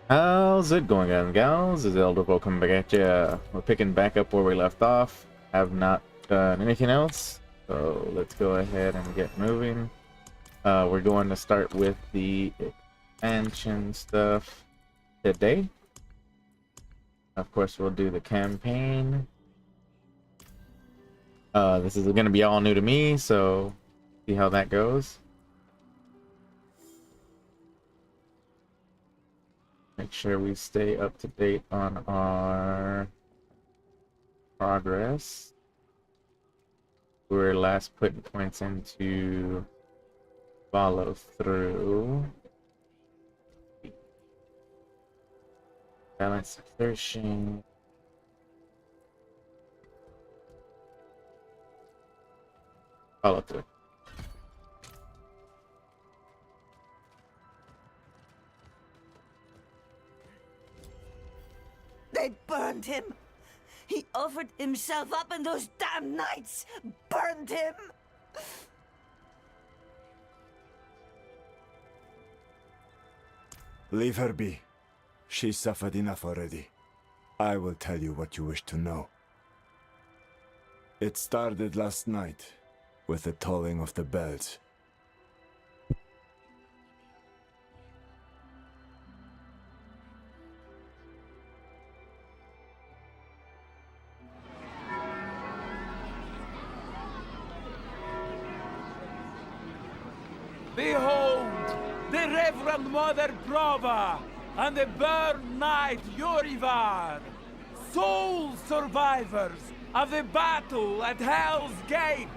How's it going, guys and gals? This is Elder coming back at ya. We're picking back up where we left off. Have not done anything else, so let's go ahead and get moving. We're going to start with the expansion stuff today. Of course, we'll do the campaign. This is going to be all new to me, so see how that goes. Make sure we stay up to date on our progress. We were last putting points into follow through. Balance exertion. Follow through. They burned him. He offered himself up, and those damn knights burned him. Leave her be. She suffered enough already. I will tell you what you wish to know. It started last night with the tolling of the bells. Behold, the Reverend Mother Prova and the Burn Knight Yorivar, sole survivors of the battle at Hell's Gate.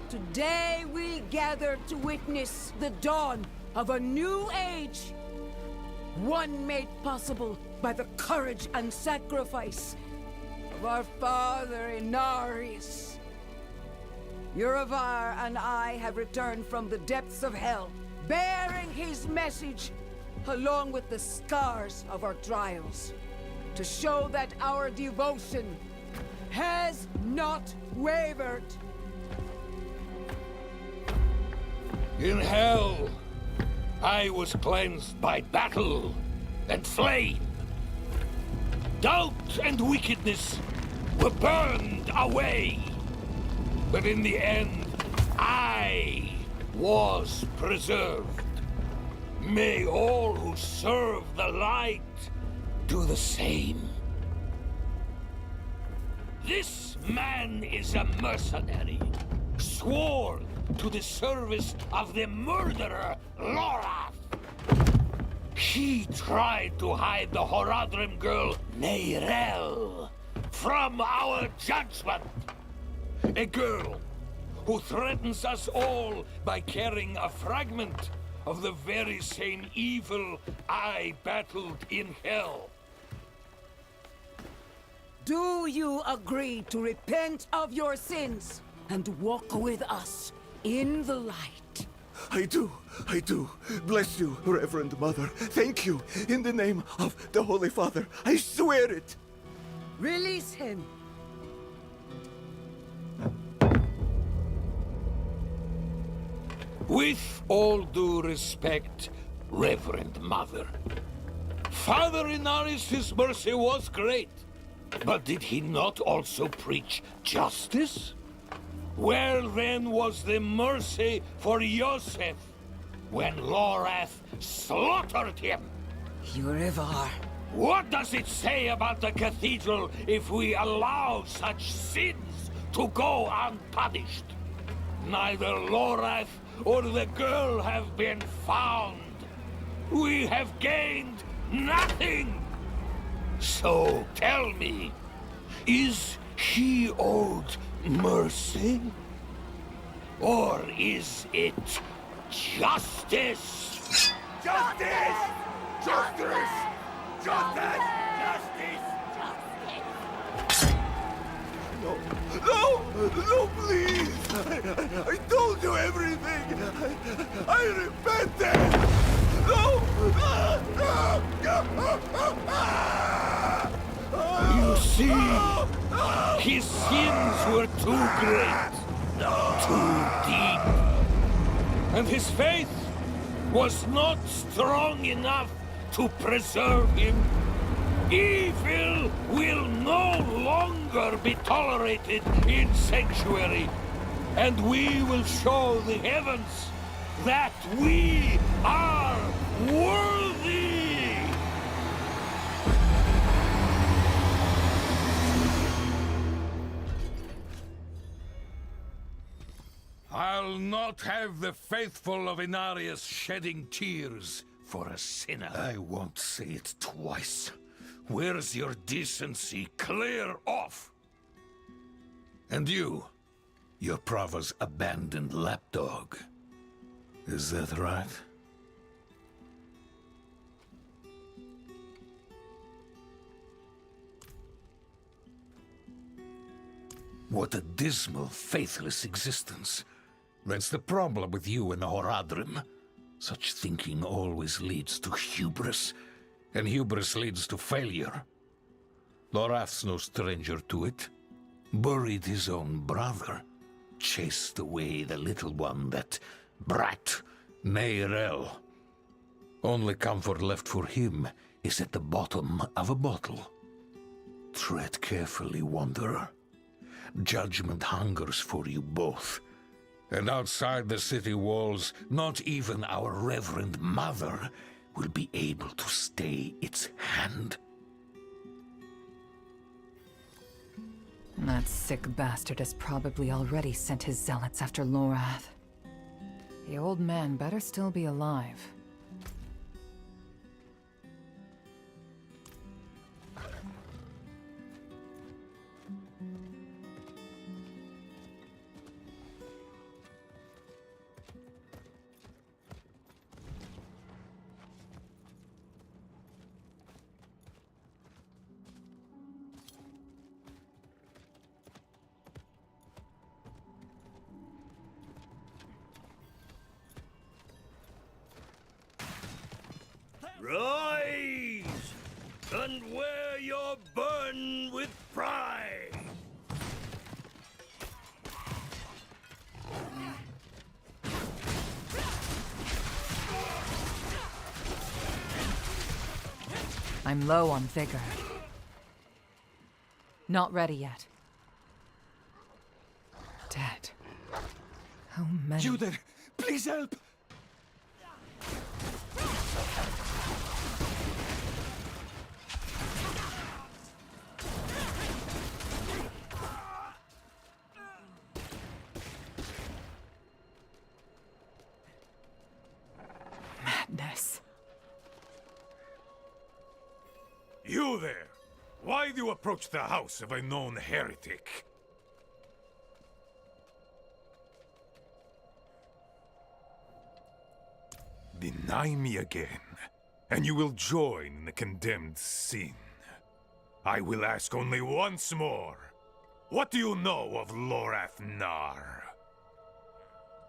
Today we gather to witness the dawn of a new age. One made possible by the courage and sacrifice of our father Inarius. Urivar and I have returned from the depths of hell, bearing his message along with the scars of our trials, to show that our devotion has not wavered. In hell, I was cleansed by battle and flame. Doubt and wickedness were burned away. But in the end, I was preserved. May all who serve the light do the same. This man is a mercenary, sworn to the service of the murderer, Lorath. He tried to hide the Horadrim girl, Neyrel, from our judgment. A girl who threatens us all by carrying a fragment of the very same evil I battled in hell. Do you agree to repent of your sins and walk with us in the light? I do. Bless you, Reverend Mother. Thank you. In the name of the Holy Father, I swear it. Release him. With all due respect, Reverend Mother, Father Inarius' mercy was great, but did he not also preach justice? Where then was the mercy for Yosef when Lorath slaughtered him? Urivar. What does it say about the cathedral if we allow such sins to go unpunished? Neither Lorath or the girl have been found. We have gained nothing. So tell me, is he owed mercy? Or is it justice? Justice! Justice! Justice! Justice! No, please. I told you everything. I repented. No. You see, his sins were too great, too deep. and his faith was not strong enough to preserve him. Evil will no longer be tolerated in Sanctuary, and we will show the heavens that we are worthy! I'll not have the faithful of Inarius shedding tears for a sinner. I won't say it twice. Where's your decency? Clear off! And you, you're Prava's abandoned lapdog. Is that right? What a dismal, faithless existence. That's the problem with you and Horadrim. Such thinking always leads to hubris, and hubris leads to failure. Lorath's no stranger to it. Buried his own brother. Chased away the little one, that brat, Neyrel. Only comfort left for him is at the bottom of a bottle. Tread carefully, Wanderer. Judgment hungers for you both. And outside the city walls, not even our Reverend Mother will be able to stay its hand. That sick bastard has probably already sent his zealots after Lorath. The old man better still be alive. Rise, and wear your burden with pride. I'm low on vigor. Not ready yet. Dead. How many? You there! Please help! Madness. You there! Why do you approach the house of a known heretic? Deny me again, and you will join the condemned sin. I will ask only once more. What do you know of Lorath Nar?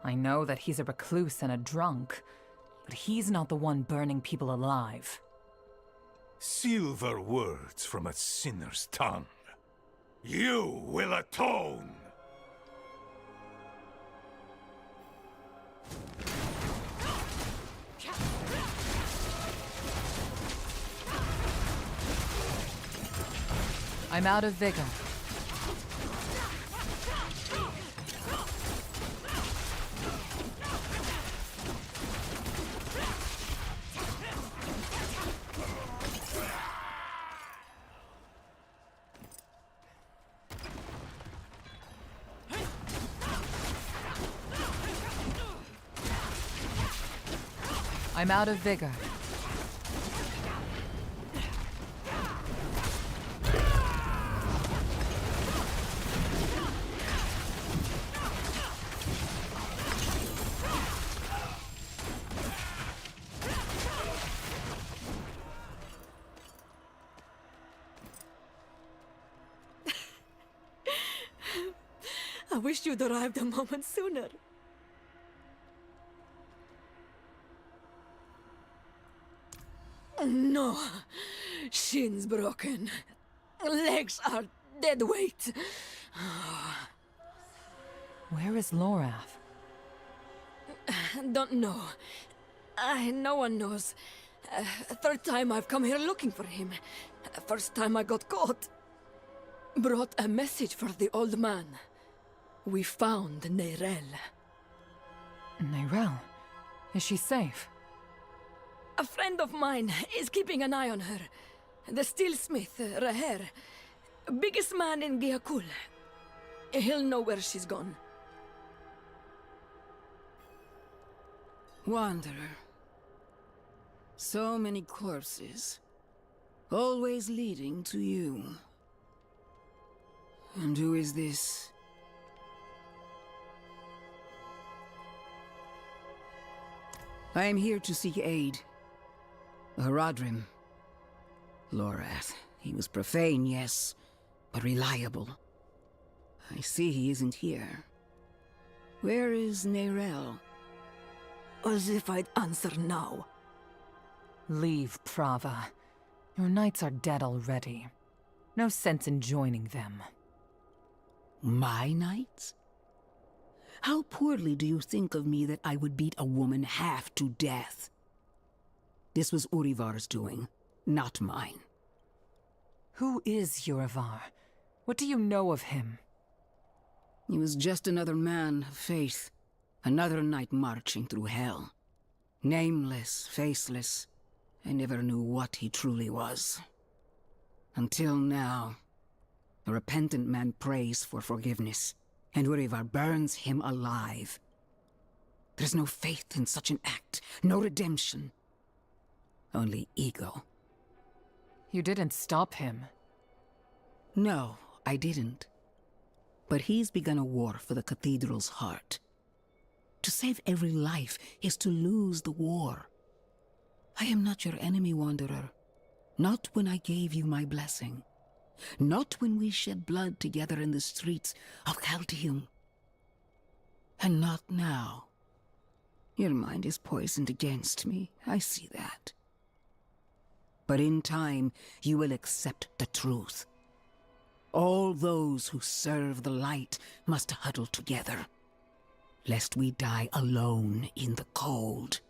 I know that he's a recluse and a drunk, but he's not the one burning people alive. Silver words from a sinner's tongue. You will atone! I'm out of vigor. I'm out of vigor. I wish you'd arrived a moment sooner. No. Shins broken. Legs are dead weight. Where is Lorath? Don't know. No one knows. Third time I've come here looking for him. First time I got caught. Brought a message for the old man. We found Neyrelle. Neyrelle? Is she safe? A friend of mine is keeping an eye on her. The steelsmith, Raher. Biggest man in Giakul. He'll know where she's gone. Wanderer. So many corpses. Always leading to you. And who is this? I am here to seek aid. Haradrim. Lorath. He was profane, yes, but reliable. I see he isn't here. Where is Neyrelle? As if I'd answer now. Leave, Prava. Your knights are dead already. No sense in joining them. My knights? How poorly do you think of me that I would beat a woman half to death? This was Urivar's doing, not mine. Who is Urivar? What do you know of him? He was just another man of faith. Another knight marching through hell. Nameless, faceless. I never knew what he truly was. Until now. A repentant man prays for forgiveness, and Urivar burns him alive. There's no faith in such an act, no redemption. Only ego. You didn't stop him. No, I didn't. But he's begun a war for the cathedral's heart. To save every life is to lose the war. I am not your enemy, Wanderer. Not when I gave you my blessing. Not when we shed blood together in the streets of Chaldeum. And not now. Your mind is poisoned against me, I see that. But in time, you will accept the truth. All those who serve the light must huddle together, lest we die alone in the cold.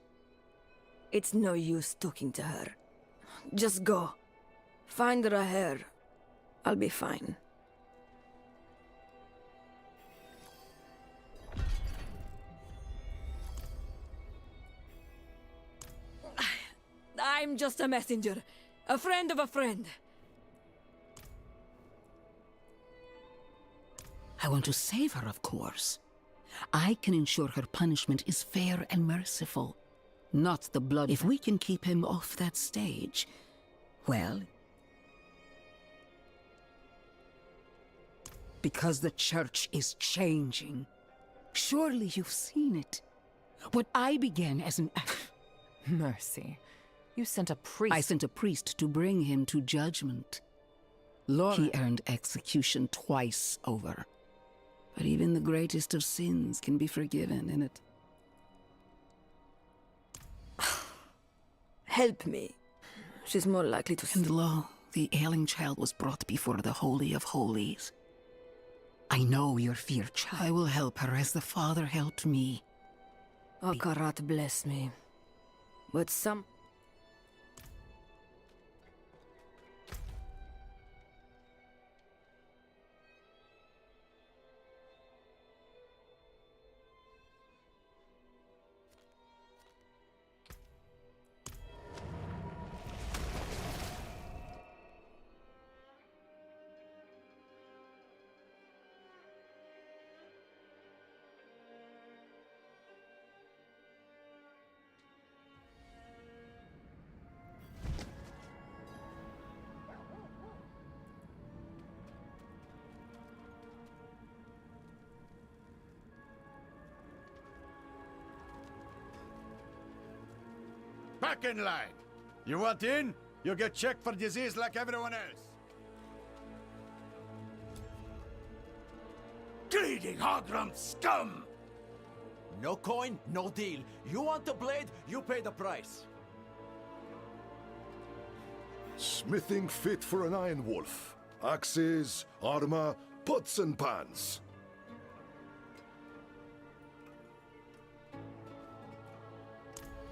It's no use talking to her. Just go. Find Raher. I'll be fine. I'm just a messenger. A friend of a friend. I want to save her, of course. I can ensure her punishment is fair and merciful. Not the blood. If we can keep him off that stage, well... Because the church is changing. Surely you've seen it. What I began as an act... Mercy. You sent a priest. I sent a priest to bring him to judgment. Lord, he earned execution twice over. But even the greatest of sins can be forgiven, innit? Help me. She's more likely to... And lo, the ailing child was brought before the Holy of Holies. I know your fear, child. I will help her as the Father helped me. Akarat bless me. But some... Back in line. You want in? You get checked for disease like everyone else. Greedy Hogrum scum! No coin, no deal. You want the blade, you pay the price. Smithing fit for an Iron Wolf. Axes, armor, pots and pans.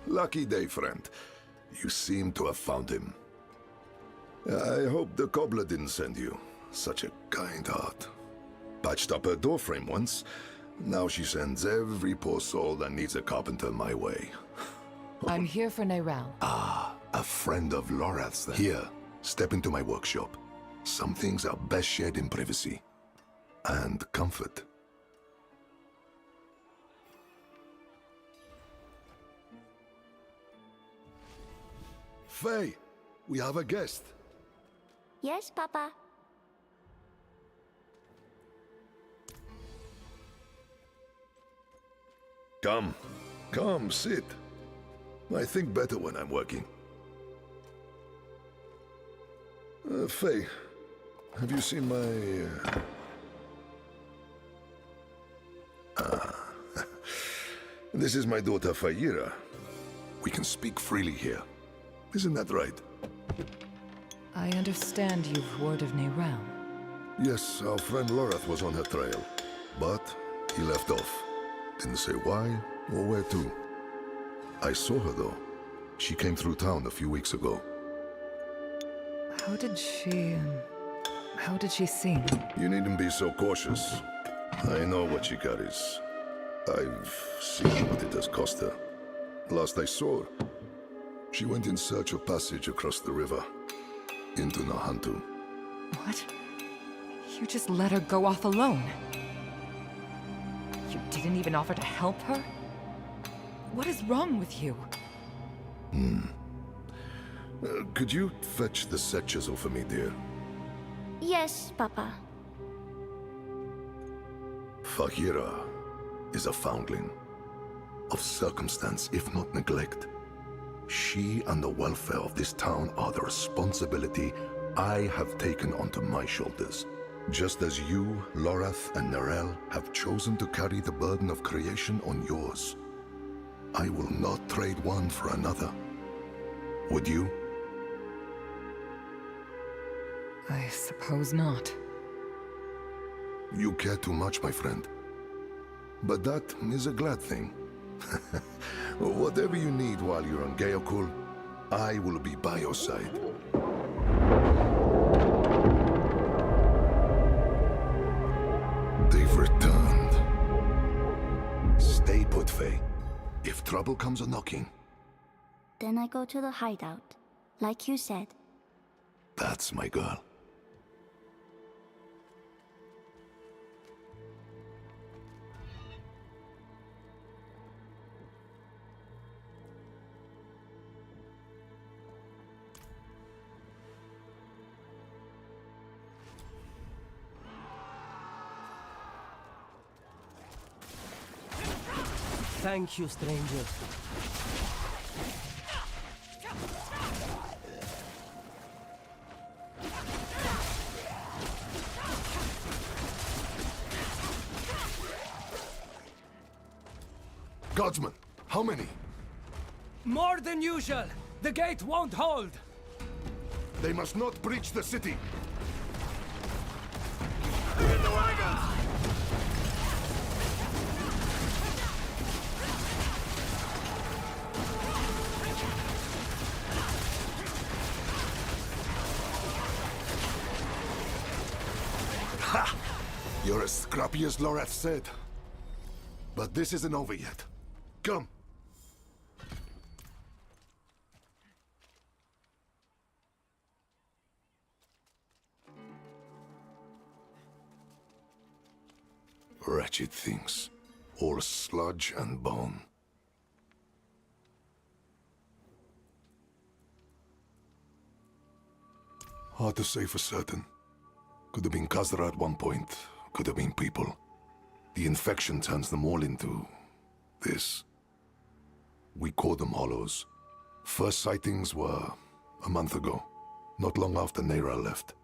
Lucky day, friend. You seem to have found him. I hope the cobbler didn't send you. Such a kind heart. Patched up her doorframe once. Now she sends every poor soul that needs a carpenter my way. I'm here for Neyrelle. Ah, a friend of Lorath's then. Here, step into my workshop. Some things are best shared in privacy. And comfort. Faye, we have a guest. Yes, Papa. Come, sit. I think better when I'm working. Faye, have you seen my... This is my daughter, Fayira. We can speak freely here. Isn't that right? I understand you've word of Neyrelle. Yes, our friend Lorath was on her trail. But he left off. Didn't say why or where to. I saw her, though. She came through town a few weeks ago. How did she seem? You needn't be so cautious. I know what she carries. I've seen what it has cost her. Last I saw her, she went in search of passage across the river, into Nahantu. What? You just let her go off alone? You didn't even offer to help her? What is wrong with you? Could you fetch the set chisel for me, dear? Yes, Papa. Fahira is a foundling. Of circumstance, if not neglect. She and the welfare of this town are the responsibility I have taken onto my shoulders. Just as you, Lorath, and Neyrelle have chosen to carry the burden of creation on yours. I will not trade one for another. Would you? I suppose not. You care too much, my friend. But that is a glad thing. Whatever you need while you're on Geokul, I will be by your side. They've returned. Stay put, Faye. If trouble comes a-knocking... Then I go to the hideout, like you said. That's my girl. Thank you, stranger. Guardsmen, how many? More than usual. The gate won't hold. They must not breach the city. In the wagons! Ha! You're as scrappy as Lorath said. But this isn't over yet. Come. Wretched things. All sludge and bone. Hard to say for certain. Could have been Khazra at one point. Could have been people. The infection turns them all into... this. We call them hollows. First sightings were a month ago. Not long after Neyrelle left.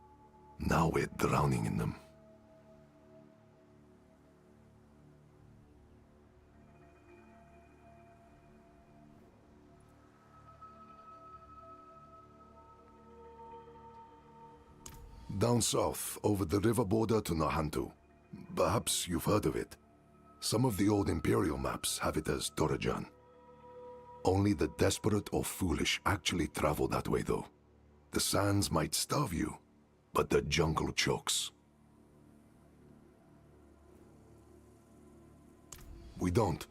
Now we're drowning in them. Down south, over the river border to Nahantu. Perhaps you've heard of it. Some of the old Imperial maps have it as Torajan. Only the desperate or foolish actually travel that way, though. The sands might starve you, but the jungle chokes. We don't.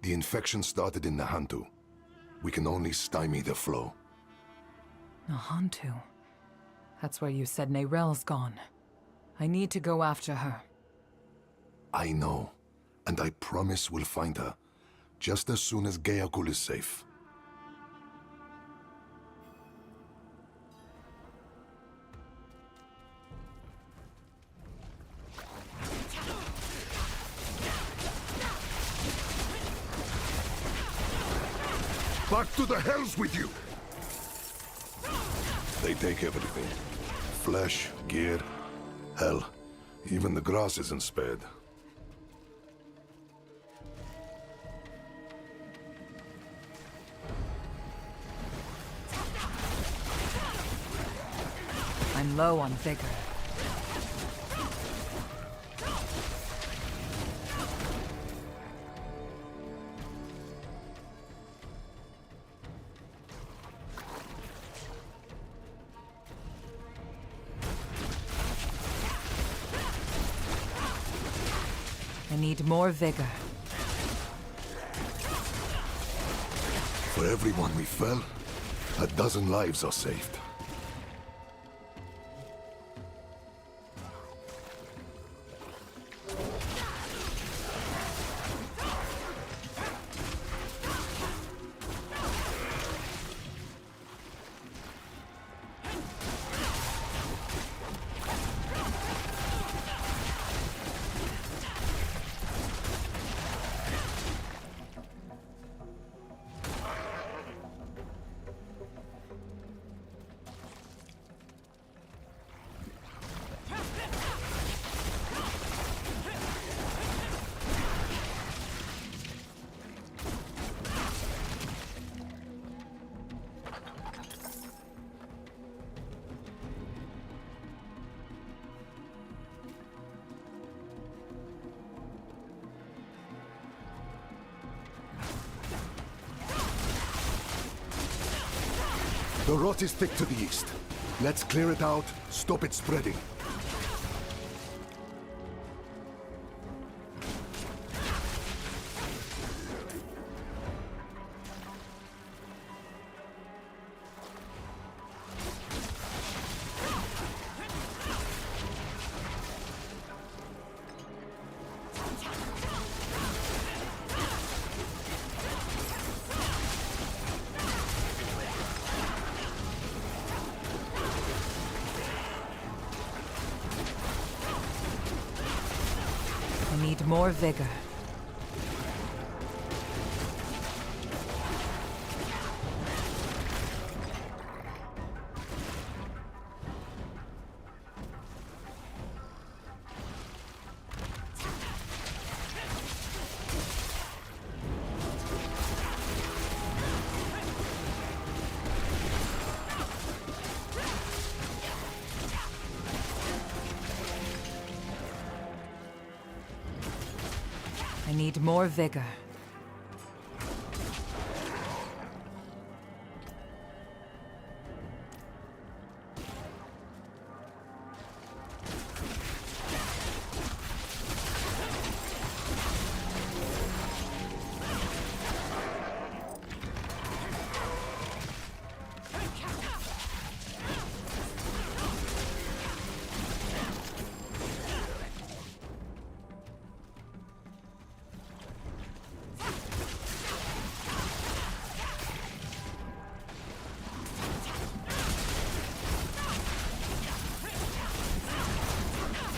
The infection started in Nahantu. We can only stymie the flow. Nahantu. That's where you said Nerel's gone. I need to go after her. I know, and I promise we'll find her, just as soon as Geakul is safe. Back to the hells with you! They take everything. Flesh, gear, hell, even the grass isn't spared. I'm low on vigor. I need more vigor. For everyone we fell, a dozen lives are saved. The rot is thick to the east. Let's clear it out, stop it spreading. I need more vigor. I need more vigor.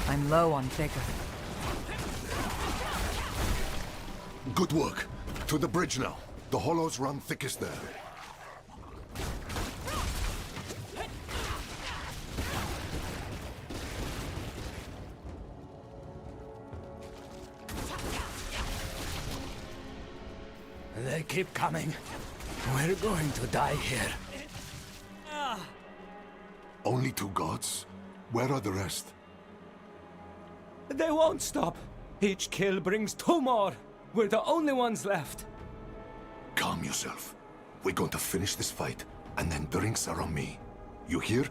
I'm low on vigor. Good work. To the bridge now. The hollows run thickest there. They keep coming. We're going to die here. Only 2 gods? Where are the rest? They won't stop. Each kill brings 2 more. We're the only ones left. Come. Calm yourself. We're going to finish this fight, and then drinks are on me. You hear?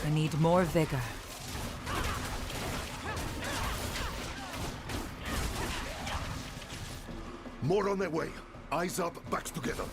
I need more vigor. More on their way. Eyes up, backs together.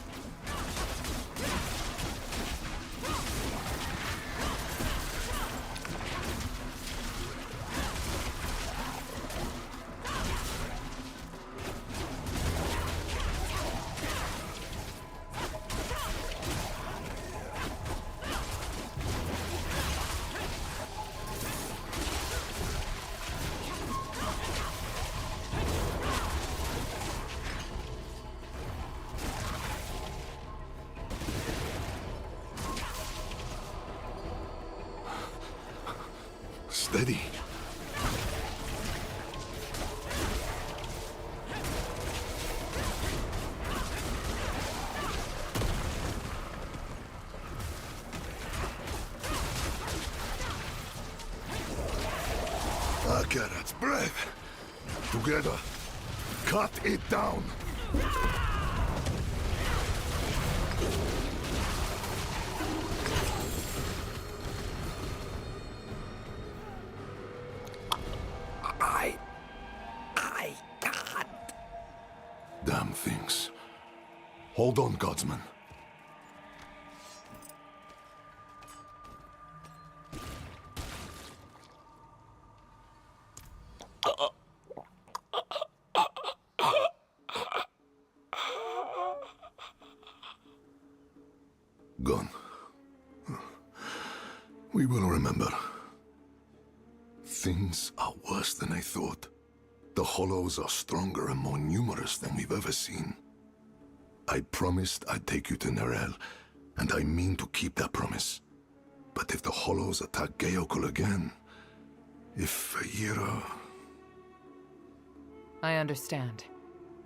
Steady. Akarat's breath. Together. Cut it down. I can't. Damn things. Hold on, Godsman. Gone. We will remember. Things are worse than I thought. The Hollows are stronger and more numerous than we've ever seen. I promised I'd take you to Nerel, and I mean to keep that promise. But if the Hollows attack Geokul again, if Feyira... I understand.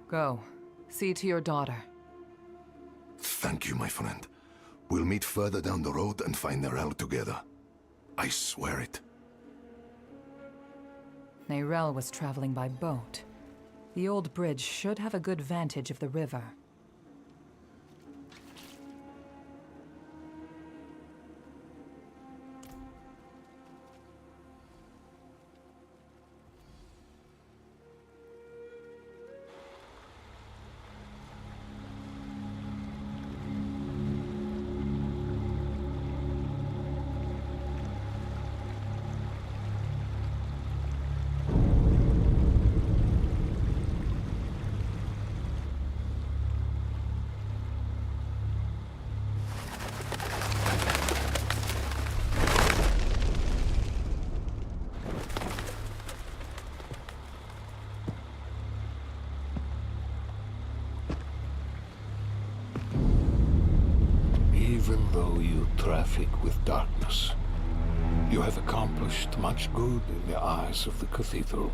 Go. See to your daughter. Thank you, my friend. We'll meet further down the road and find Nerel together. I swear it. Nerel was traveling by boat. The old bridge should have a good vantage of the river. Even though you traffic with darkness, you have accomplished much good in the eyes of the Cathedral.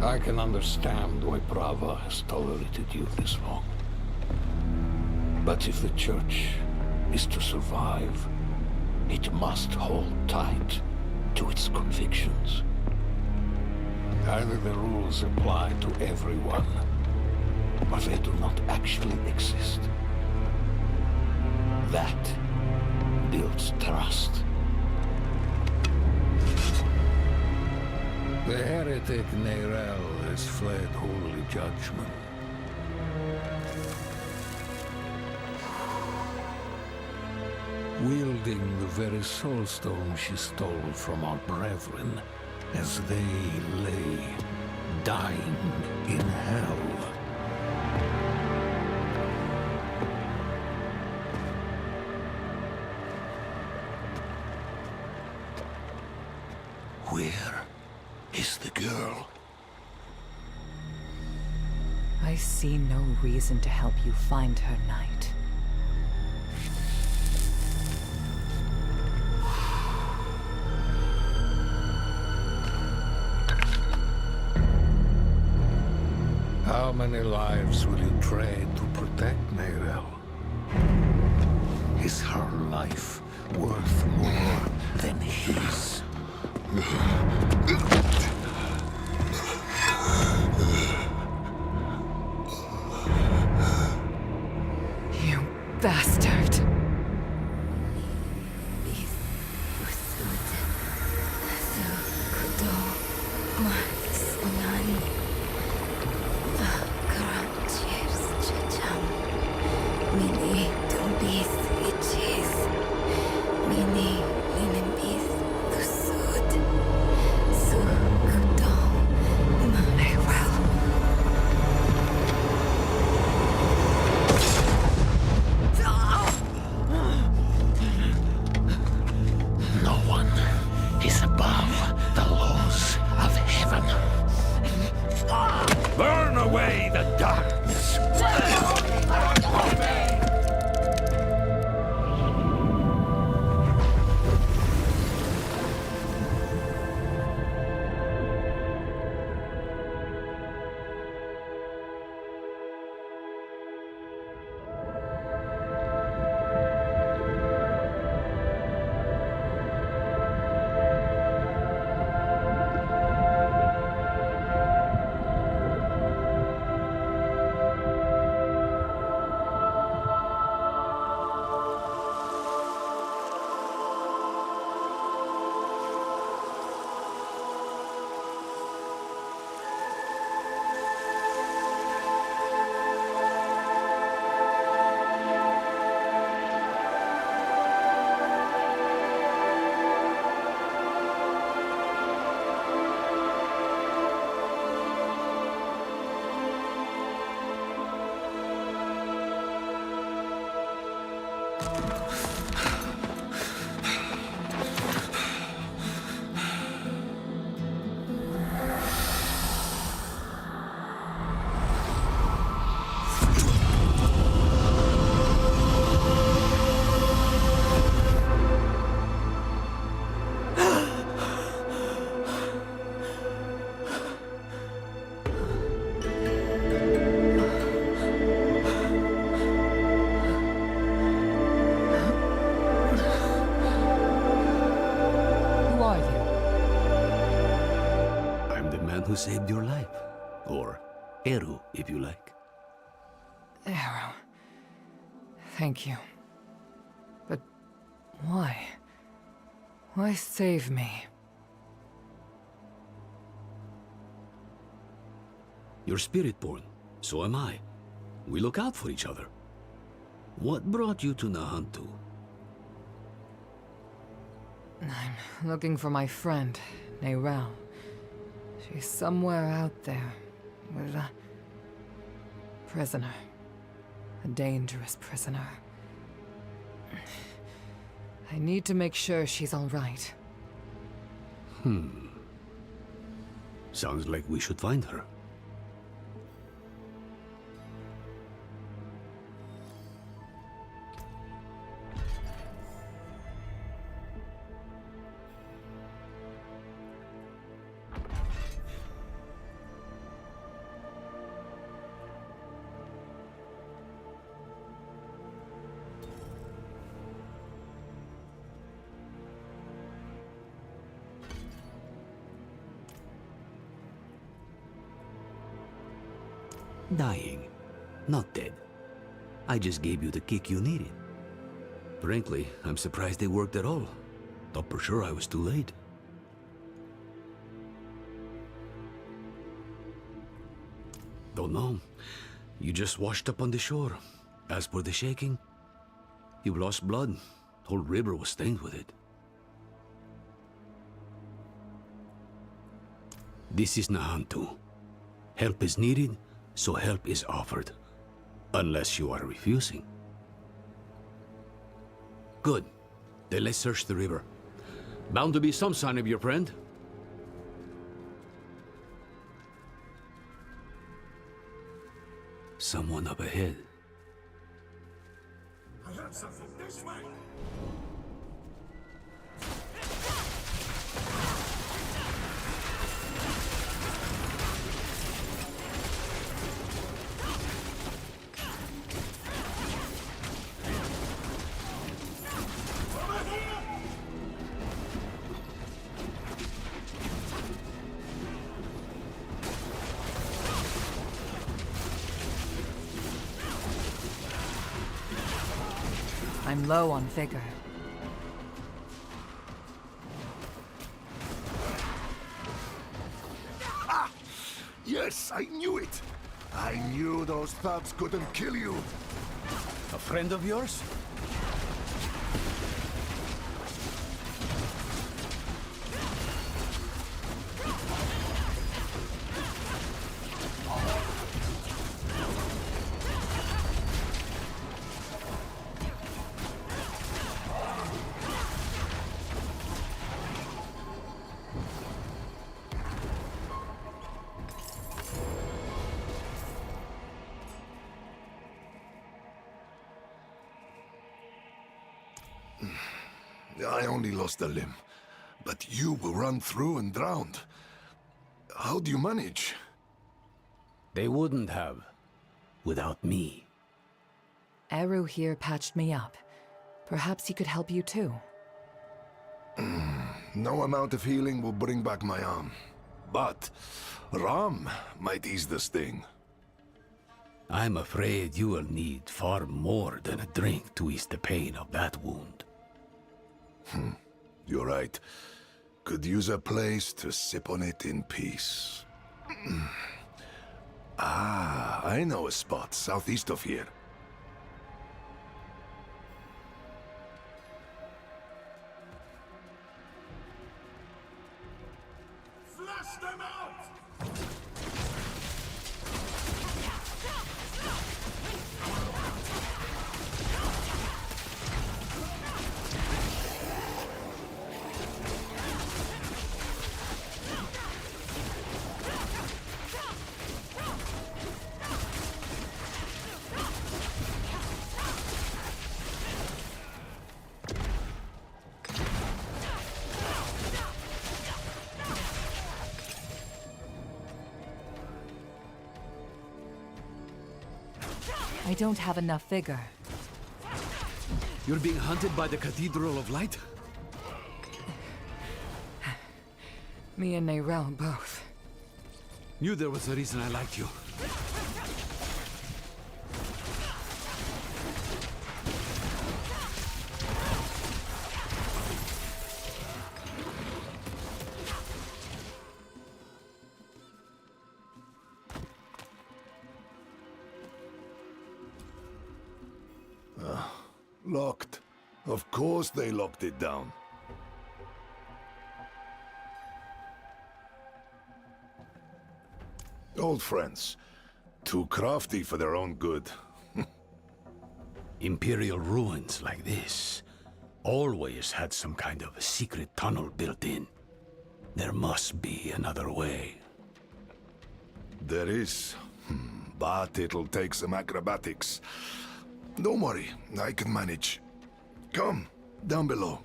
I can understand why Prava has tolerated you this long. But if the Church is to survive, it must hold tight to its convictions. Either the rules apply to everyone, or they do not actually exist. That builds trust. The heretic Nerel has fled holy judgment. Wielding the very soulstone she stole from our brethren as they lay dying in hell. Where is the girl? I see no reason to help you find her, Knight. How many lives will you trade to protect Neyrelle? Is her life worth more than his? You bastard! No one is above the laws of heaven. Burn away the darkness! Who saved your life. Or Eru, if you like. Arrow. Thank you. But why? Why save me? You're spirit-born. So am I. We look out for each other. What brought you to Nahantu? I'm looking for my friend, Neyrelle. She's somewhere out there, with a prisoner. A dangerous prisoner. I need to make sure she's all right. Sounds like we should find her. Dying, not dead. I just gave you the kick you needed. Frankly, I'm surprised they worked at all. Thought for sure I was too late. Don't know. You just washed up on the shore. As for the shaking, you lost blood. Whole river was stained with it. This is Nahantu. Help is needed, so help is offered. Unless you are refusing. Good. Then let's search the river. Bound to be some sign of your friend. someone up ahead. I have something this way. I'm low on vigor. Ah! Yes, I knew it! I knew those thugs couldn't kill you! A friend of yours? I only lost a limb, but you were run through and drowned. How do you manage? They wouldn't have, without me. Eru here patched me up. Perhaps he could help you too. No amount of healing will bring back my arm. But rum might ease the sting. I'm afraid you will need far more than a drink to ease the pain of that wound. You're right. Could use a place to sip on it in peace. I know a spot southeast of here. Flush them out! I don't have enough vigor. You're being hunted by the Cathedral of Light? Me and Neyrelle both. Knew there was a reason I liked you. Locked. Of course they locked it down. Old friends. Too crafty for their own good. Imperial ruins like this always had some kind of a secret tunnel built in. There must be another way. There is. But it'll take some acrobatics. Don't worry, I can manage. Come, down below.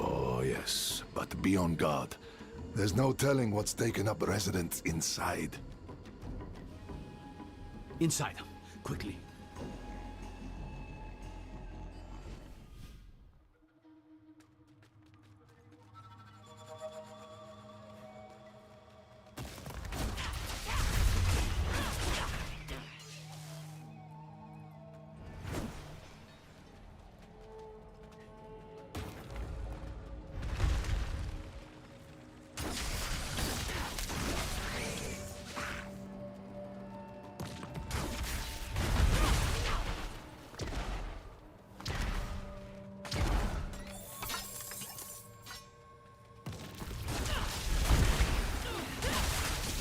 Oh, yes, but be on guard. There's no telling what's taken up residence inside. Inside, quickly.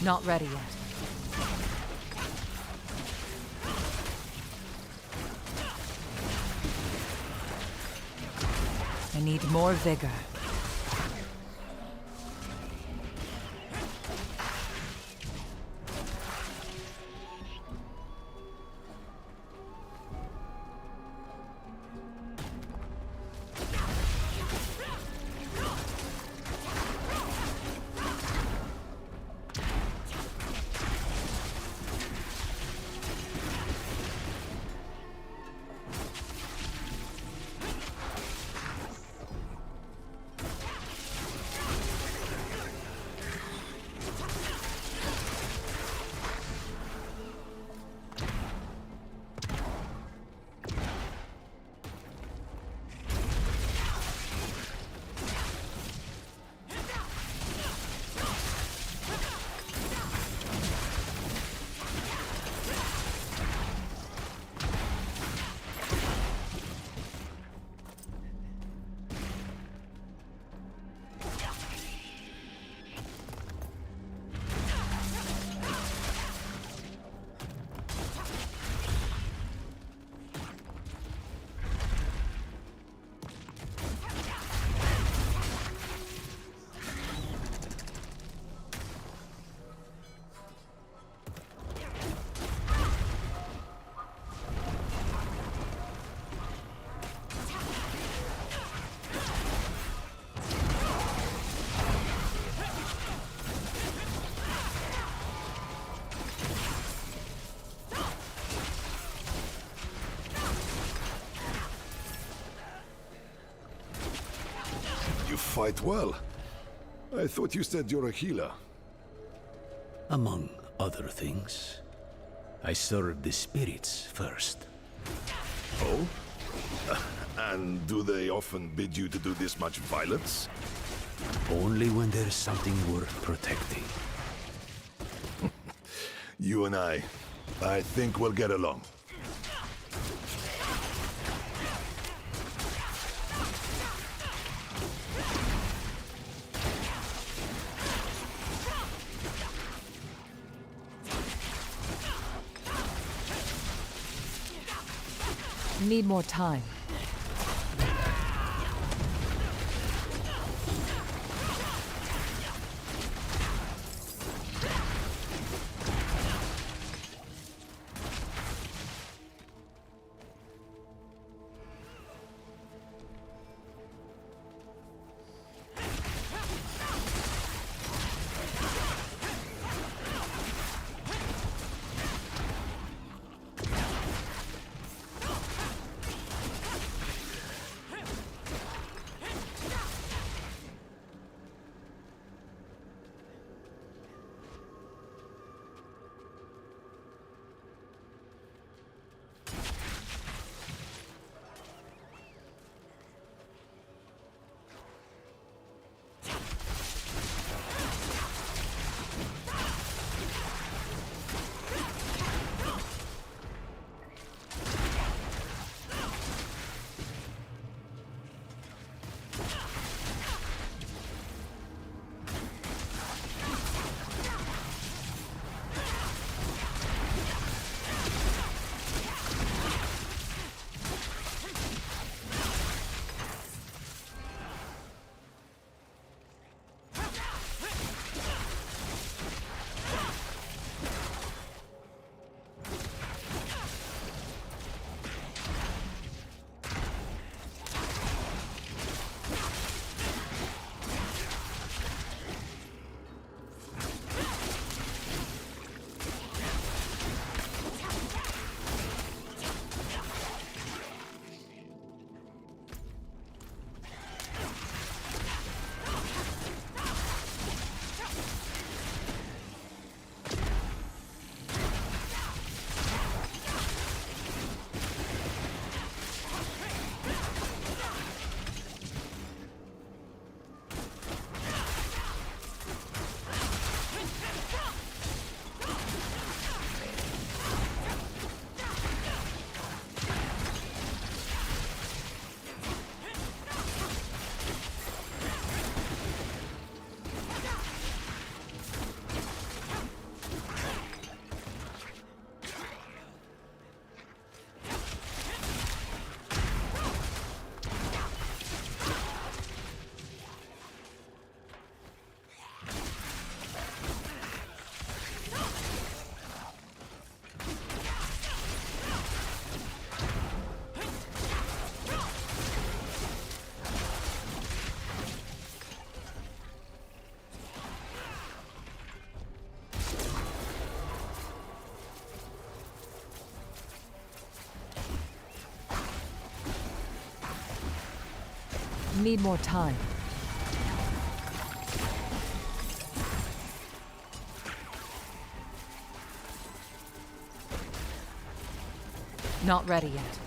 Not ready yet. I need more vigor. Fight well. I thought you said you're a healer. Among other things, I serve the spirits first. Oh? And do they often bid you to do this much violence? Only when there's something worth protecting. You and I think we'll get along. Need more time. Need more time. Not ready yet.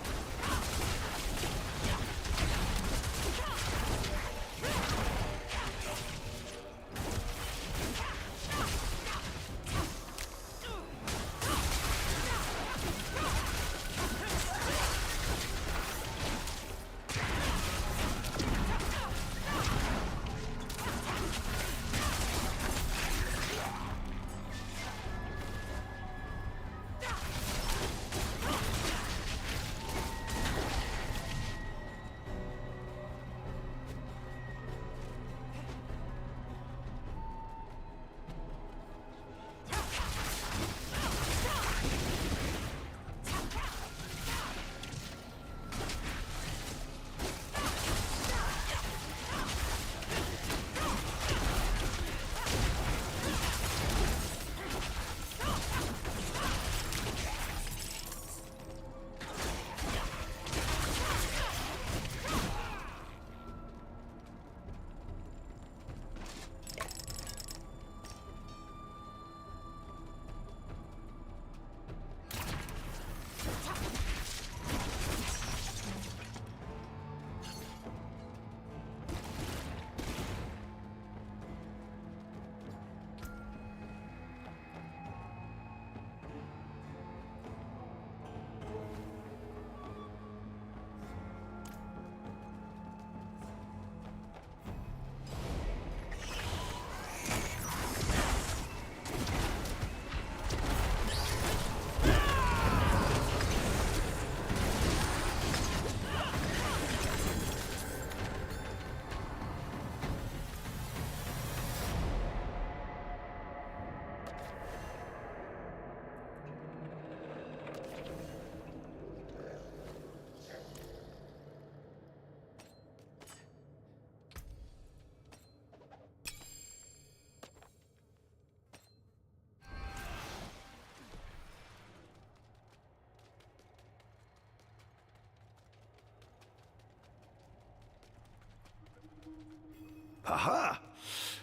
Aha!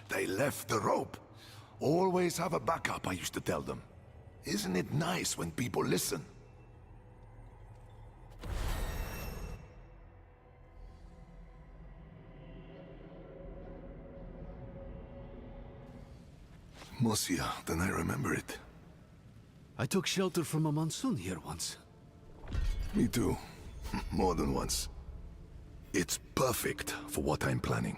They left the rope. Always have a backup, I used to tell them. Isn't it nice when people listen? Mosia, then I remember it. I took shelter from a monsoon here once. Me too. More than once. It's perfect for what I'm planning.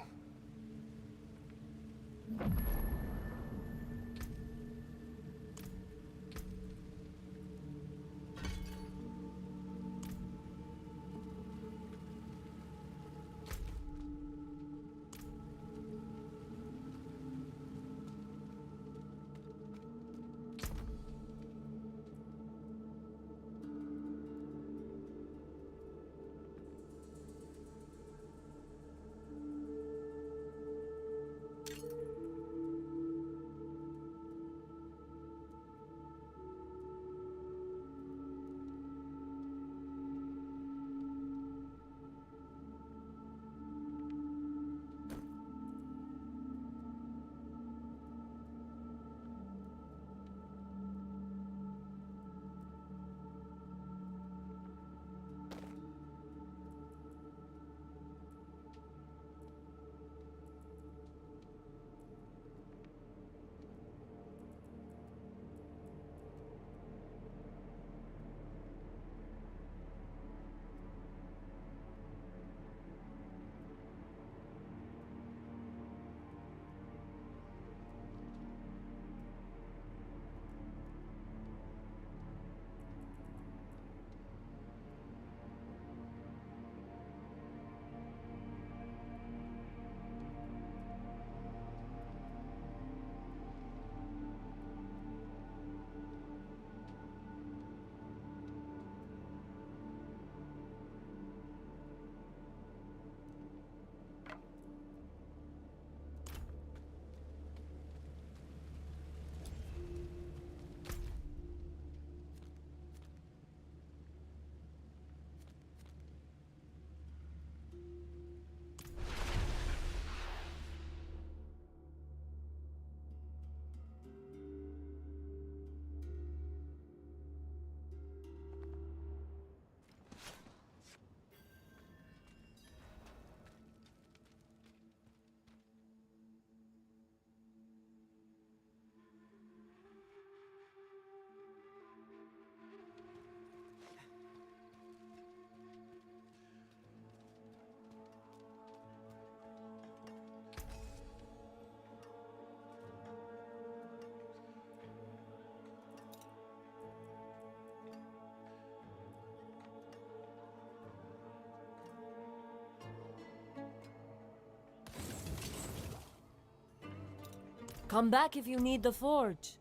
Come back if you need the forge.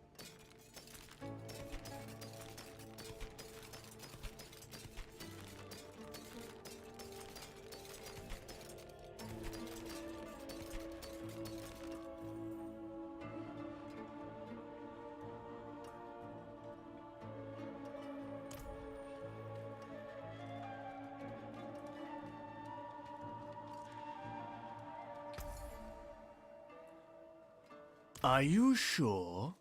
Are you sure?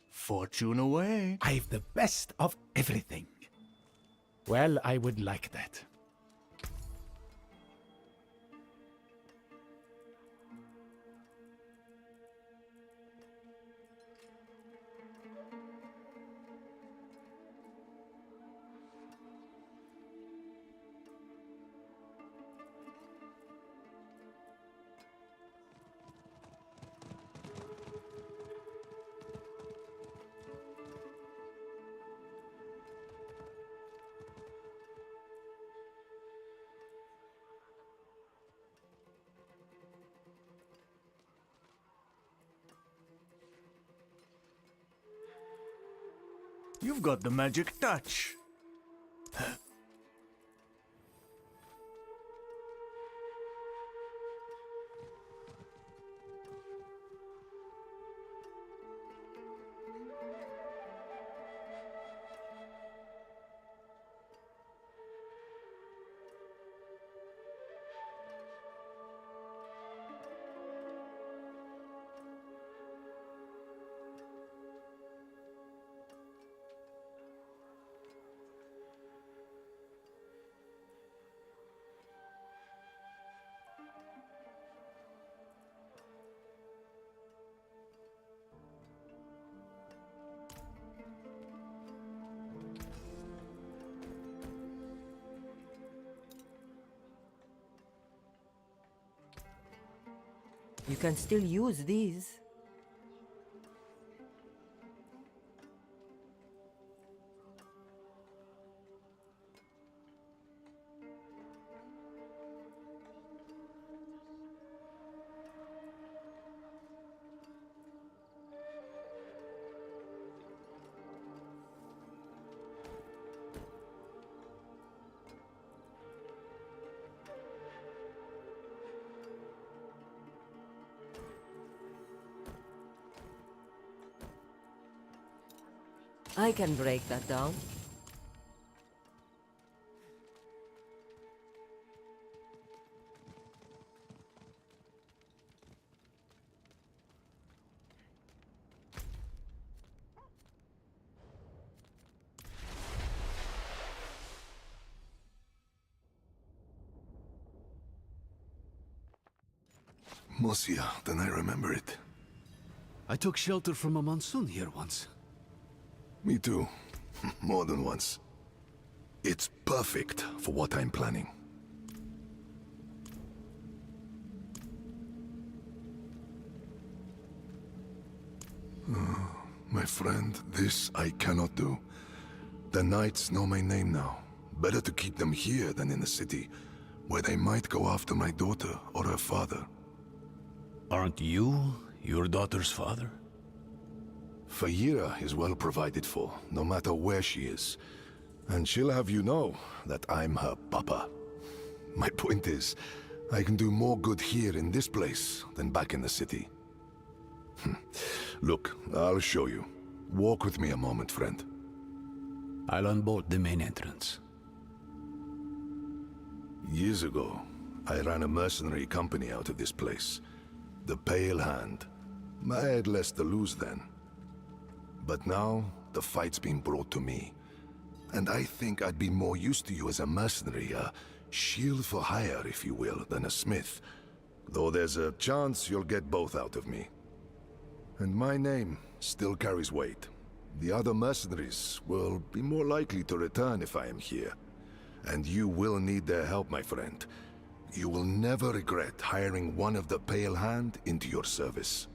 Fortune away. I've the best of everything. Well, I would like that. You've got the magic touch. You can still use these. I can break that down. Mosia, then I remember it. I took shelter from a monsoon here once. Me too. More than once. It's perfect for what I'm planning. My friend, this I cannot do. The knights know my name now. Better to keep them here than in the city, where they might go after my daughter or her father. Aren't you your daughter's father? Fayira is well provided for, no matter where she is. And she'll have you know that I'm her papa. My point is, I can do more good here in this place than back in the city. Look, I'll show you. Walk with me a moment, friend. I'll unbolt the main entrance. Years ago, I ran a mercenary company out of this place. The Pale Hand. I had less to lose then. But now, the fight's been brought to me. And I think I'd be more used to you as a mercenary, a shield for hire, if you will, than a smith. Though there's a chance you'll get both out of me. And my name still carries weight. The other mercenaries will be more likely to return if I am here. And you will need their help, my friend. You will never regret hiring one of the Pale Hand into your service.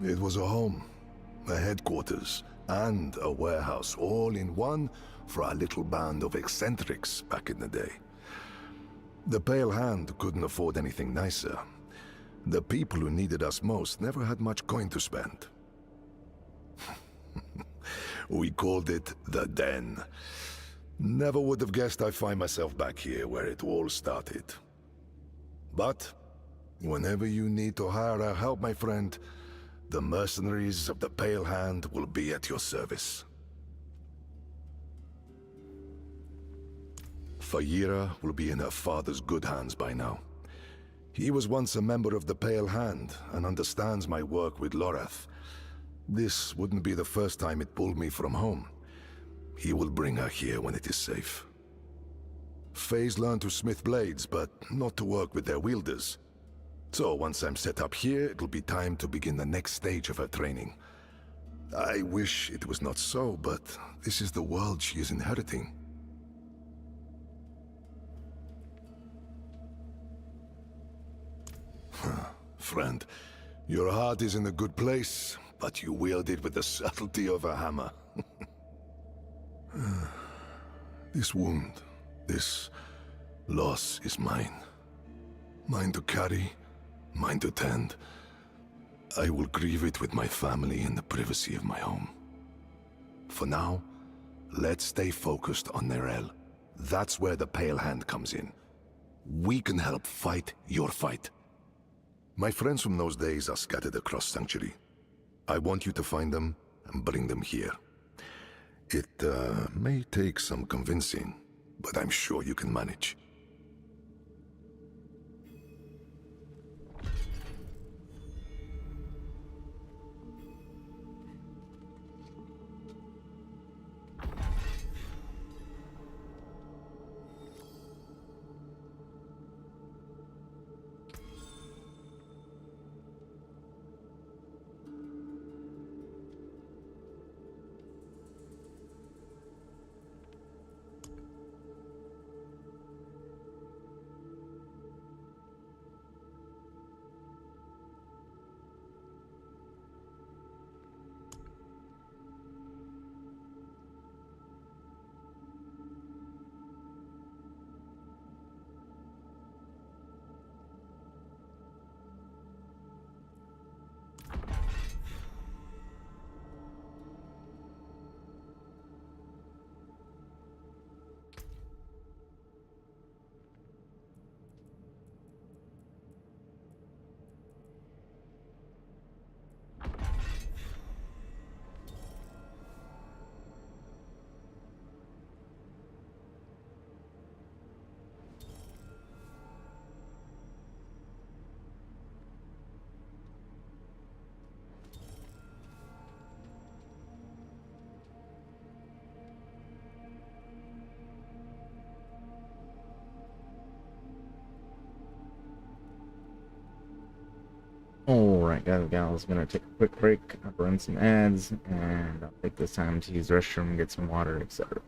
It was a home, a headquarters, and a warehouse all in one for a little band of eccentrics back in the day. The Pale Hand couldn't afford anything nicer. The people who needed us most never had much coin to spend. We called it the Den. Never would have guessed I'd find myself back here where it all started. But whenever you need to hire our help, my friend, the mercenaries of the Pale Hand will be at your service. Fayira will be in her father's good hands by now. He was once a member of the Pale Hand and understands my work with Lorath. This wouldn't be the first time it pulled me from home. He will bring her here when it is safe. Faye's learned to smith blades, but not to work with their wielders. So once I'm set up here, it'll be time to begin the next stage of her training. I wish it was not so, but this is the world she is inheriting. Friend, your heart is in a good place, but you wield it with the subtlety of a hammer. This wound, this loss is mine. Mine to carry, mine to tend. I will grieve it with my family in the privacy of my home. For now, let's stay focused on Nerel. That's where the Pale Hand comes in. We can help fight your fight. My friends from those days are scattered across Sanctuary. I want you to find them and bring them here. It may take some convincing, but I'm sure you can manage. Alright guys and gals, gonna take a quick break, run some ads, and I'll take this time to use the restroom, get some water, etc.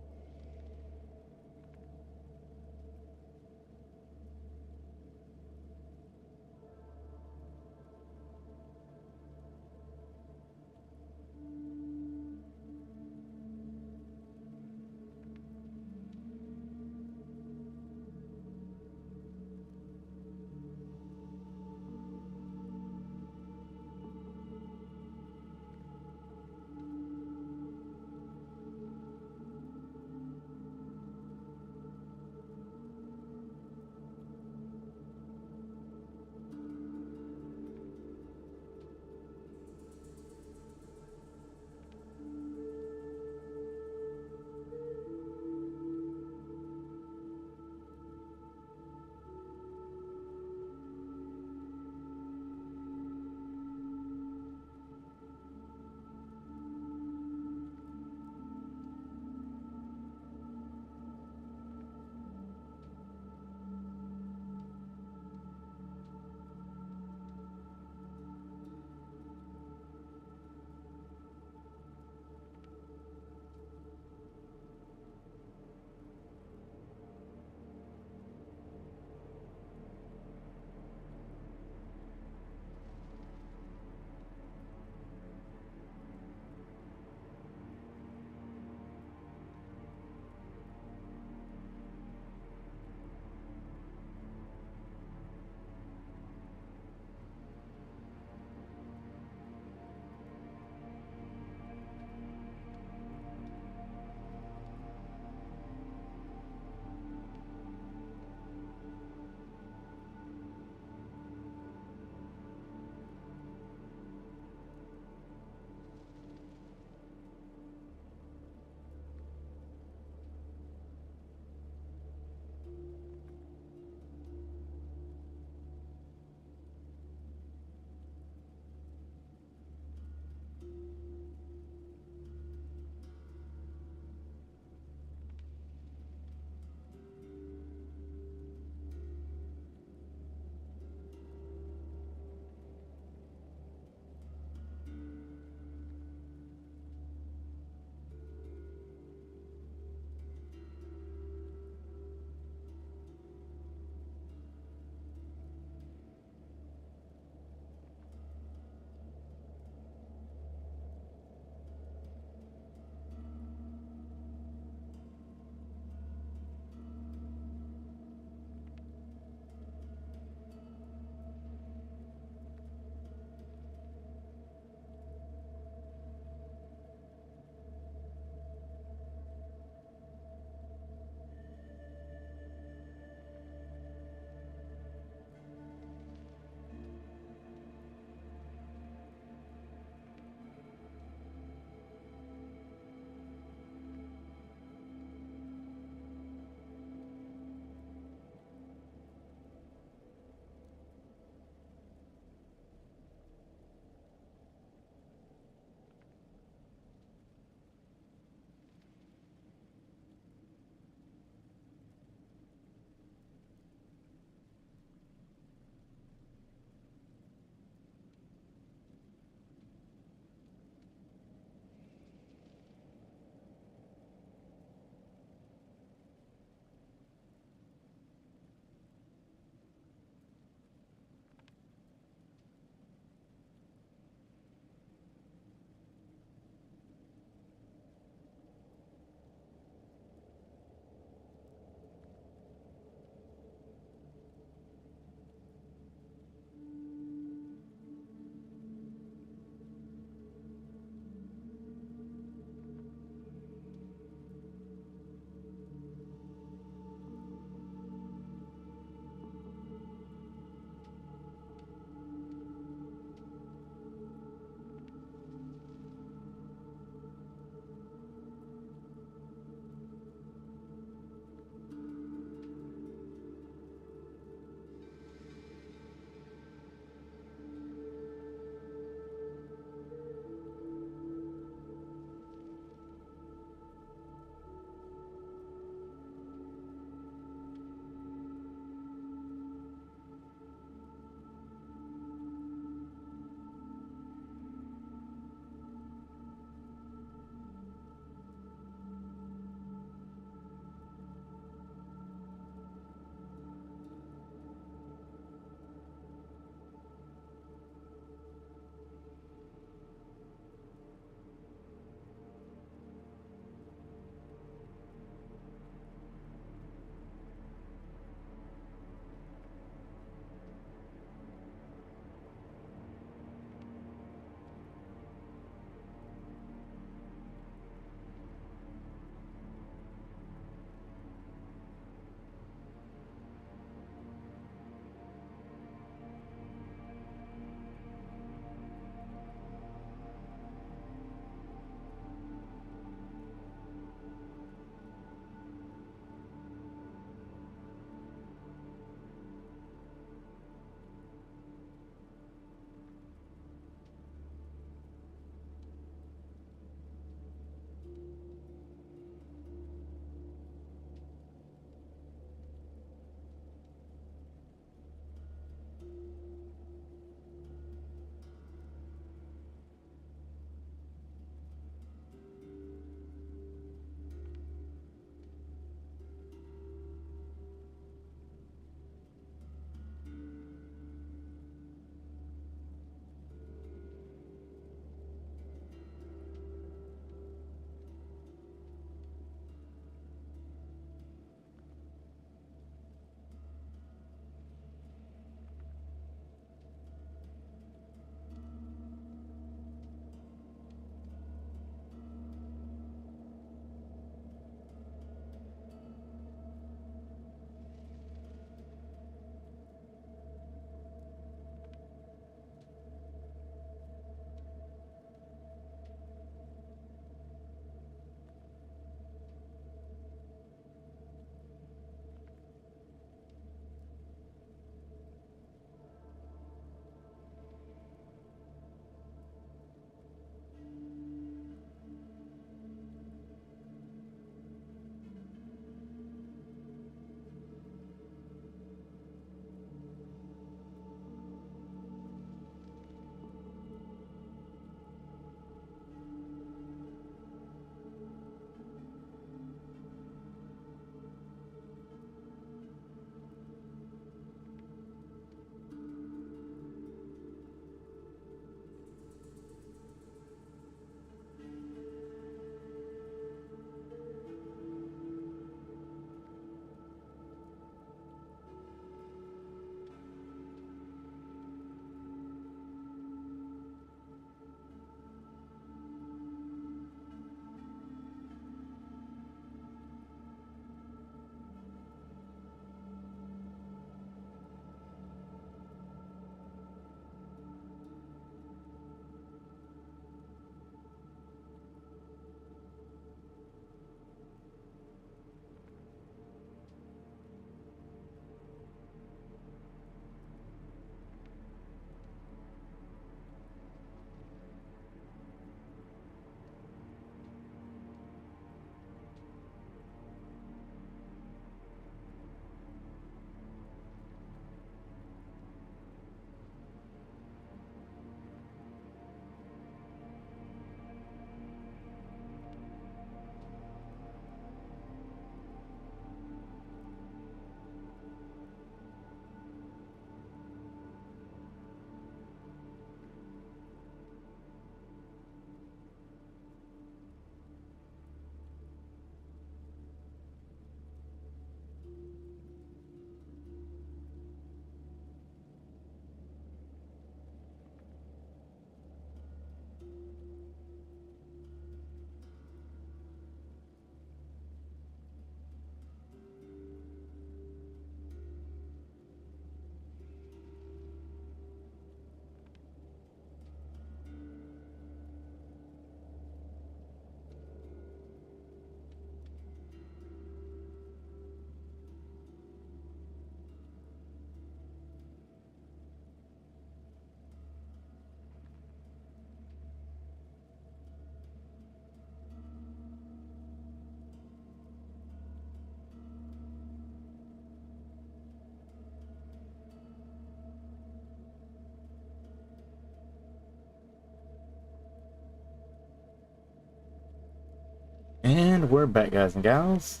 And we're back, guys and gals.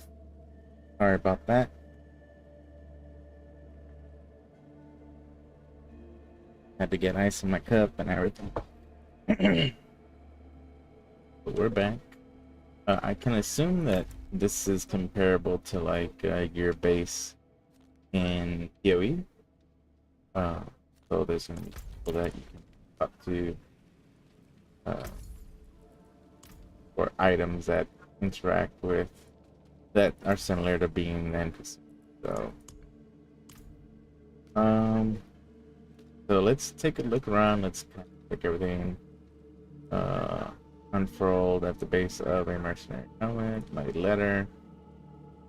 Sorry about that. Had to get ice in my cup and everything. But we're back. I can assume that this is comparable to like your base in PoE. So there's gonna be people that you can talk to, or items that interact with that are similar to being an NPC. So let's take a look around. Let's kind of pick everything unfurled at the base of a mercenary helmet. My letter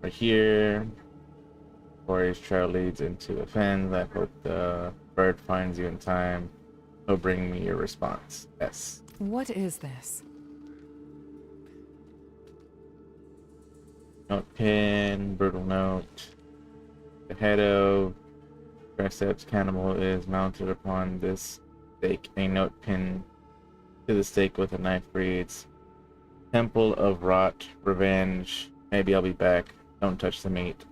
right here. Corey's trail leads into the fens. I hope the bird finds you in time. He'll bring me your response. Yes. What is this? Note pin, brutal note. The head of Triceps cannibal is mounted upon this stake. A note pin to the stake with a knife reads, Temple of Rot, Revenge. Maybe I'll be back. Don't touch the meat.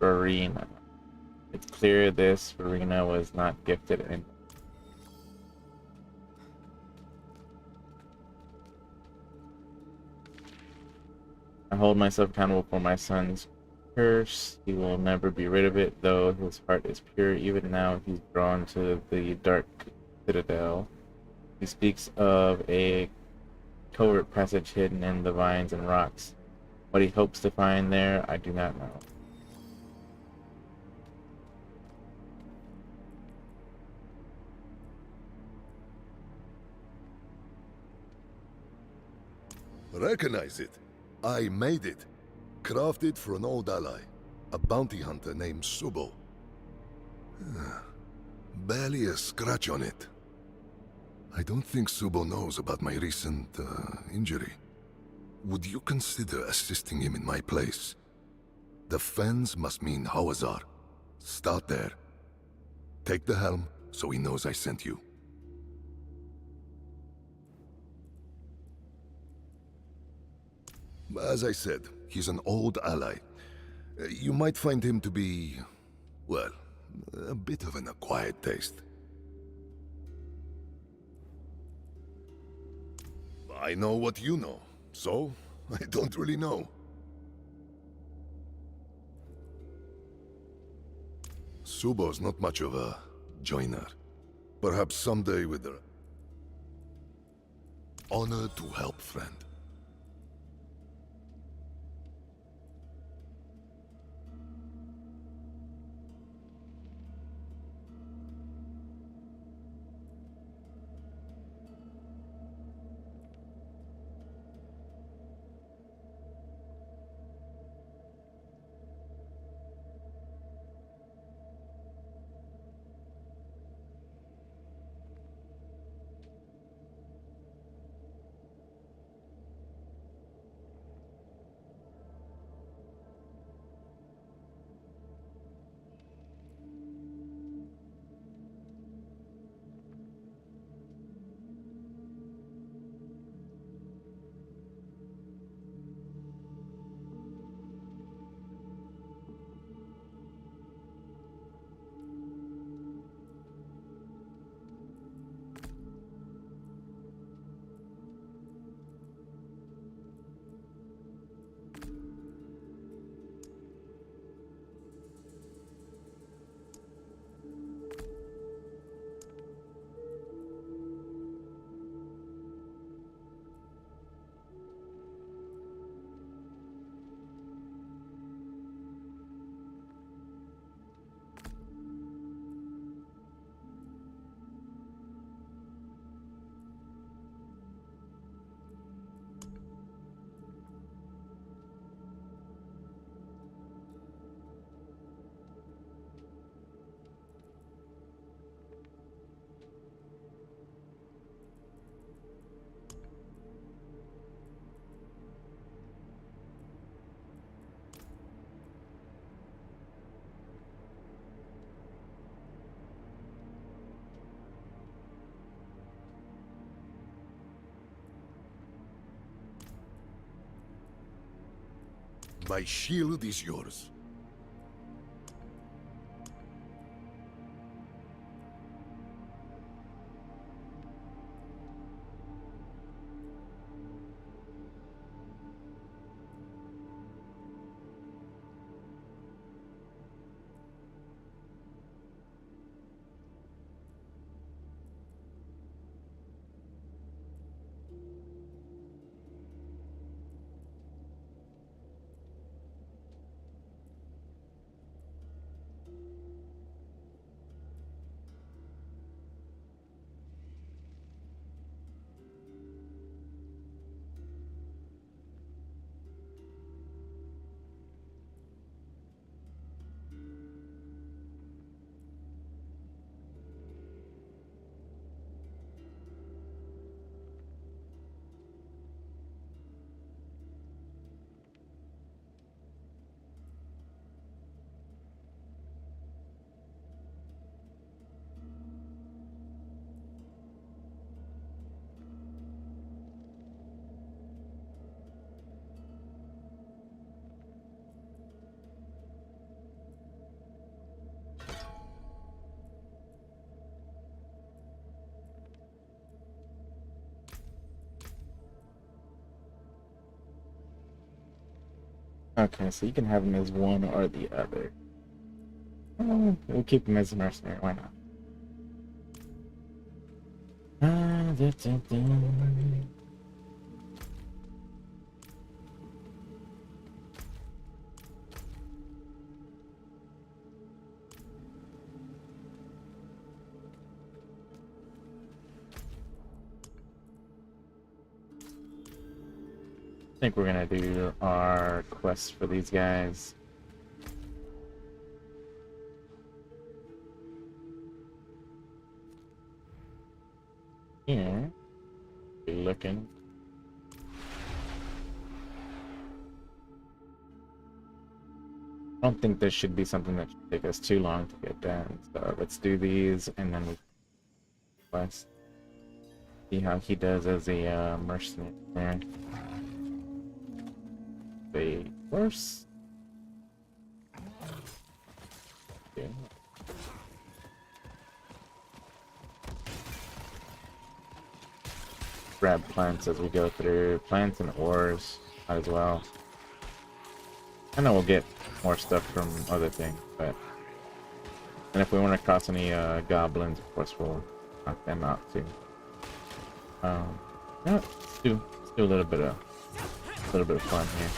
Verena. It's clear this Verena was not gifted in. I hold myself accountable for my son's curse. He will never be rid of it, though his heart is pure. Even now, he's drawn to the dark citadel. He speaks of a covert passage hidden in the vines and rocks. What he hopes to find there, I do not know. Recognize it. I made it. Crafted for an old ally, a bounty hunter named Subo. Barely a scratch on it. I don't think Subo knows about my recent injury. Would you consider assisting him in my place? The fens must mean Hawazar. Start there. Take the helm so he knows I sent you. As I said, he's an old ally. You might find him to be, well, a bit of an acquired taste. I know what you know, so I don't really know. Subo's not much of a joiner. Perhaps someday with the honor to help, friend. My shield is yours. Okay, so you can have him as one or the other. We'll keep him as a mercenary, why not? I think we're gonna do our quest for these guys. Here, be looking. I don't think this should be something that should take us too long to get done. So let's do these and then we quest. See how he does as a mercenary there. The horse. Yeah. Grab plants as we go through. Plants and ores as well. I know we'll get more stuff from other things, but and if we want to cross any goblins, of course we'll knock them out too. Yeah, let's do a little bit of fun here.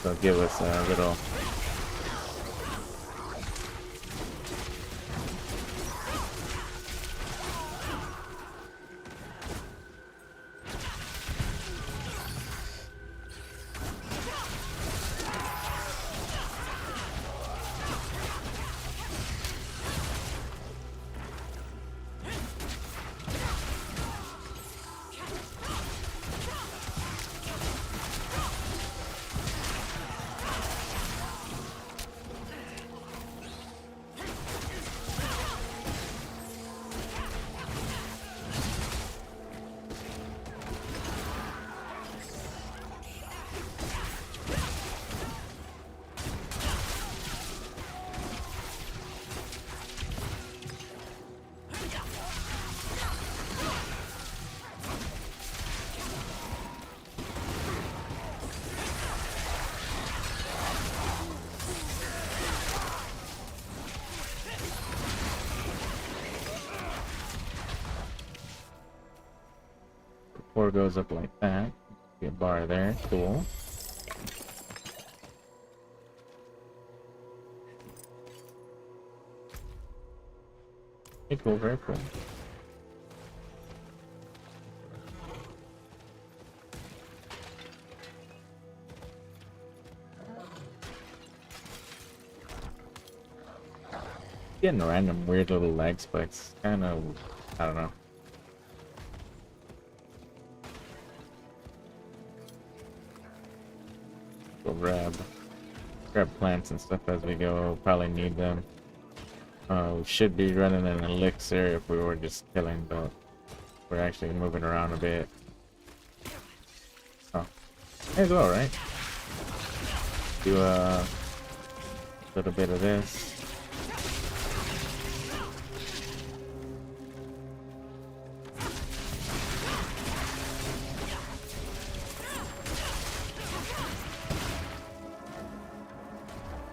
So give us a little. Four goes up like that. Get a bar there, cool. Very cool, very cool. Getting random weird little lag spikes. Kind of, I don't know. We'll grab plants and stuff as we go. Probably need them. We should be running an elixir if we were just killing, but we're actually moving around a bit. Oh, may as well, right? Do a little bit of this.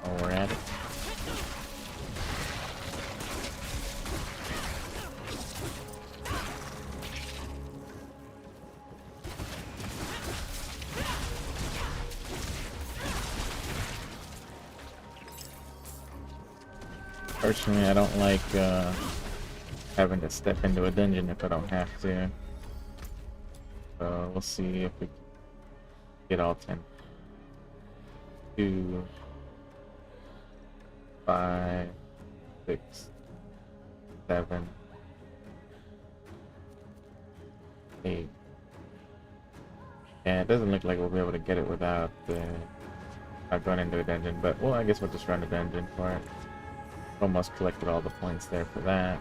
While we're at it. Personally, I don't like having to step into a dungeon if I don't have to. So we'll see if we get all 10. 2, 5, 6, 7, 8. Yeah, it doesn't look like we'll be able to get it without going into a dungeon, but well, I guess we'll just run a dungeon for it. Almost collected all the points there for that.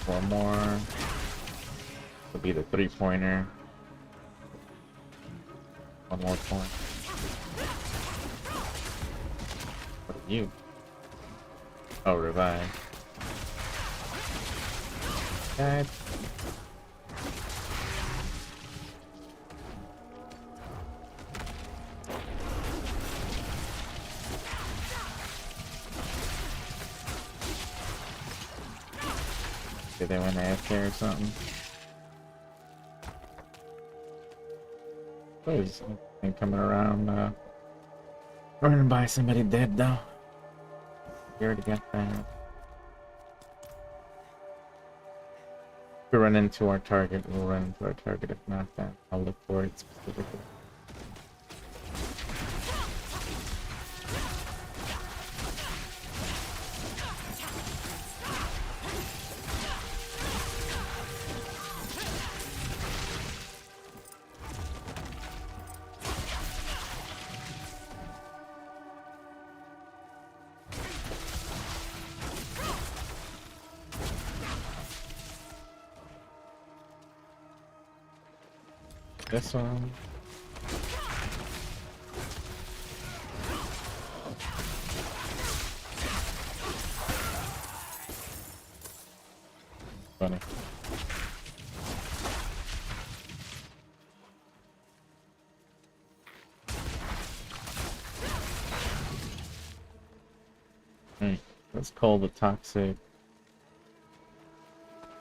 One more. Will be the 3-pointer. One more point. What are you? Oh, revive. God. Did they went AFK or something? There's something coming around, running by somebody dead though. You already got that. If we run into our target, we'll run into our target. If not, then I'll look for it specifically. This one. Funny. Let's call the toxic.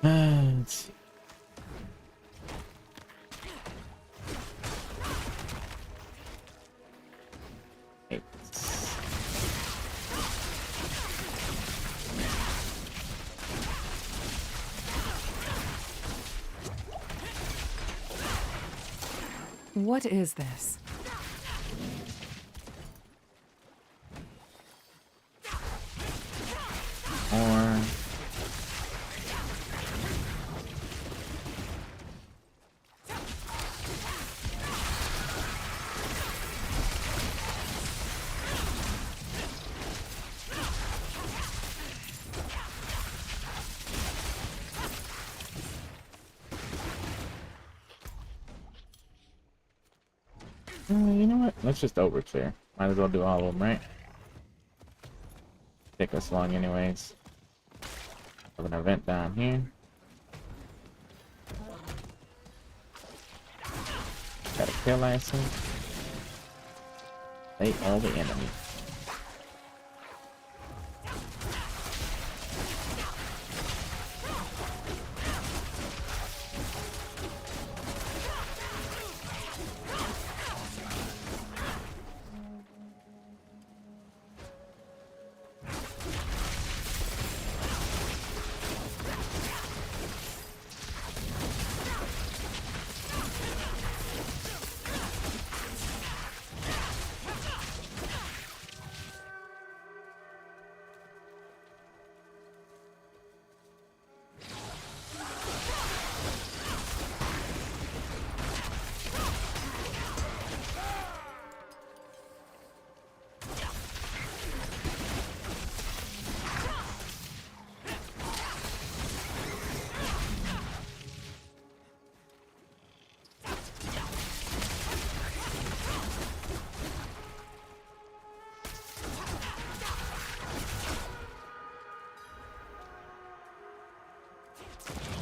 Let's see. What is this? Or you know what? Let's just overclear. Might as well do all of them, right? Take us long anyways. Have an event down here. Got a kill license. Slay all the enemies.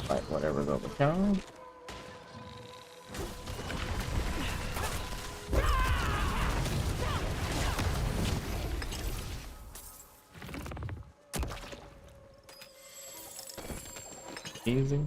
Fight whatever's overcome. Easy.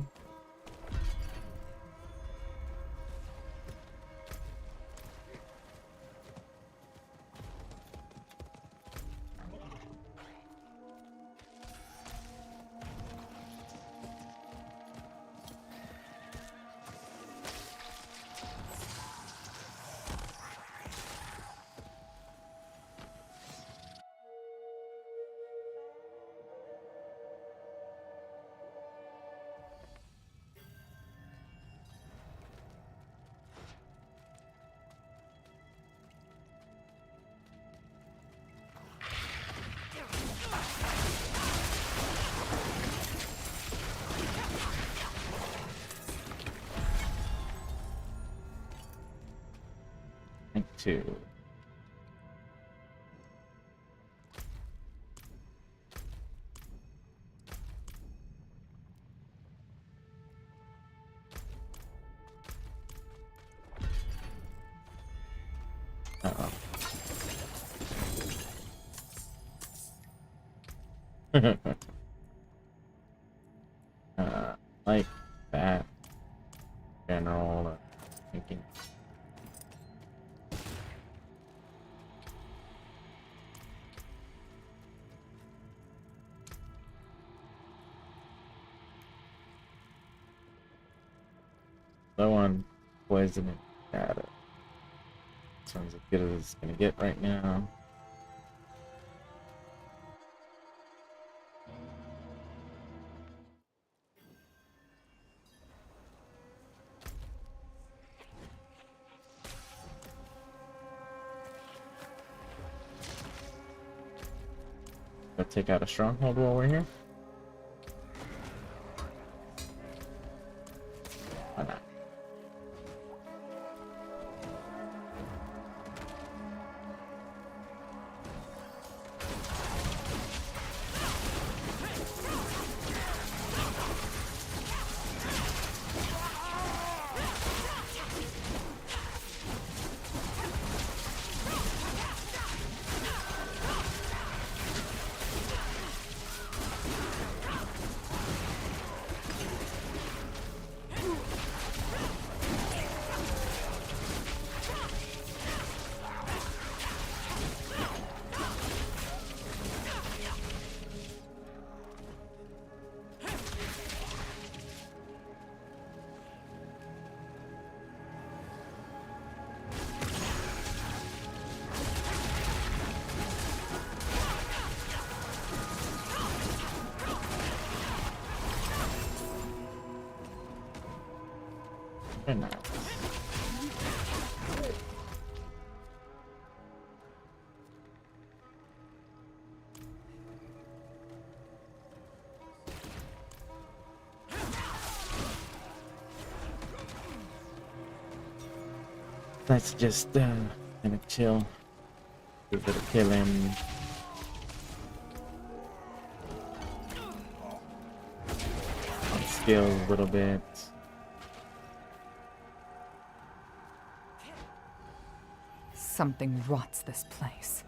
Rank 2. Uh-oh. Like that. General thinking. Low on poison and data. Sounds as good as it's gonna get right now. Go take out a stronghold while we're here. Why not? Very nice. Let's just kind of chill. Do a bit of killing. On skills a little bit. Something rots this place.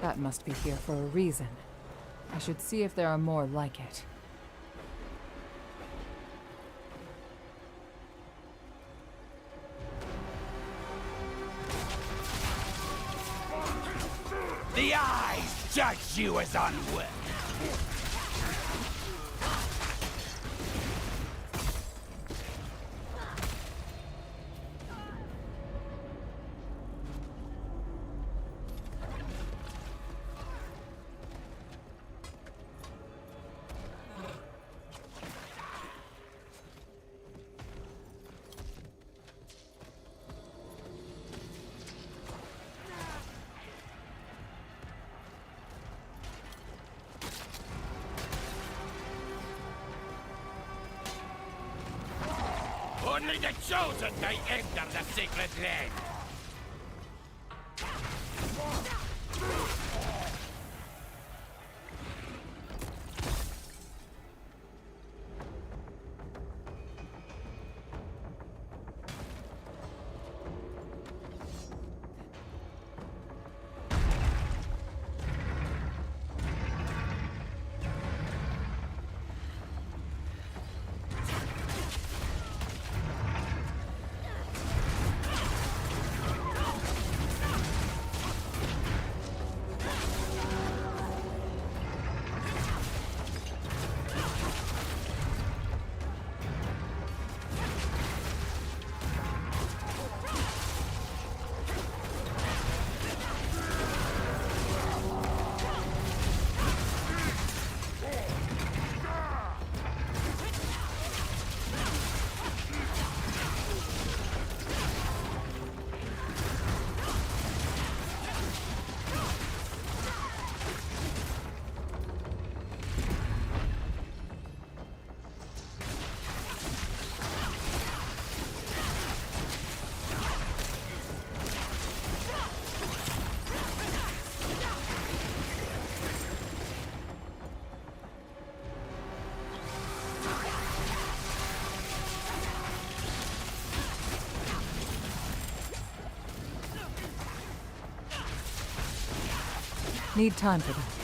That must be here for a reason. I should see if there are more like it. The eyes judge you as unworthy. Only the chosen may enter the sacred land. Need time for that.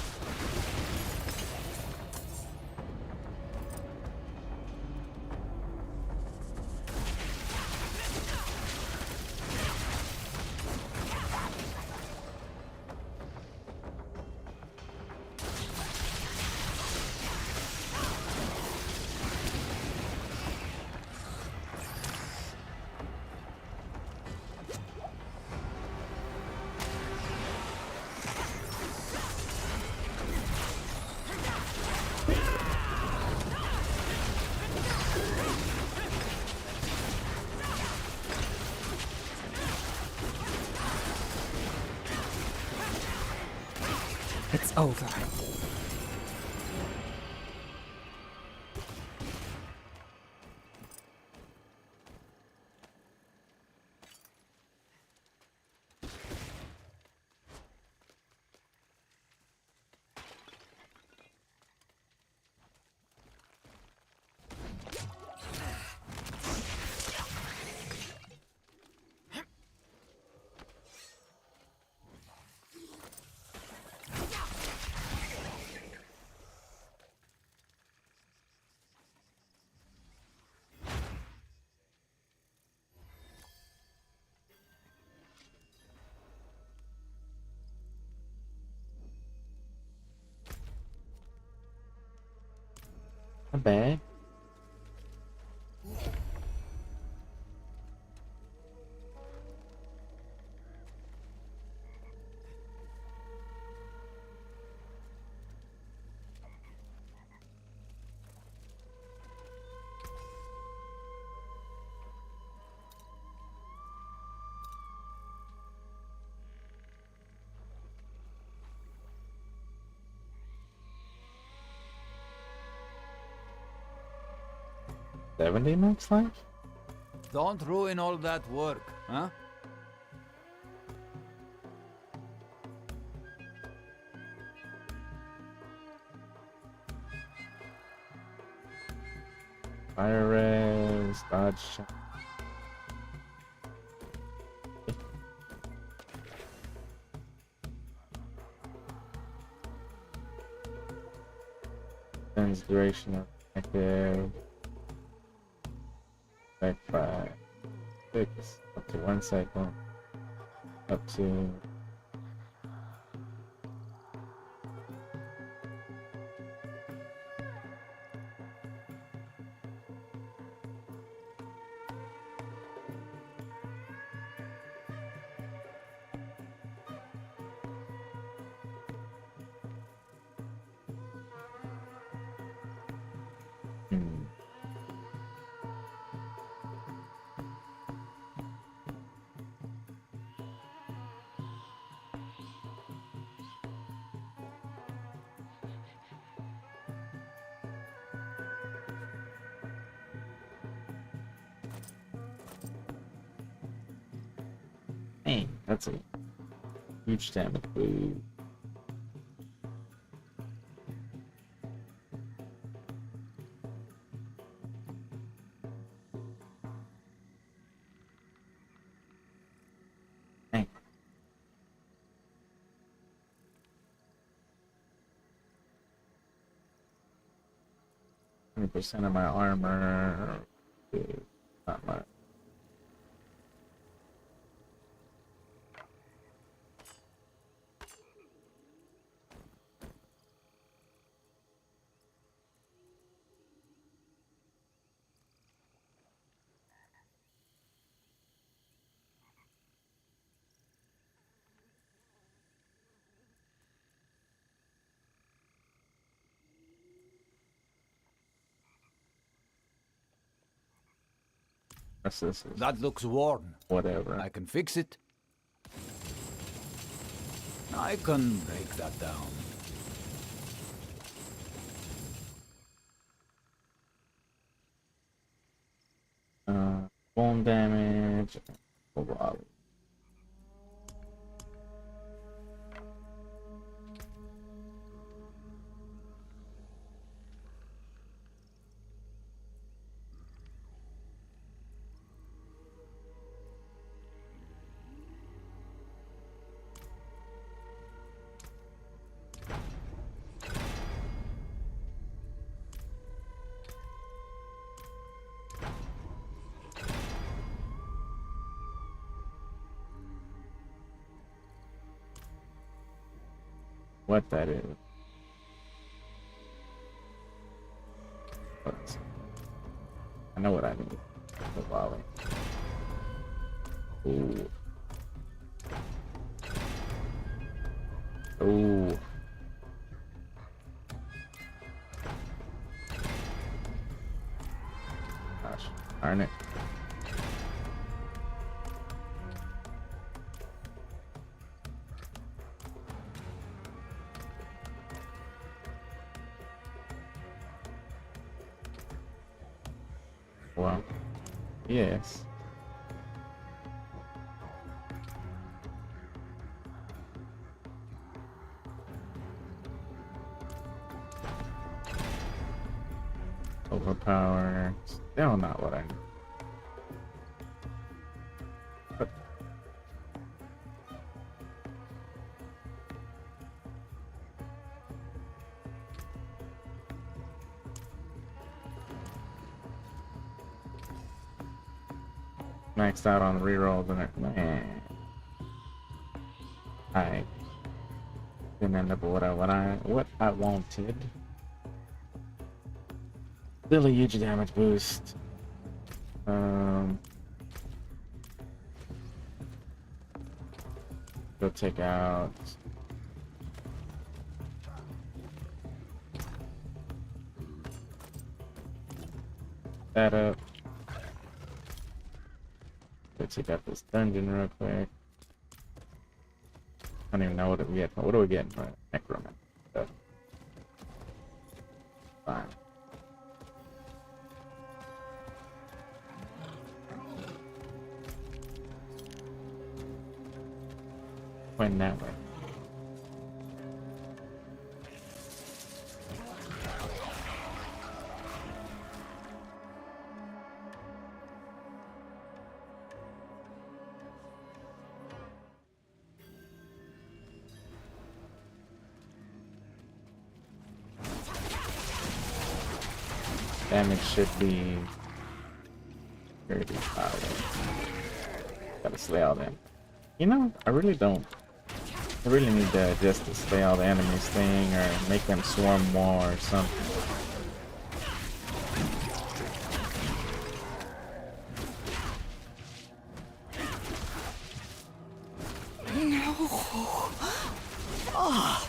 It's over. Not bad. $70 max life? Don't ruin all that work, huh? Fire res, dodge shot. Extends duration of active. Back 5, 6, up to 1 cycle, up to Hmm. Dang, that's a huge damage boost. Dang. 20% of my armor. Not much. This? That looks worn. Whatever. I can fix it. I can break that down. Bone damage. Oh, wow. What that is. I know what I need. The volley. Ooh. Ooh. Gosh, darn it. Well, yes. Overpower. Still not what I need. But maxed out on rerolls and it, man. I didn't end up with what I wanted. Still a huge damage boost. Go take out that up. Go take out this dungeon real quick. I don't even know what we get. What do we get? Necromancer. So, fine. Went that way. Damage should be 35. Gotta slay all them. You know, I really don't. I really need just to slay all the enemies thing or make them swarm more or something. No. Oh.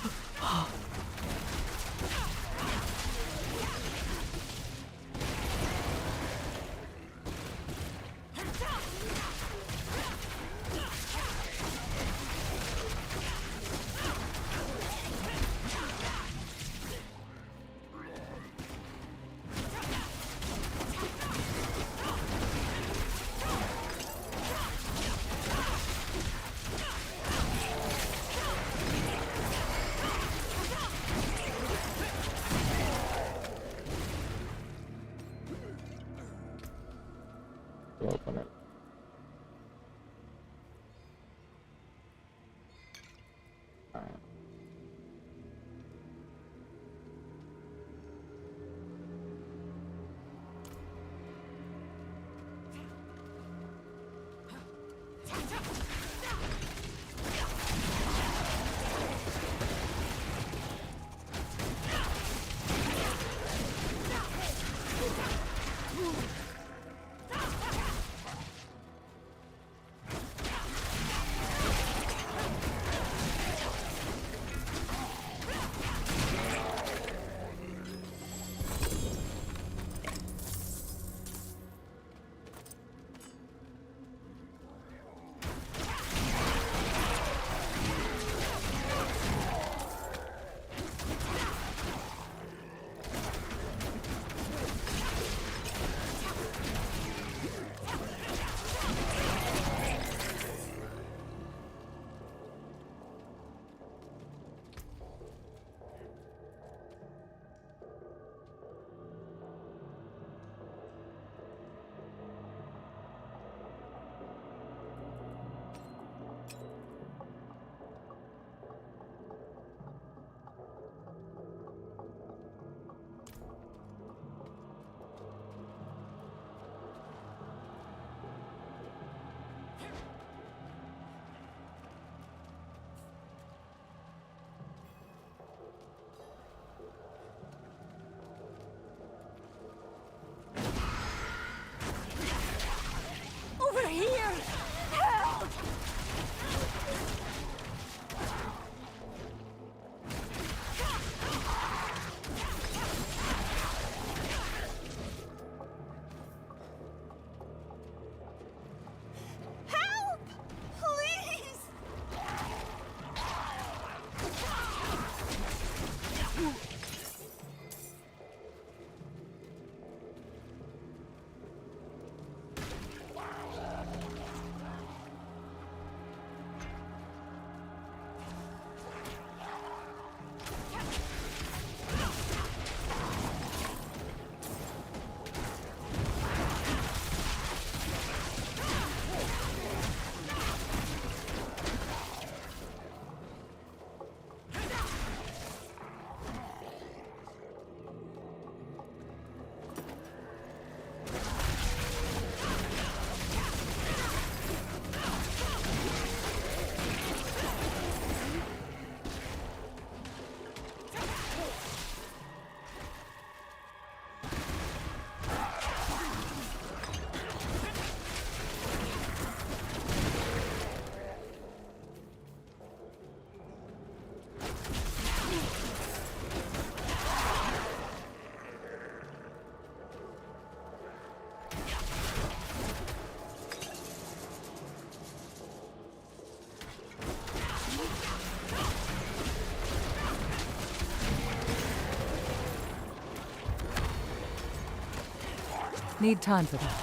Over here! Help! Help! Please! Need time for that.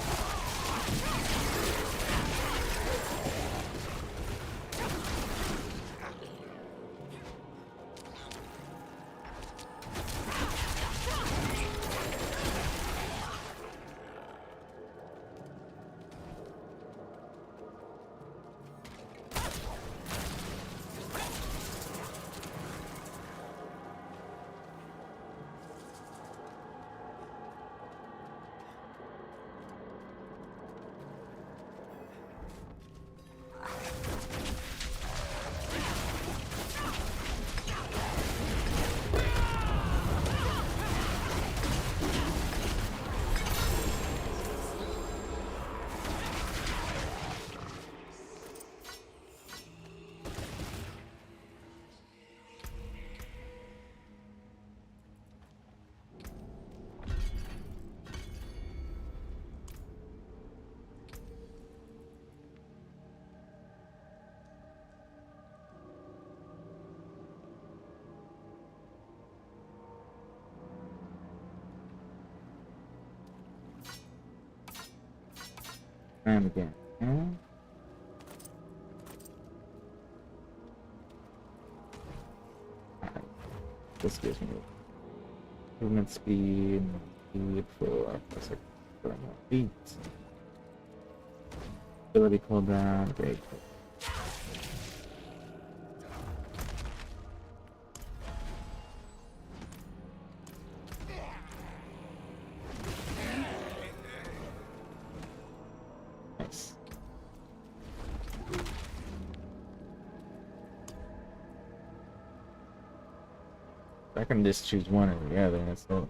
And again. This gives me movement speed for feet. Ability cooldown, great. Nice. I can just choose one or the other. So,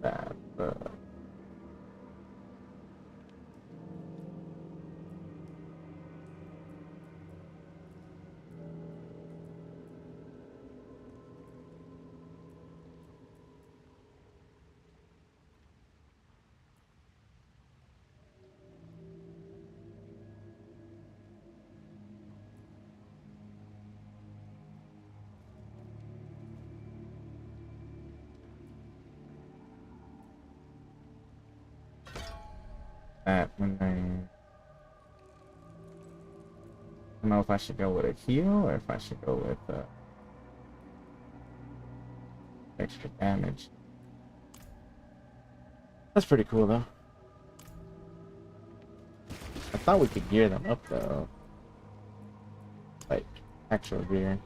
that. That when I don't know if I should go with a heal or if I should go with extra damage. That's pretty cool though. I thought we could gear them up though, like actual gear.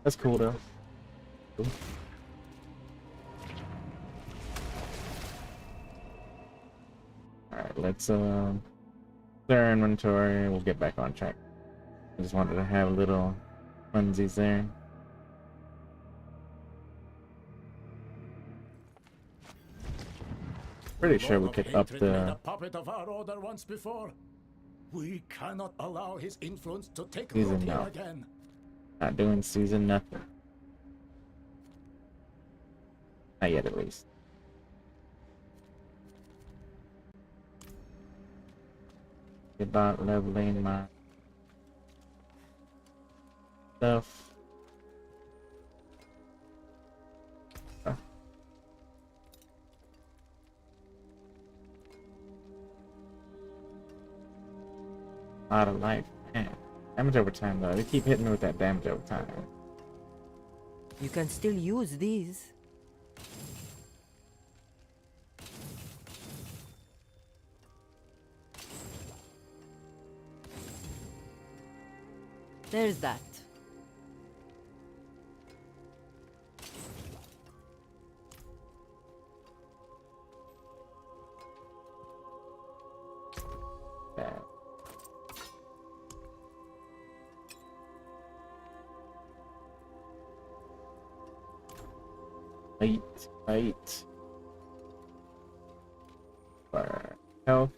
That's cool though. Cool. Alright, let's clear our inventory. We'll get back on track. I just wanted to have little funsies there. Pretty sure we could up Hatred the made a puppet of our order once before. We cannot allow his influence to take root season here now. again. Not doing season nothing. Not yet, at least. About leveling my stuff. Out of life, man. Damage over time though. They keep hitting me with that damage over time. You can still use these. There's that. Bad. Fight. For health.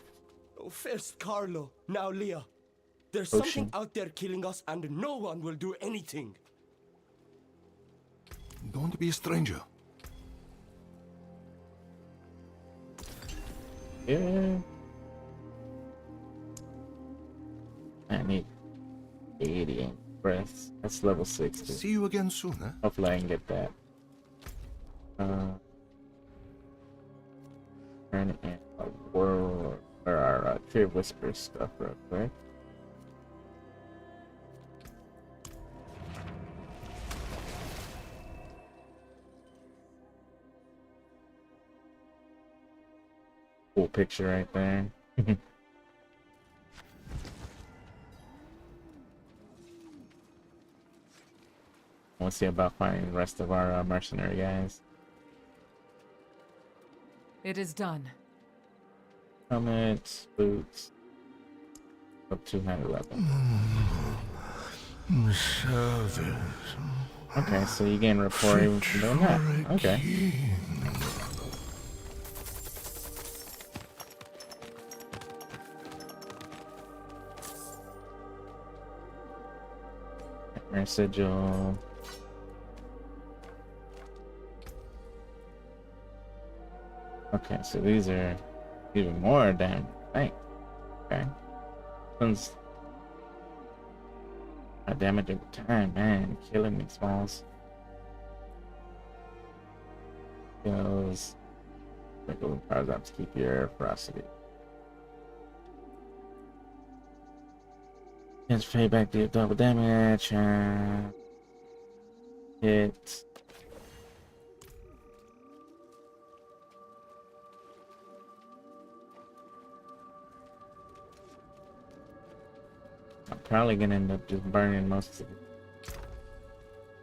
Oh, first Carlo, now Leah. There's Potion. something out there killing us and no one will do anything. Don't be a stranger. Yeah. I need 80 breaths. That's level 60. See you again soon, eh? Hopefully I can get that. Turn in a world or our Tree of Whispers stuff real quick. Cool picture right there. We'll see about finding the rest of our mercenary guys. It is done. Helmets, boots. Up 200 level. Okay, so you gain rapport even from doing that. Okay. Nightmare sigil. Okay, so these are even more damn. Dang. Okay. One's Damage over time, man. Killing me, Smalls. Kills. Regular powers up to keep your ferocity. His payback deal double damage. Hit. I'm probably gonna end up just burning most of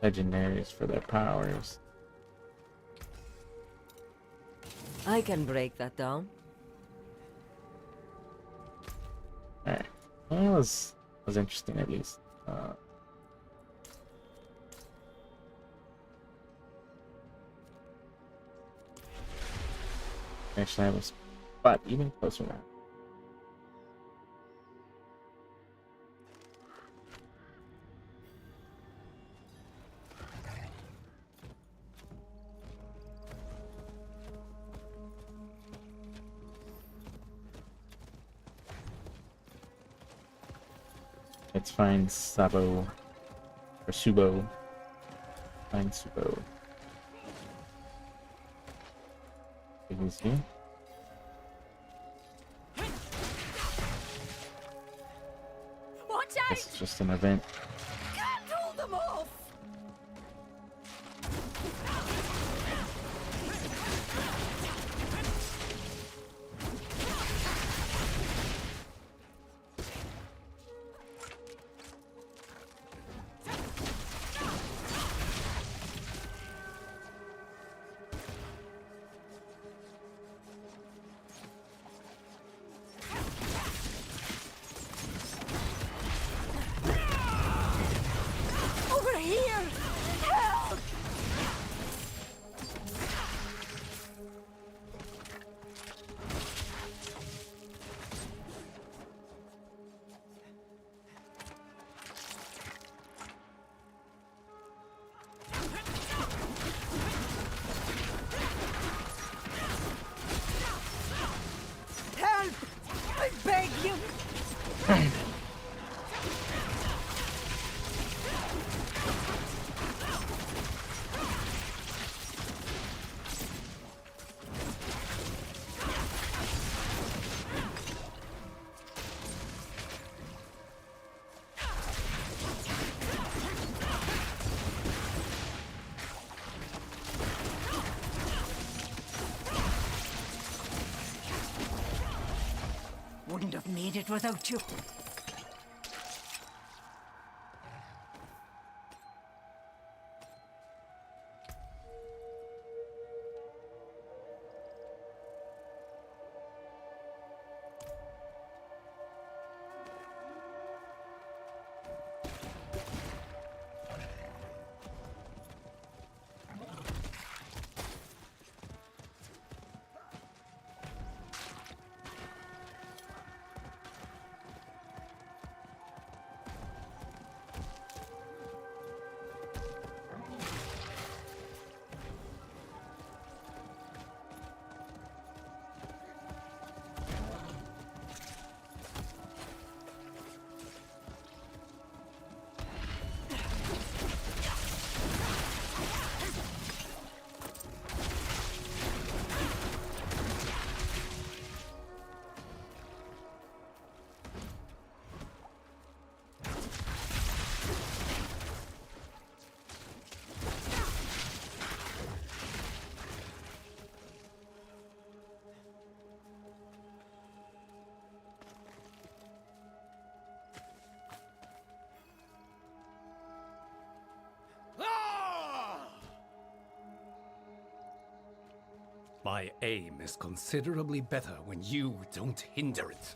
the legendaries for their powers. I can break that down. Alright. Well, that was interesting at least. Actually, I have a spot even closer now. Let's find Sabo or Subo. Find Subo. He's here. Watch out! It's just an event. Can't hold them off! Over here! Help! Help! I beg you! Wouldn't have made it without you. My aim is considerably better when you don't hinder it.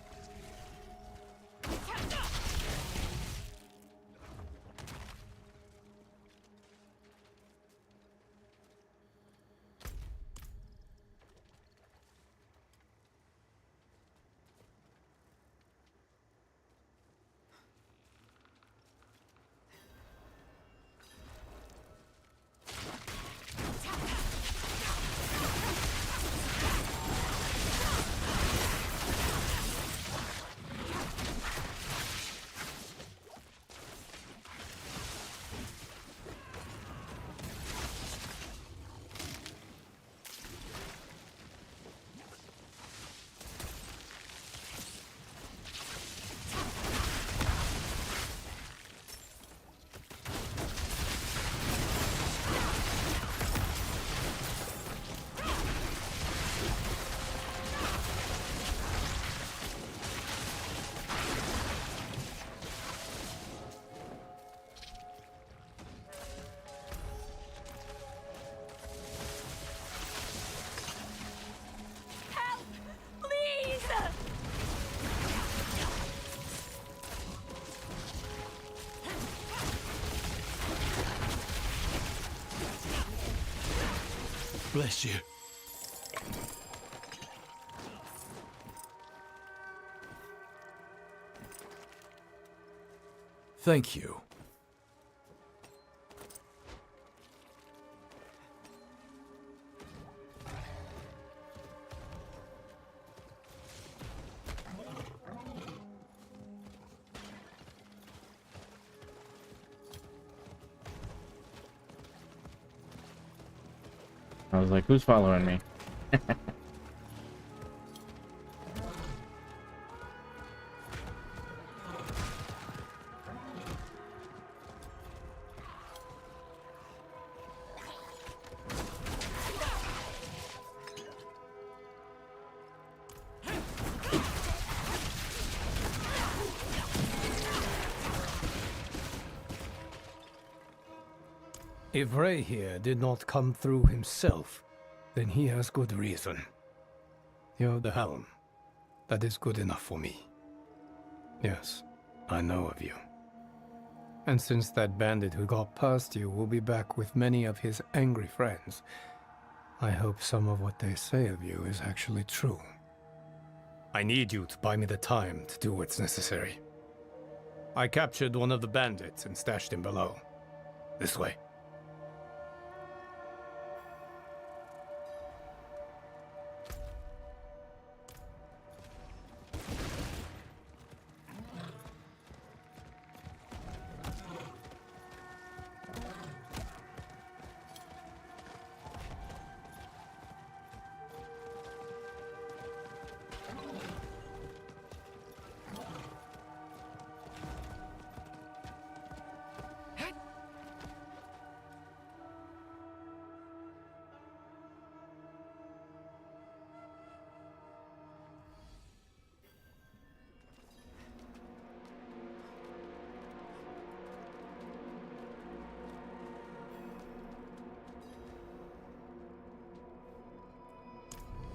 bless you. Thank you. I was like, who's following me? If Ray here did not come through himself, then he has good reason. You're the helm. That is good enough for me. Yes, I know of you. And since that bandit who got past you will be back with many of his angry friends, I hope some of what they say of you is actually true. I need you to buy me the time to do what's necessary. I captured one of the bandits and stashed him below. This way.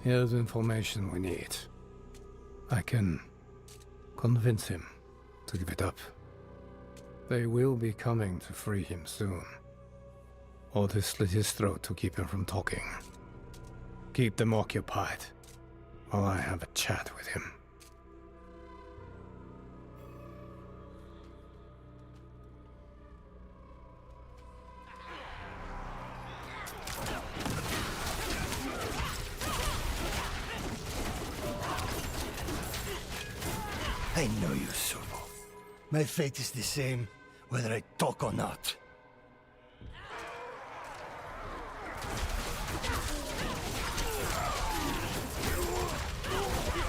Here's information we need. I can convince him to give it up. They will be coming to free him soon. Or to slit his throat to keep him from talking. Keep them occupied while I have a chat with him. I know you, Servo. My fate is the same, whether I talk or not.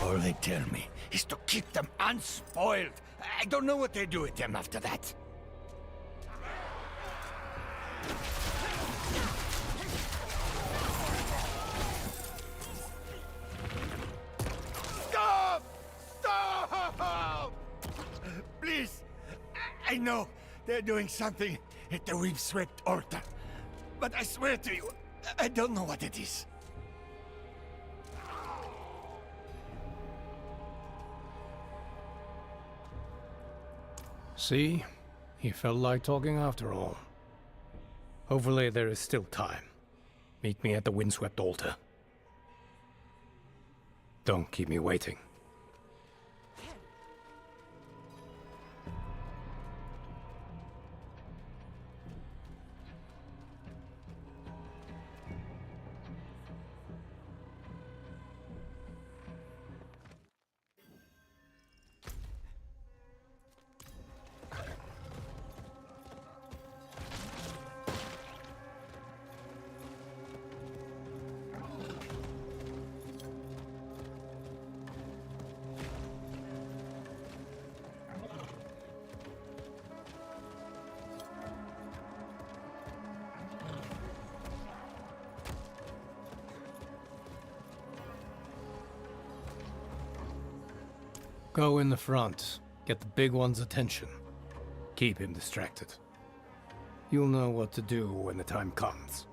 All they tell me is to keep them unspoiled. I don't know what they do with them after that. Stop! Stop! Please! I know they're doing something at the weave-swept altar. But I swear to you, I don't know what it is. See? He felt like talking after all. Hopefully there is still time. Meet me at the windswept altar. Don't keep me waiting. Go in the front. Get the big one's attention. Keep him distracted. You'll know what to do when the time comes.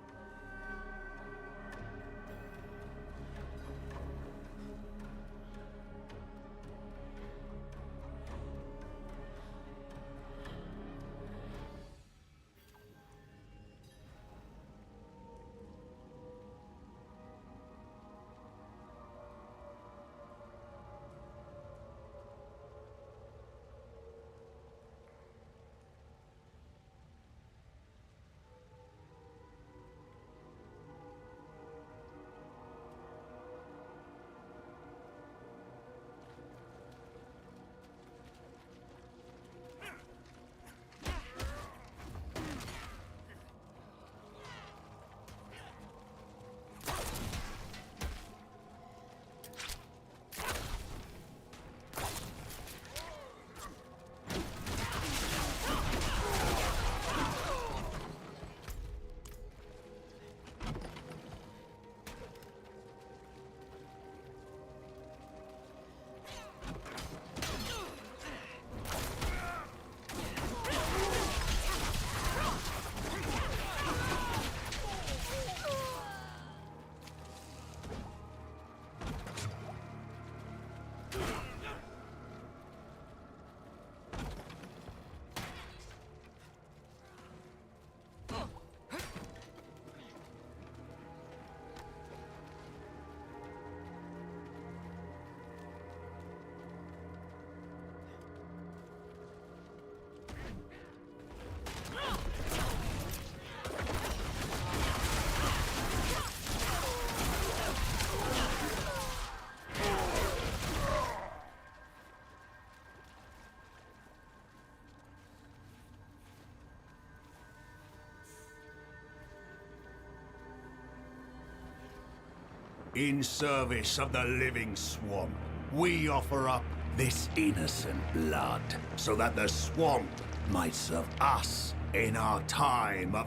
In service of the living swamp, we offer up this innocent blood so that the swamp might serve us in our time of...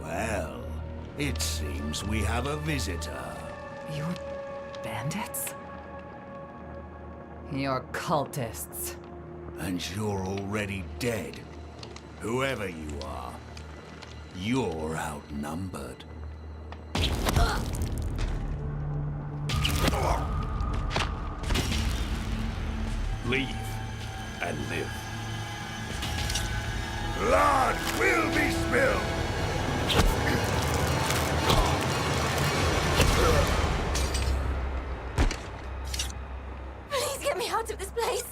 Well, it seems we have a visitor. You're bandits? You're cultists. And you're already dead. Whoever you are, you're outnumbered. Leave and live. Blood will be spilled! Please get me out of this place!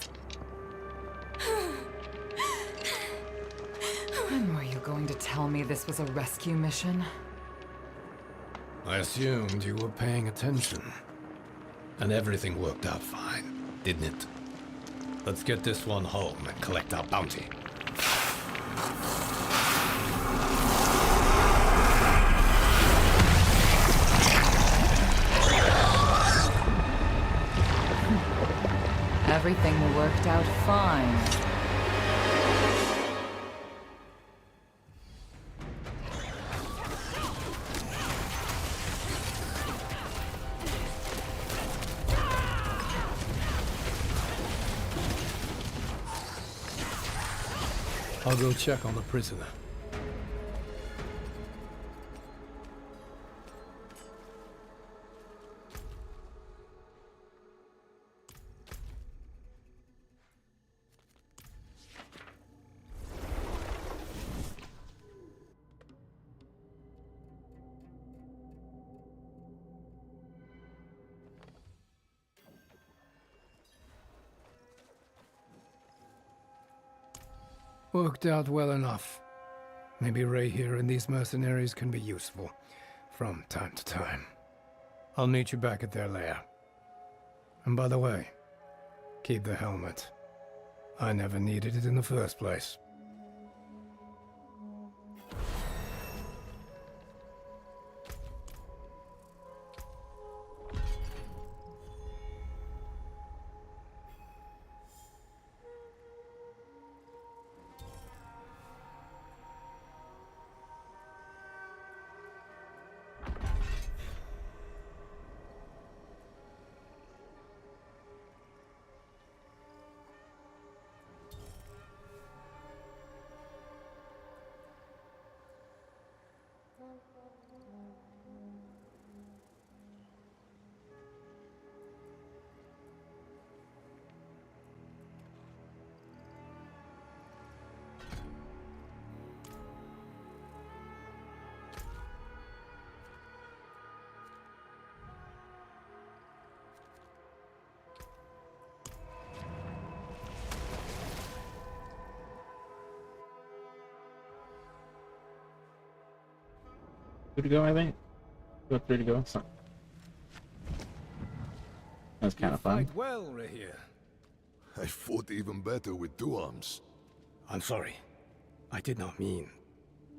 When were you going to tell me this was a rescue mission? I assumed you were paying attention. And everything worked out fine, didn't it? Let's get this one home and collect our bounty. Everything worked out fine. I'll go check on the prisoner. Worked out well enough. Maybe Ray here and these mercenaries can be useful from time to time. I'll meet you back at their lair. And by the way, keep the helmet. I never needed it in the first place. Two to go, I think. 2 or 3 to go. Something. That's kind of fun. Fight well, Rahir. I fought even better with 2 arms. I'm sorry. I did not mean...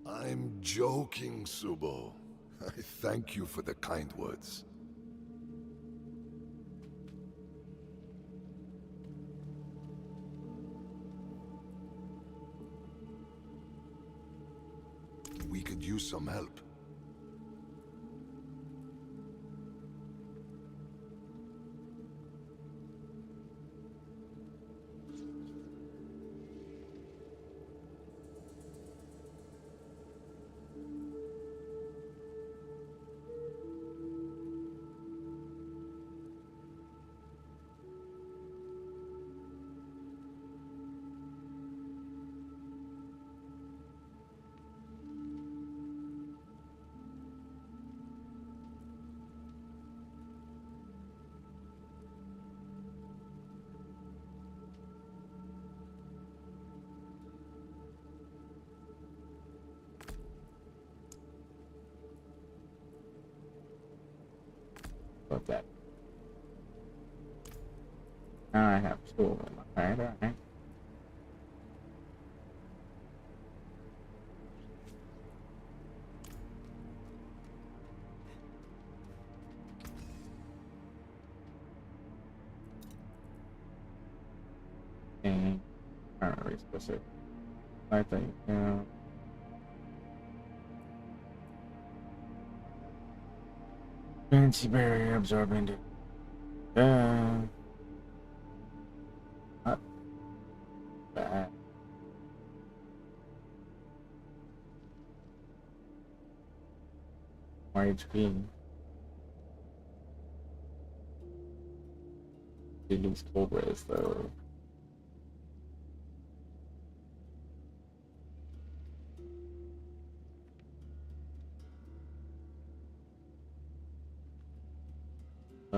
I'm joking, Subo. I thank you for the kind words. We could use some help. What's that? I have school. Alright, alright. And I don't know, specific. I think, fancy barrier absorbing. Not bad. More HP. They lose cold res though. So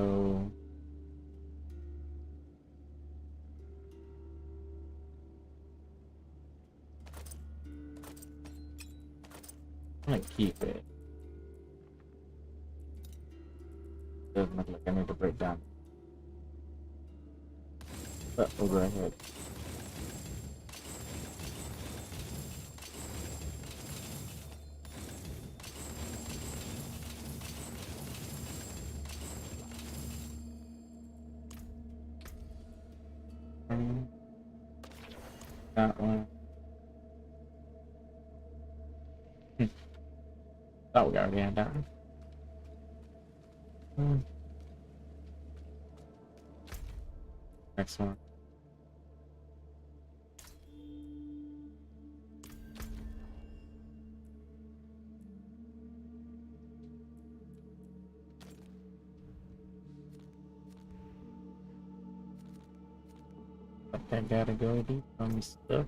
I'm gonna keep it. Doesn't look like I need to break down. But we'll go ahead. That one. Thought we already had that one. Next one. I gotta go do some stuff.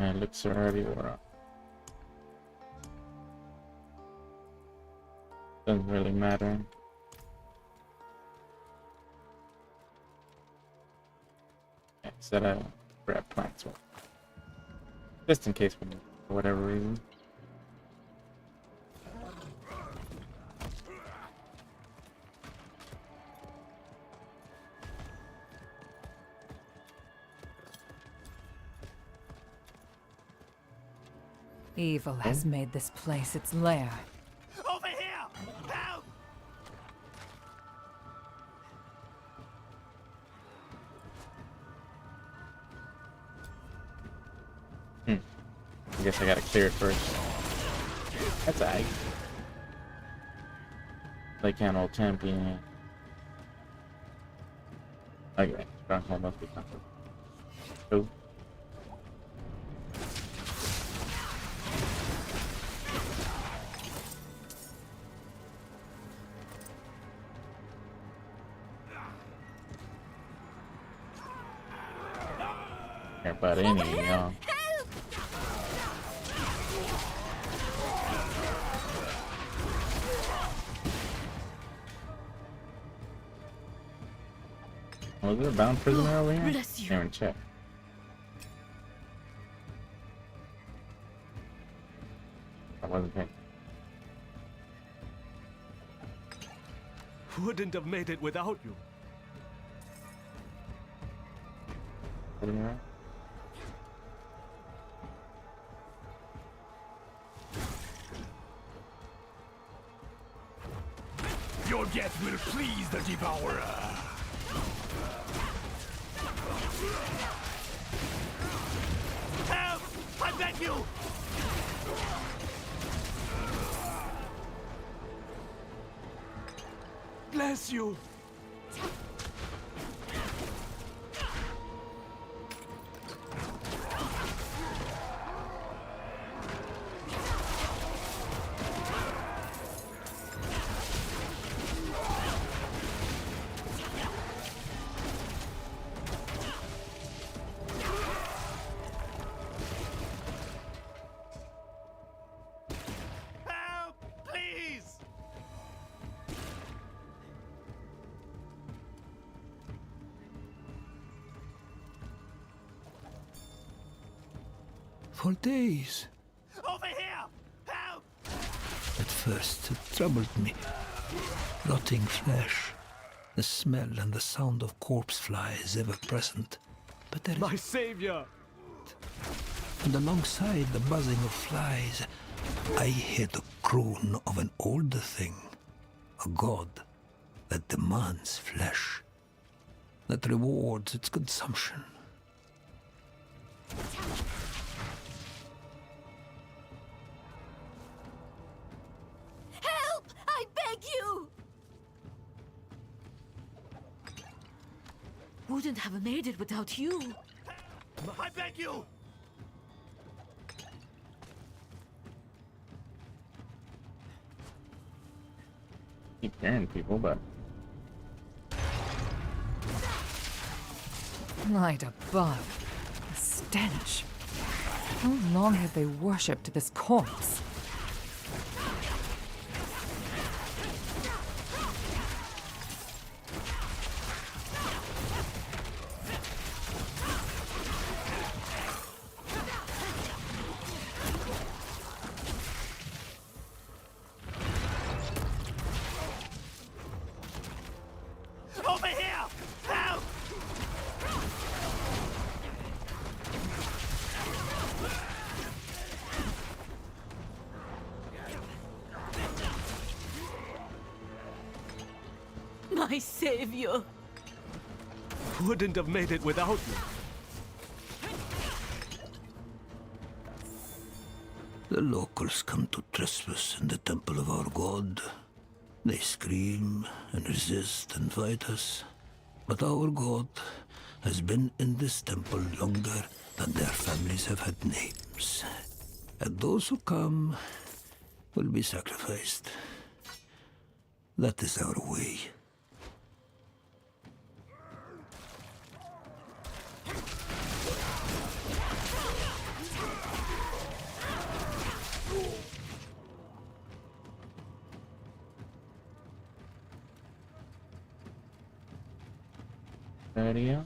And looks already were. Doesn't really matter. Yeah, set a grab plants one. Just in case we need it, for whatever reason. Evil has made this place its lair. Over here! Help! I guess I gotta clear it first. That's ag. Like an old champion. Okay, stronghold must be comfortable. Cool. But any, you know. Was there a bound prisoner over here? Bless you. Can't even check. I wasn't paying. Wouldn't have made it without you. Prisoner? Your death will please the Devourer. Help! I beg you! Bless you. For days. Over here! Help! At first, it troubled me. Rotting flesh. The smell and the sound of corpse flies ever present. But there is... My savior! And alongside the buzzing of flies, I hear the croon of an older thing. A god that demands flesh. That rewards its consumption. Help! I beg you! Wouldn't have made it without you. I beg you! Keep hearing people, but Light above. The stench. How long have they worshipped this corpse? Over here! Help! My savior. Wouldn't have made it without you. The locals come to trespass in the temple of our god. They scream and resist and fight us. But our god has been in this temple longer than their families have had names. And those who come will be sacrificed. That is our way. area.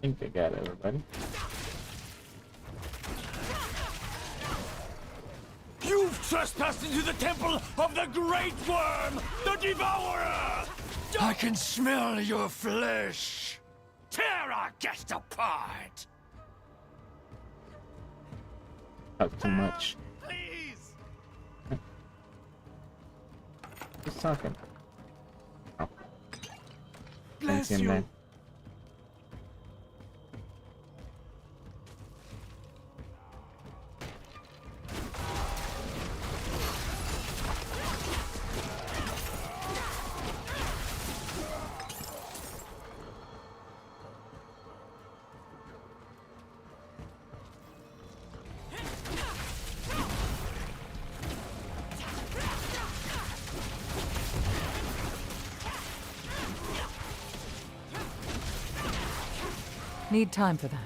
I think I got everybody. You've trespassed into the temple of the Great Worm, the Devourer! I can smell your flesh! Tear our guest apart! Talk too much. Please! Who's talking? Oh. Bless Fancy you. man. Need time for that.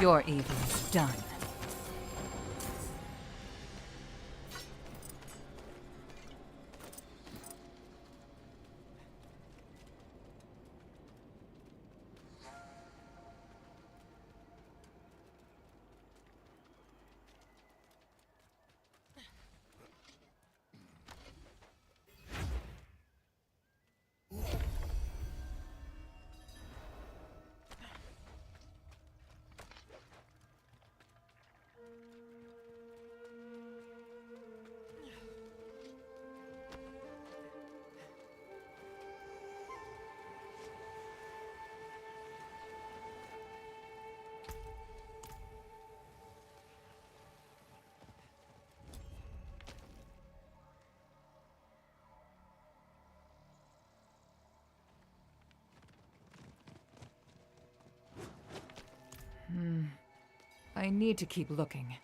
Your evil is done. I need to keep looking.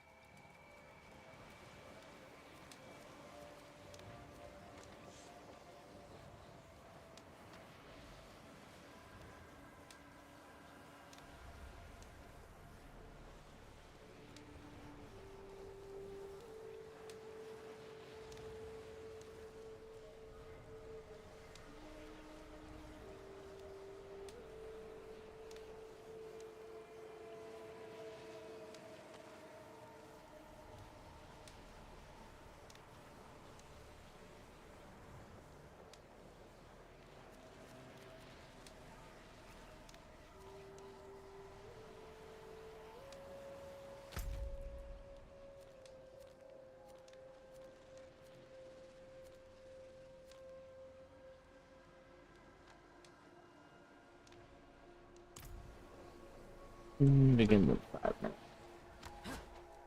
Begin with 5 minutes.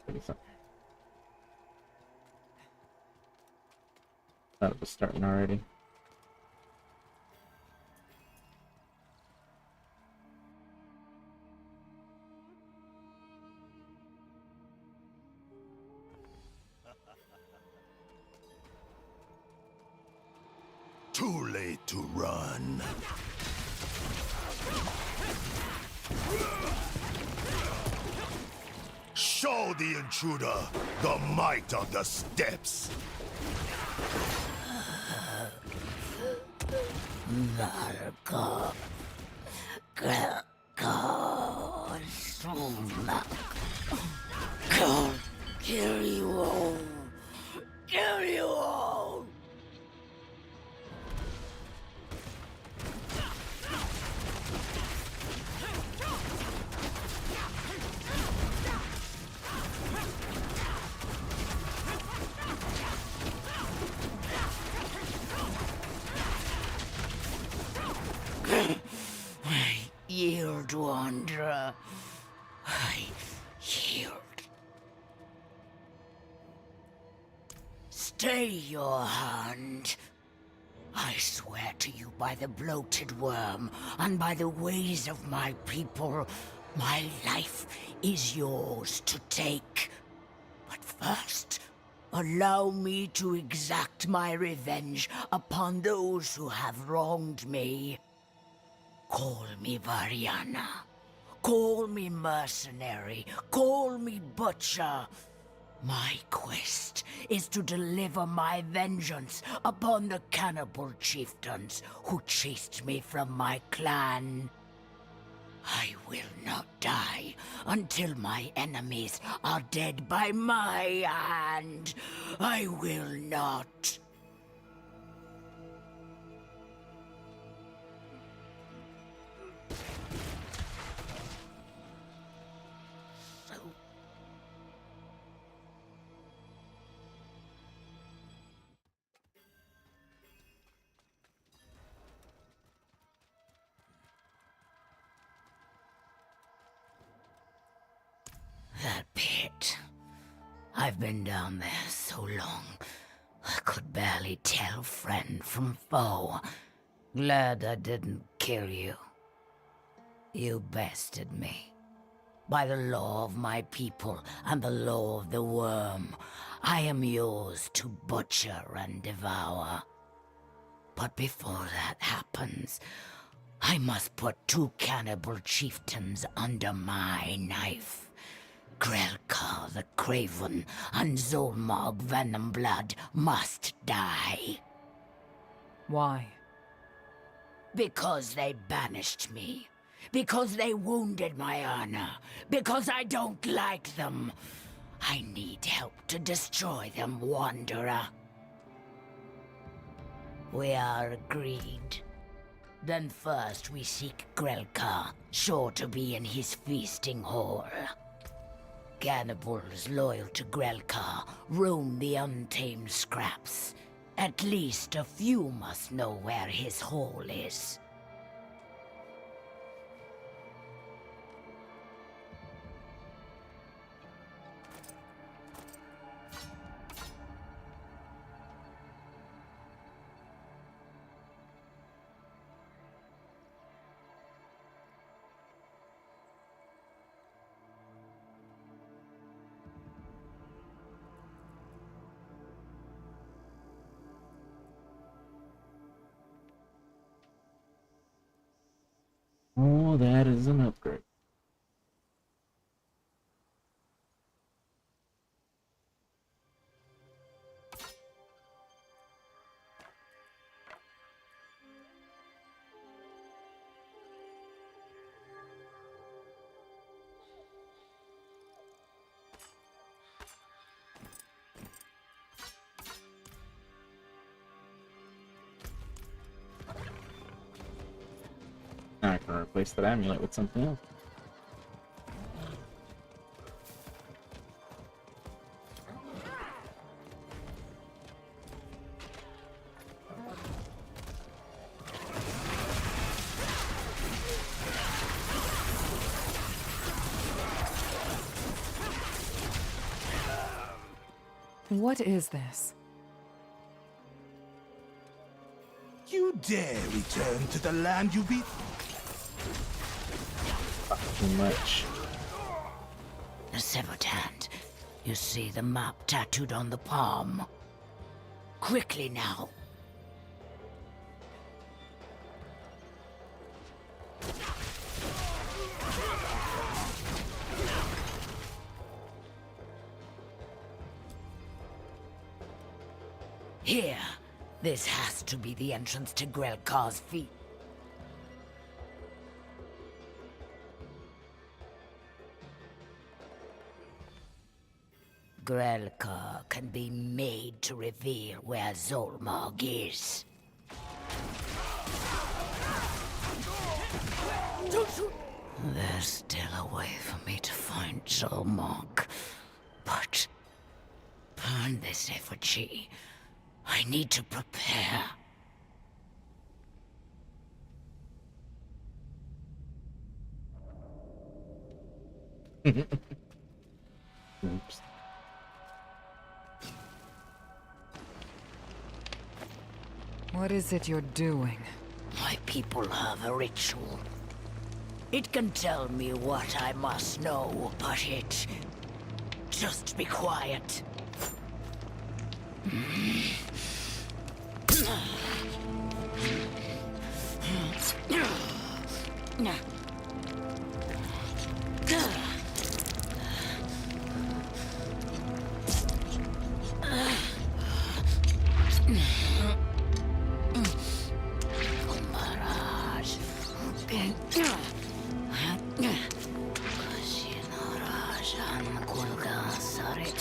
30-something. Thought it was starting already. Too late to run. Show the intruder the might of the steppes. Narco. Kill you all. Kill you all. Yield, Wanderer. I yield. Stay your hand. I swear to you by the bloated worm and by the ways of my people, my life is yours to take. But first, allow me to exact my revenge upon those who have wronged me. Call me Variana. Call me mercenary. Call me butcher. My quest is to deliver my vengeance upon the cannibal chieftains who chased me from my clan. I will not die until my enemies are dead by my hand. I will not. That pit. I've been down there so long, I could barely tell friend from foe. Glad I didn't kill you. You bested me. By the law of my people and the law of the worm, I am yours to butcher and devour. But before that happens, I must put 2 cannibal chieftains under my knife. Grelka the Craven and Zolmog Venomblood must die. Why? Because they banished me. Because they wounded my honor. Because I don't like them. I need help to destroy them, Wanderer. We are agreed. Then first we seek Grelka, sure to be in his feasting hall. Cannibals loyal to Grelka roam the untamed scraps. At least a few must know where his hole is. Oh, that is an upgrade. Now I can replace that amulet with something else. What is this? You dare return to the land you beat? Too much. The severed hand. You see the map tattooed on the palm. Quickly now. Here. This has to be the entrance to Grelkar's feet. Grelkar can be made to reveal where Zolmog is. There's still a way for me to find Zolmog, but burn this effigy. I need to prepare. Oops. What is it you're doing? My people have a ritual. It can tell me what I must know, but it... Just be quiet.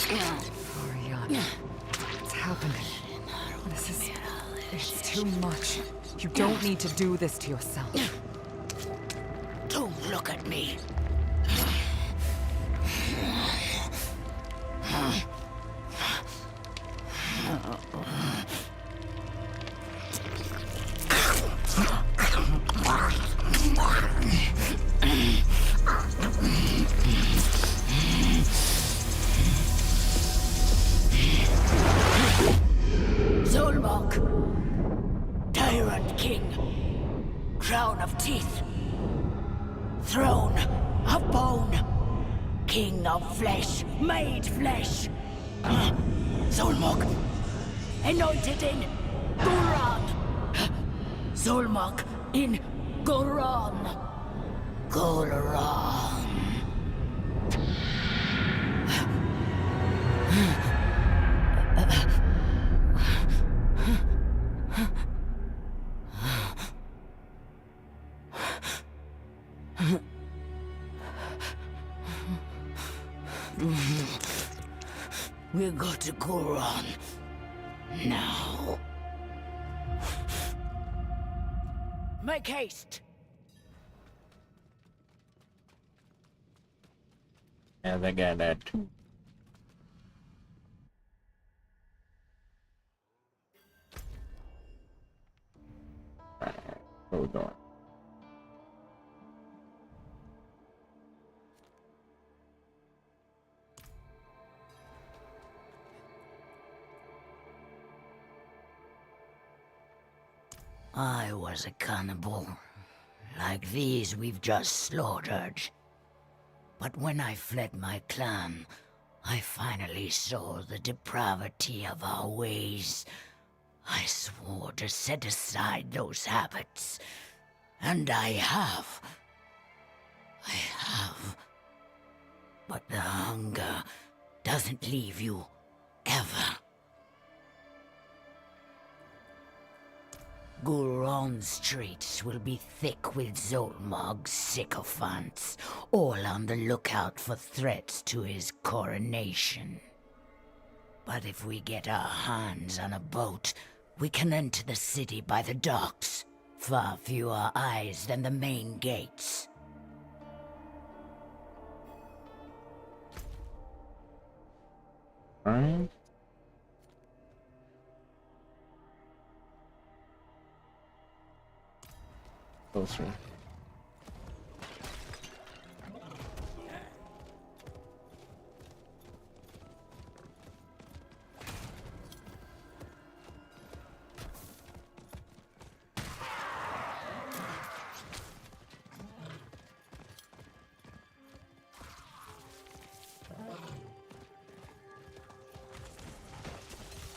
Oriana, what's happening? This is... it's too much. You don't need to do this to yourself. Don't look at me. Zolmog, Tyrant King, Crown of Teeth, Throne of Bone, King of Flesh, made flesh. Zolmog, anointed in Goran. Zolmog in Goran. Goran. We got to Goran now. Make haste. Yeah, that guy died too. Alright, where we going? I was a cannibal, like these we've just slaughtered. But when I fled my clan, I finally saw the depravity of our ways. I swore to set aside those habits, and I have. But the hunger doesn't leave you ever. Gulron's streets will be thick with Zolmog's sycophants, all on the lookout for threats to his coronation. But if we get our hands on a boat, we can enter the city by the docks. Far fewer eyes than the main gates. Alright. Closer.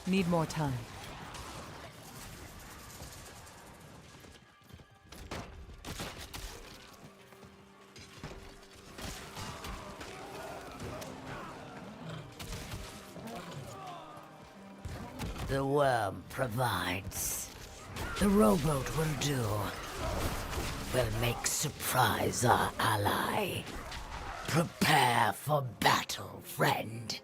Need more time. The worm provides. The rowboat will do. We'll make surprise our ally. Prepare for battle, friend.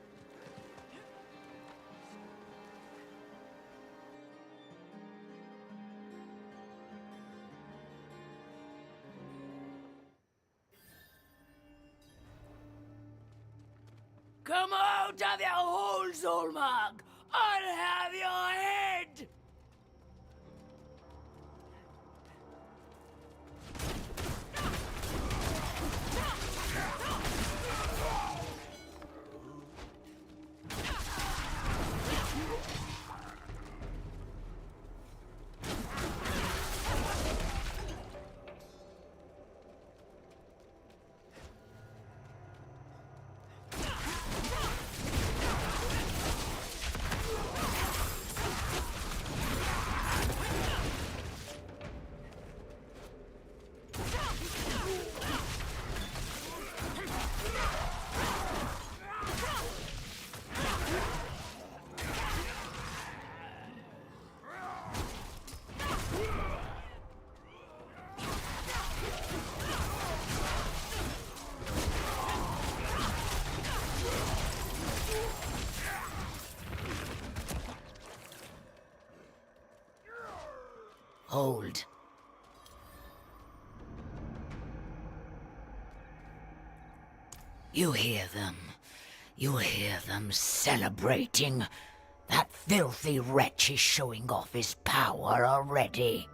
Come out of your hole, Zolmog! I'll have your head! Hold. You hear them. You hear them celebrating. That filthy wretch is showing off his power already.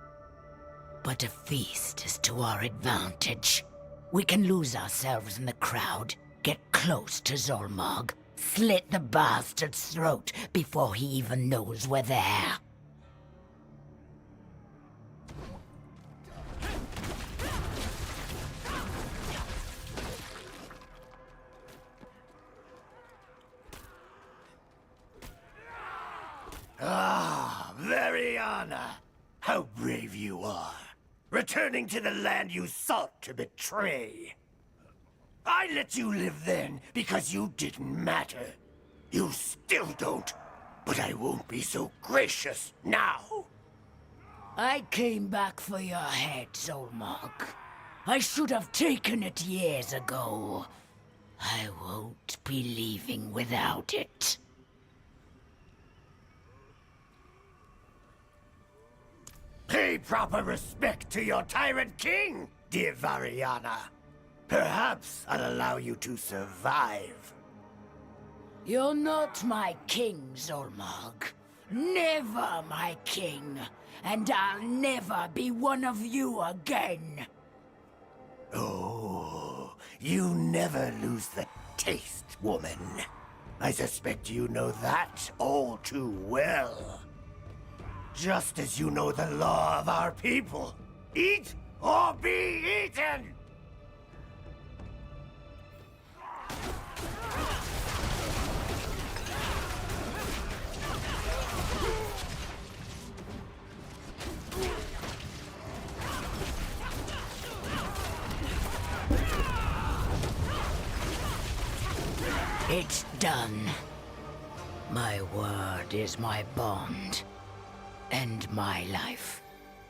But a feast is to our advantage. We can lose ourselves in the crowd, get close to Zolmog, slit the bastard's throat before he even knows we're there. Ah, Variana! How brave you are. Returning to the land you sought to betray. I let you live then because you didn't matter. You still don't, but I won't be so gracious now. I came back for your head, Zolmog. I should have taken it years ago. I won't be leaving without it. Pay proper respect to your tyrant king, dear Variana. Perhaps I'll allow you to survive. You're not my king, Zolmog. Never my king. And I'll never be one of you again. Oh, you never lose the taste, woman. I suspect you know that all too well. Just as you know the law of our people. Eat or be eaten! It's done. My word is my bond. End my life,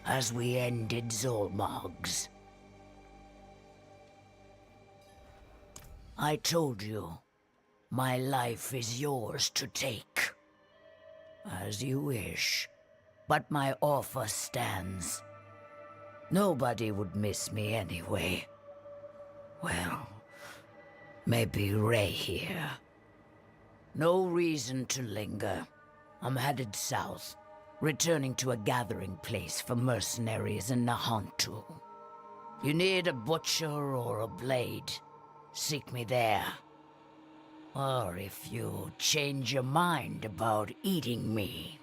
as we ended Zolmog's. I told you, my life is yours to take. As you wish, but my offer stands. Nobody would miss me anyway. Well, maybe Ray here. No reason to linger. I'm headed south, returning to a gathering place for mercenaries in Nahantu. You need a butcher or a blade, seek me there. Or if you change your mind about eating me.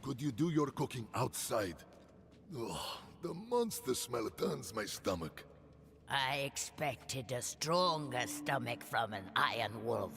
Could you do your cooking outside? Ugh, the monster smell turns my stomach. I expected a stronger stomach from an iron wolf.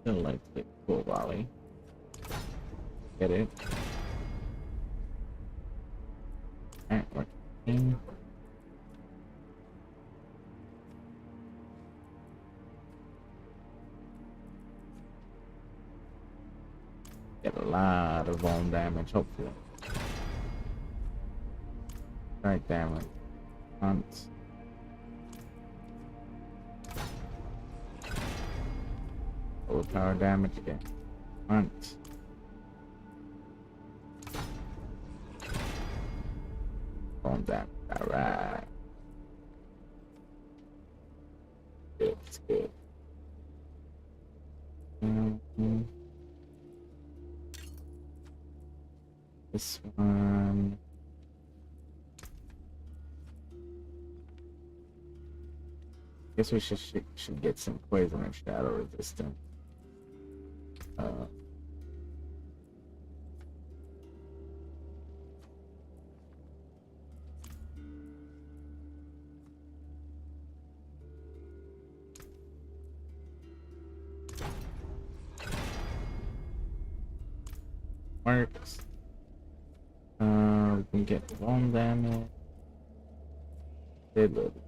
Still like to get cool volley. Get it? Alright, we're in. Get a lot of bone damage, hopefully. Strike damage. Hunt. Power damage again. Hunt. Bone damage. Alright. It's good. This one. Guess we should get some poison and shadow resistance. Works. We can get bone damage. Ability.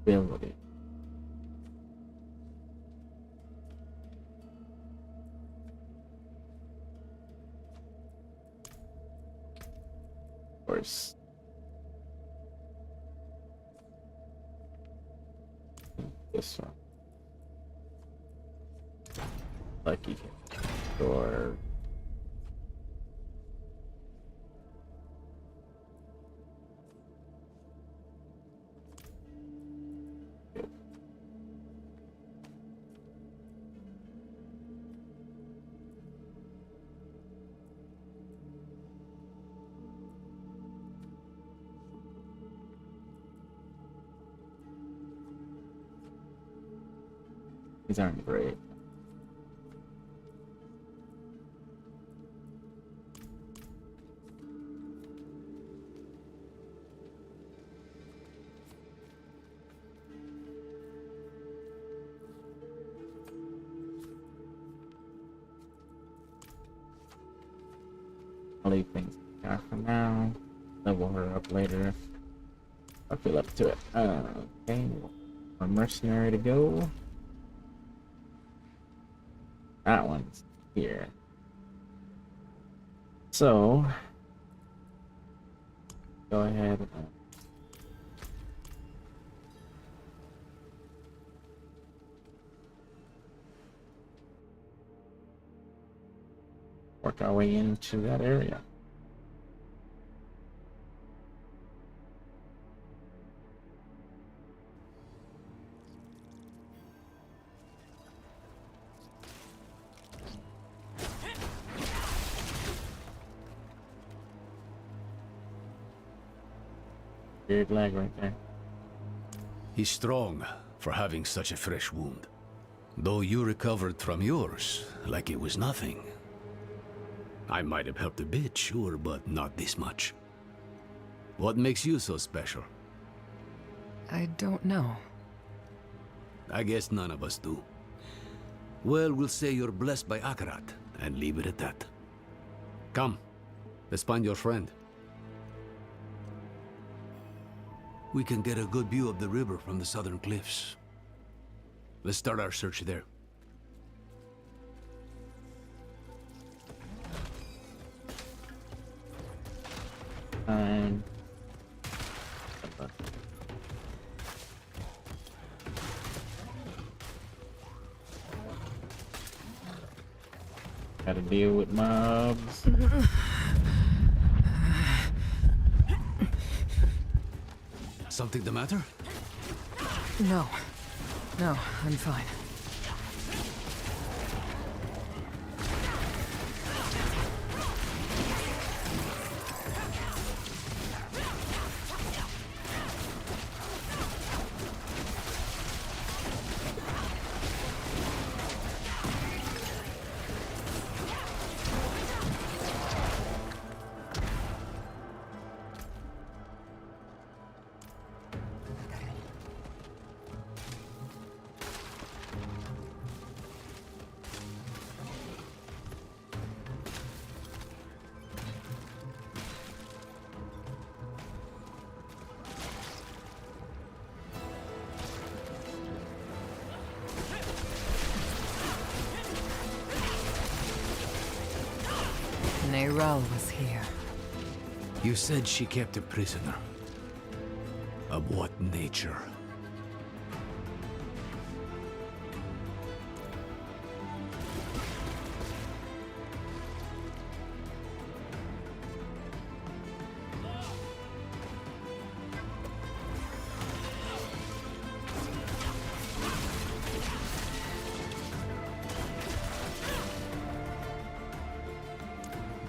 Ability. Of course. this one. Lucky door. These aren't great. I'll leave things here for now. Level her up later. I feel up to it. Okay, a mercenary to go. That one's here. So, go ahead. Work our way into that area. Weird leg right there. He's strong for having such a fresh wound. Though you recovered from yours like it was nothing. I might have helped a bit, sure, but not this much. What makes you so special? I don't know. I guess none of us do. Well, we'll say you're blessed by Akarat, and leave it at that. Come, let's find your friend. We can get a good view of the river from the southern cliffs. Let's start our search there. Gotta deal with mobs. Something the matter? No. No, I'm fine. Neyrelle was here. You said she kept a prisoner. Of what nature?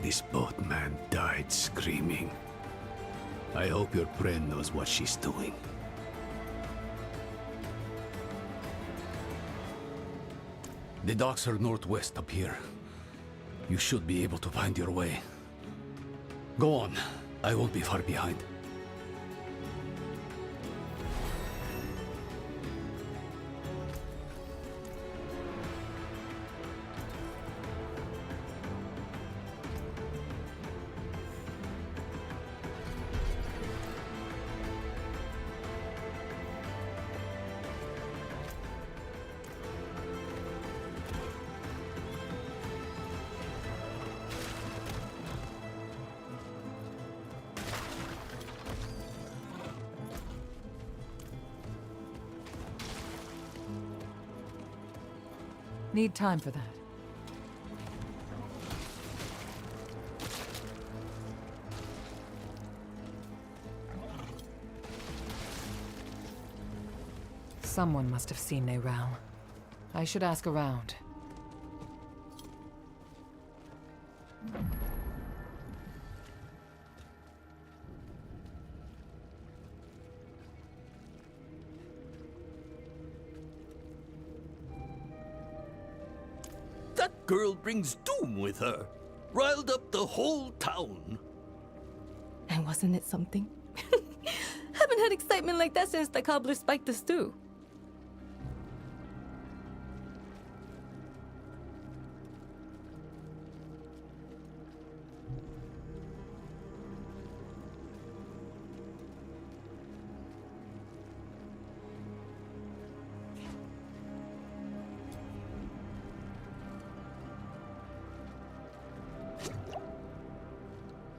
This boatman died screaming. I hope your friend knows what she's doing. The docks are northwest up here. You should be able to find your way. Go on. I won't be far behind. Need time for that. Someone must have seen Neyrelle. I should ask around. That girl brings doom with her. Riled up the whole town. And wasn't it something? Haven't had excitement like that since the cobbler spiked the stew.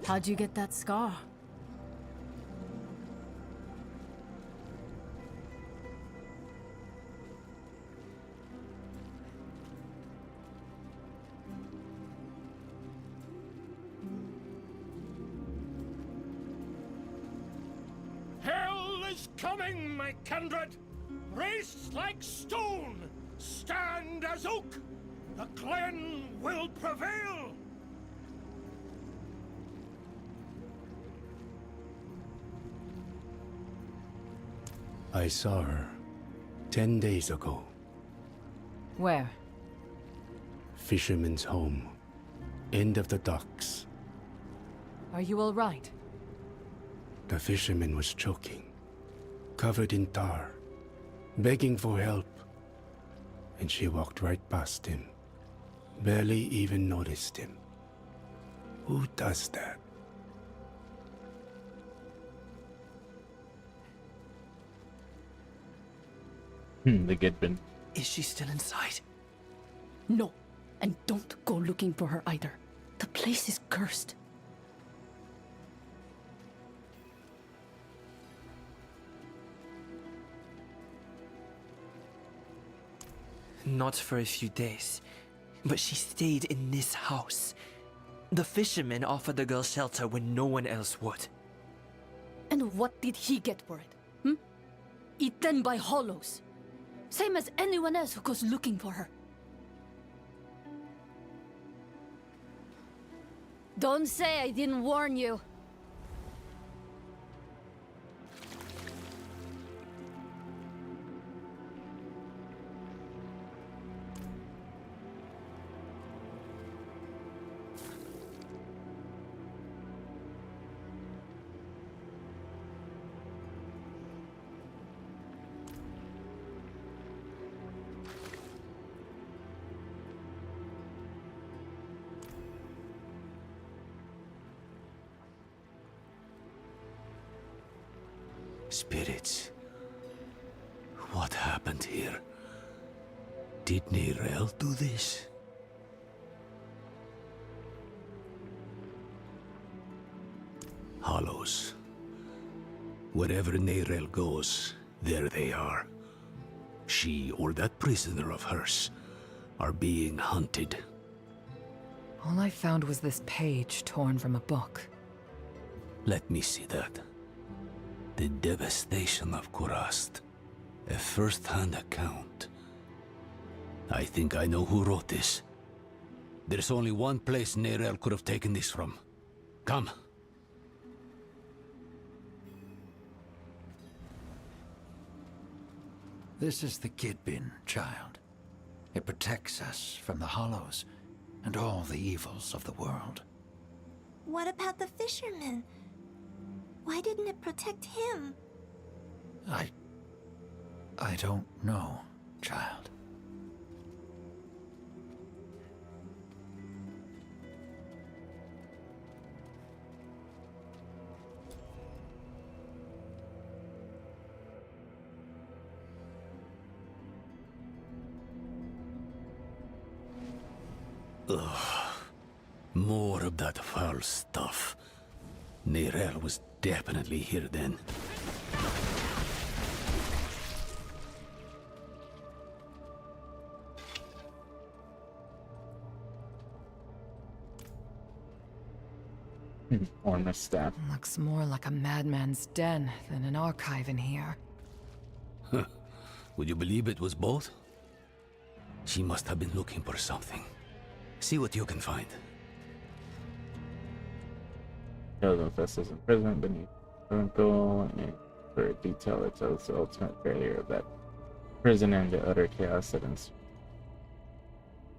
How'd you get that scar? Hell is coming, my kindred! Race like stone! Stand as oak! The Glen will prevail! I saw her 10 days ago. Where? Fisherman's home. End of the docks. Are you all right? The fisherman was choking, covered in tar, begging for help. And she walked right past him. Barely even noticed him. Who does that? The Gidbin. Is she still inside? No, and don't go looking for her either. The place is cursed. Not for a few days, but she stayed in this house. The fisherman offered the girl shelter when no one else would. And what did he get for it? Hmm? Eaten by hollows. Same as anyone else who goes looking for her. Don't say I didn't warn you. Spirits. What happened here? Did Neyrelle do this? Hollows. Wherever Neyrelle goes, there they are. She or that prisoner of hers are being hunted. All I found was this page torn from a book. Let me see that. The devastation of Kurast. A first-hand account. I think I know who wrote this. There's only one place Neyrelle could have taken this from. Come. This is the Gidbin, child. It protects us from the Hollows and all the evils of the world. What about the fisherman? Why didn't it protect him? I don't know, child. Ugh. More of that foul stuff. Neyrelle was definitely here then. Ormus staff. Looks more like a madman's den than an archive in here. Huh. Would you believe it was both? She must have been looking for something. See what you can find. Chosen Festus imprisonment beneath Twinkle, and for detail it tells the ultimate failure of that prison and the utter chaos that ensued.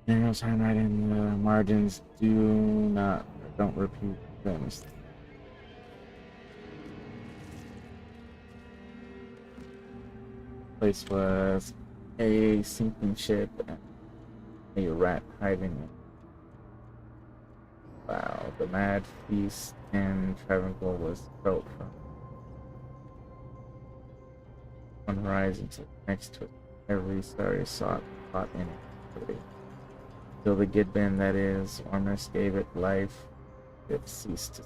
General's handwriting in the margins don't repeat things. Place was a sinking ship and a rat hiding in. Wow, the mad feast in Travancore was felt from one horizon to the next to it. Every starry sought in it. Till the Gidbin, that is, Ormus gave it life, it ceased to.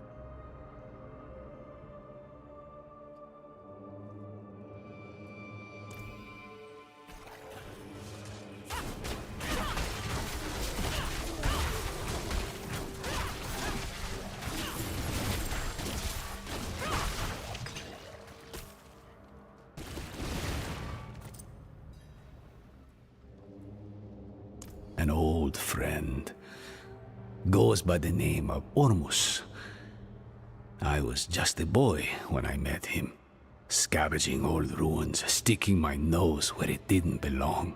An old friend. Goes by the name of Ormus. I was just a boy when I met him, scavenging old ruins, sticking my nose where it didn't belong.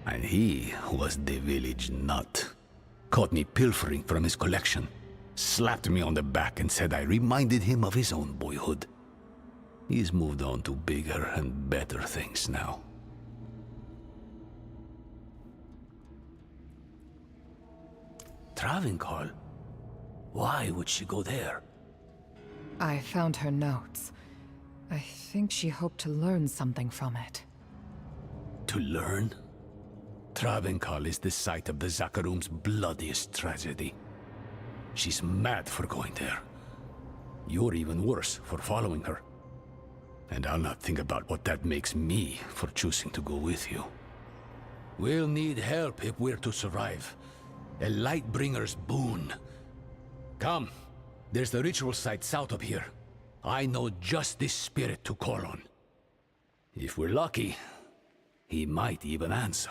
And he was the village nut. Caught me pilfering from his collection, slapped me on the back and said I reminded him of his own boyhood. He's moved on to bigger and better things now. Travancore? Why would she go there? I found her notes. I think she hoped to learn something from it. To learn? Travancore is the site of the Zakarum's bloodiest tragedy. She's mad for going there. You're even worse for following her. And I'll not think about what that makes me for choosing to go with you. We'll need help if we're to survive. A Lightbringer's boon. Come, there's the ritual site south of here. I know just this spirit to call on. If we're lucky, he might even answer.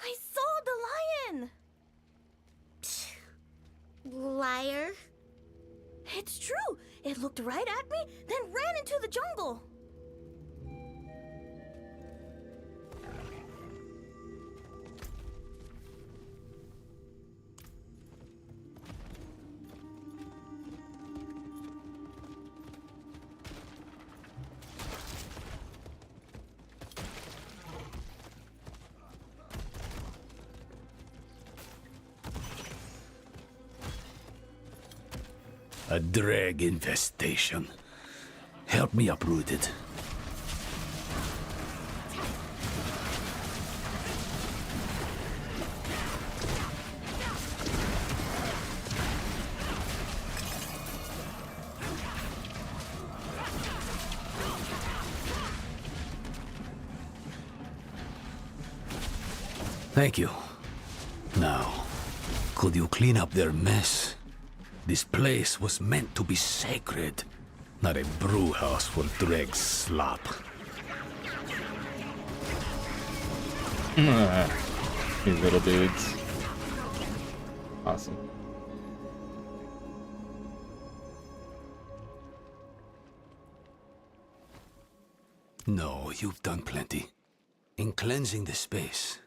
I saw the lion! Liar. It's true. It looked right at me, then ran into the jungle. A drag infestation. Help me uproot it. Thank you. Now, could you clean up their mess? This place was meant to be sacred, not a brew house for dregs slop. These little dudes. Awesome. No, you've done plenty. In cleansing the space,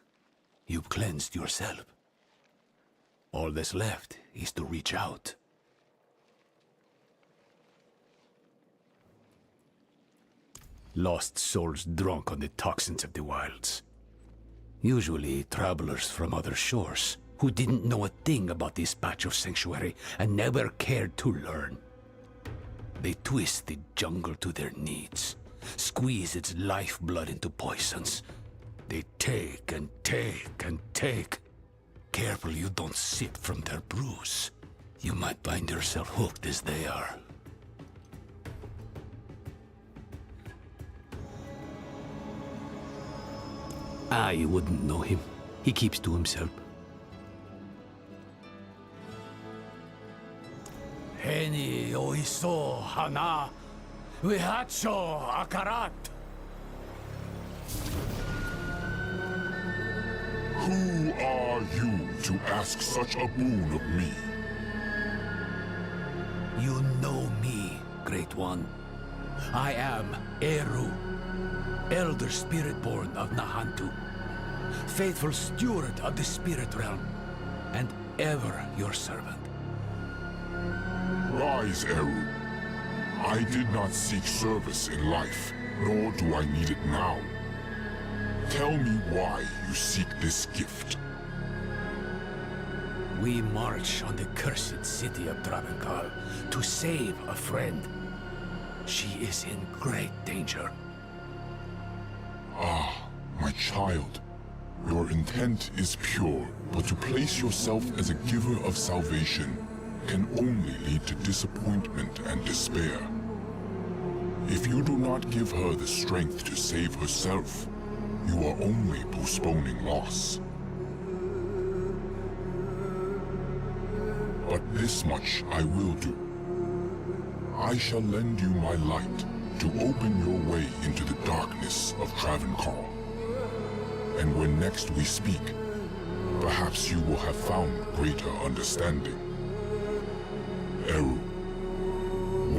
you've cleansed yourself. All that's left is to reach out. Lost souls drunk on the toxins of the wilds. Usually travelers from other shores who didn't know a thing about this patch of sanctuary and never cared to learn. They twist the jungle to their needs, squeeze its lifeblood into poisons. They take and take and take. Careful you don't sip from their brews. You might find yourself hooked as they are. I wouldn't know him. He keeps to himself. Heni oiso hana vihacho akarat. Who are you to ask such a boon of me? You know me, Great One. I am Eru, Elder Spirit-born of Nahantu, faithful steward of the Spirit Realm, and ever your servant. Rise, Eru. I did not seek service in life, nor do I need it now. Tell me why you seek this gift. We march on the cursed city of Travenkal to save a friend. She is in great danger. Ah, my child. Your intent is pure, but to place yourself as a giver of salvation can only lead to disappointment and despair. If you do not give her the strength to save herself, you are only postponing loss. But this much I will do. I shall lend you my light to open your way into the darkness of Travenkal. And when next we speak, perhaps you will have found greater understanding. Eru,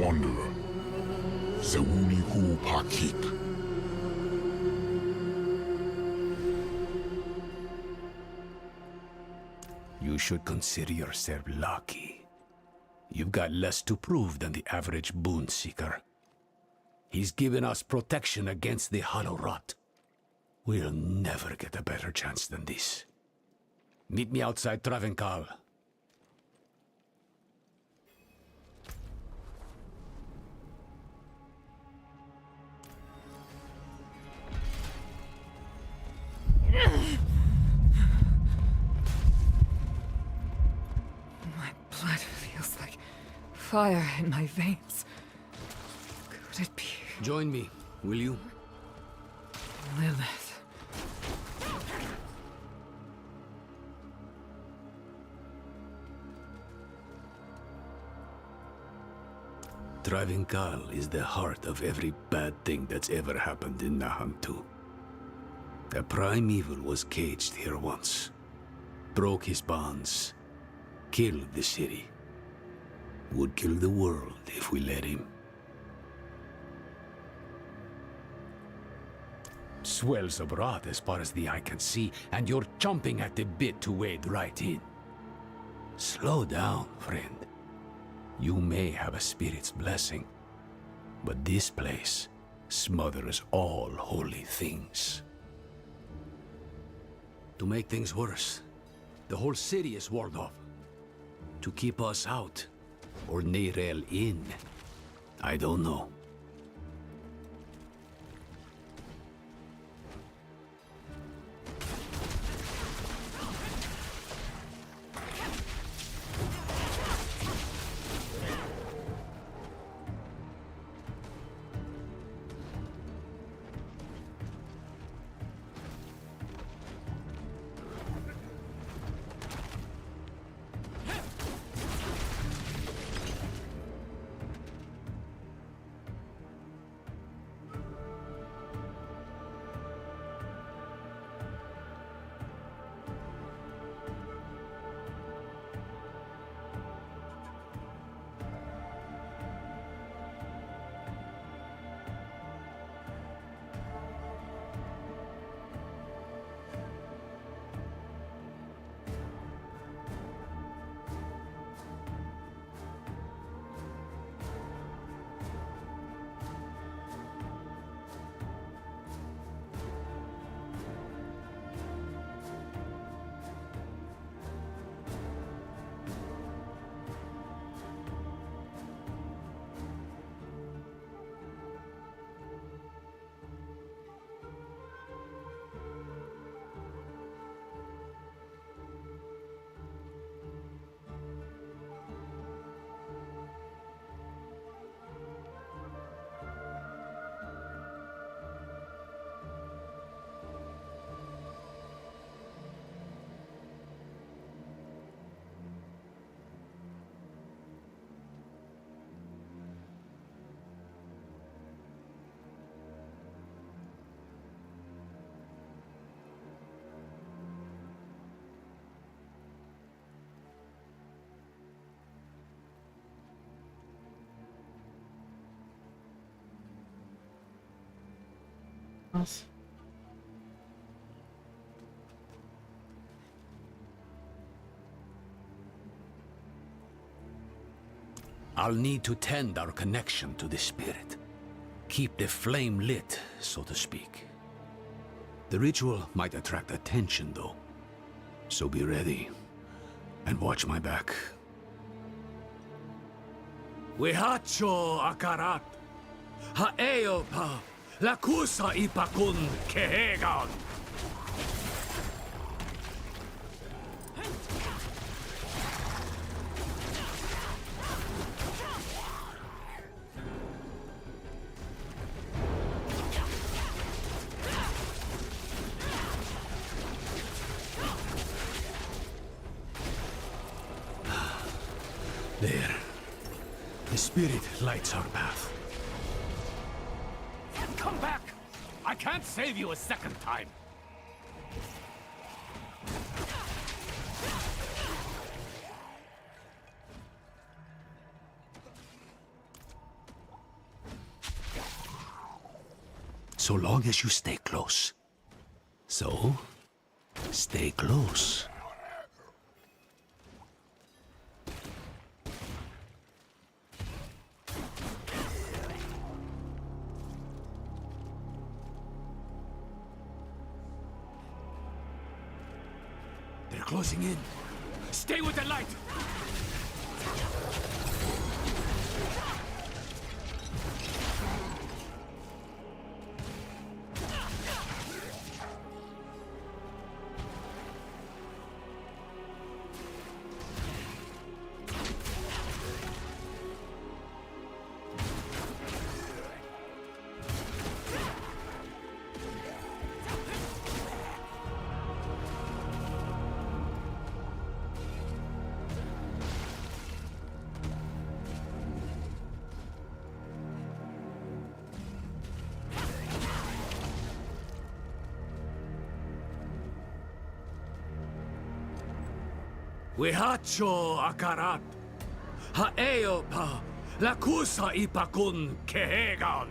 Wanderer, Zewuni Hu Pakik. You should consider yourself lucky. You've got less to prove than the average boon seeker. He's given us protection against the hollow rot. We'll never get a better chance than this. Meet me outside Travenkal. My blood feels like fire in my veins. Could it be Join me, will you? Lilith? Travenkal is the heart of every bad thing that's ever happened in Nahantu. A primeval was caged here once, broke his bonds, killed the city. Would kill the world if we let him. Swells of rot as far as the eye can see, and you're chomping at the bit to wade right in. Slow down, friend. You may have a spirit's blessing, but this place smothers all holy things. To make things worse, the whole city is walled off. To keep us out, or Neyrel in, I don't know. else? I'll need to tend our connection to the spirit. Keep the flame lit, so to speak. The ritual might attract attention, though. So be ready. And watch my back. Wihacho akarat. Haeopa. Lakusa ipakun kehegan. There. The spirit lights our path. Come back! I can't save you a second time! So long as you stay close. So, stay close. They're closing in. Stay with the light! Wihacho akarat. Haeopa. Lakusa ipakun kehegan.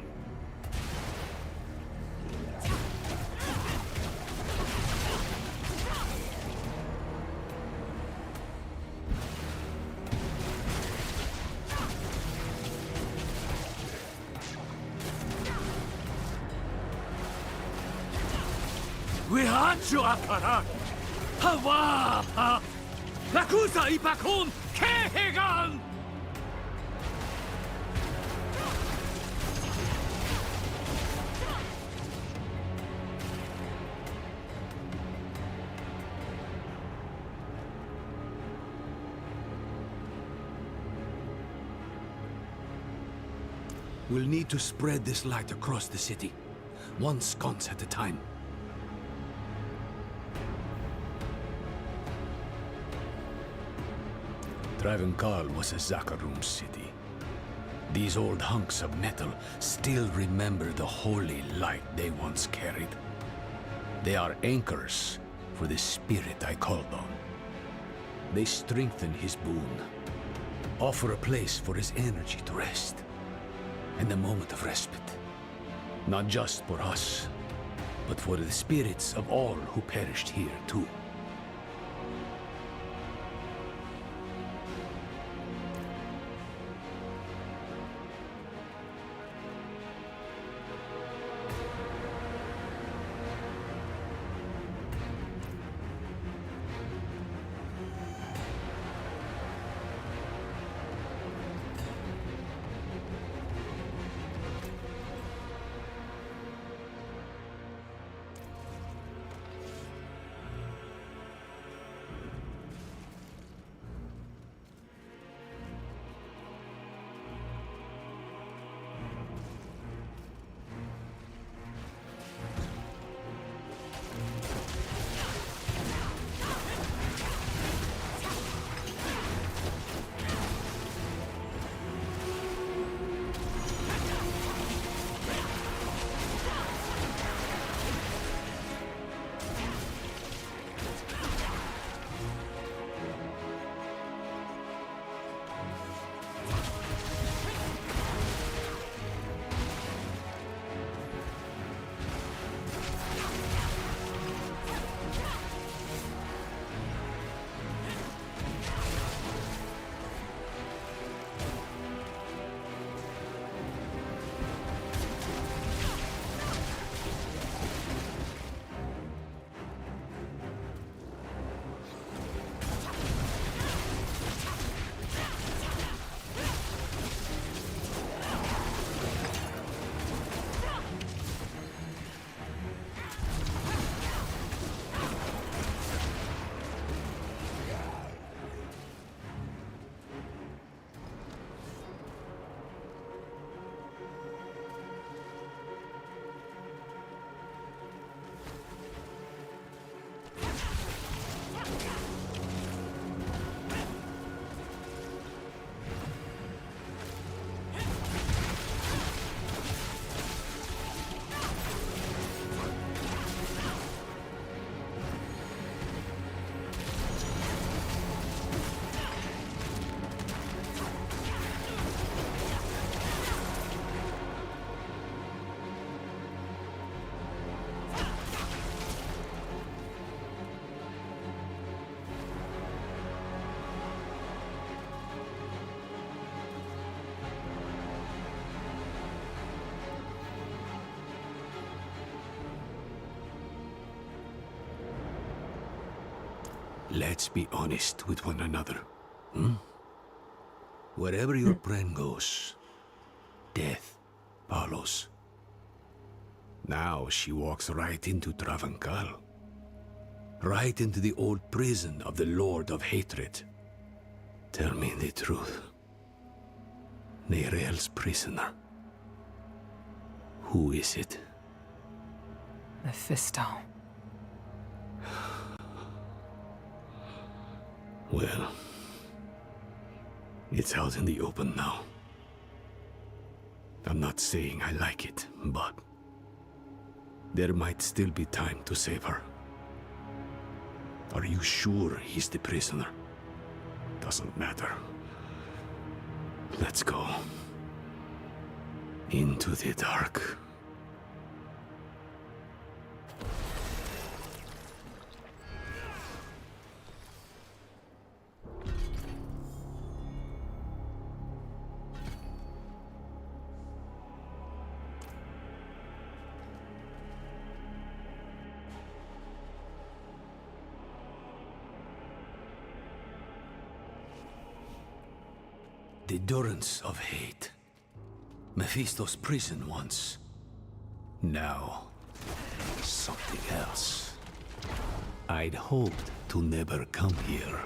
Wihacho akarat. Hawa. Lakusa ipakun kehegan. We'll need to spread this light across the city, one sconce at a time. Travancore was a Zakarum city. These old hunks of metal still remember the holy light they once carried. They are anchors for the spirit I called on. They strengthen his boon, offer a place for his energy to rest, and a moment of respite. Not just for us, but for the spirits of all who perished here too. Let's be honest with one another. Wherever your friend goes, death follows. Now she walks right into Travancal. Right into the old prison of the Lord of Hatred. Tell me the truth. Neirel's prisoner. Who is it? Mephisto. Well, it's out in the open now. I'm not saying I like it, but there might still be time to save her. Are you sure he's the prisoner? Doesn't matter. Let's go. Into the dark. The durance of hate. Mephisto's prison once. Now, something else. I'd hoped to never come here.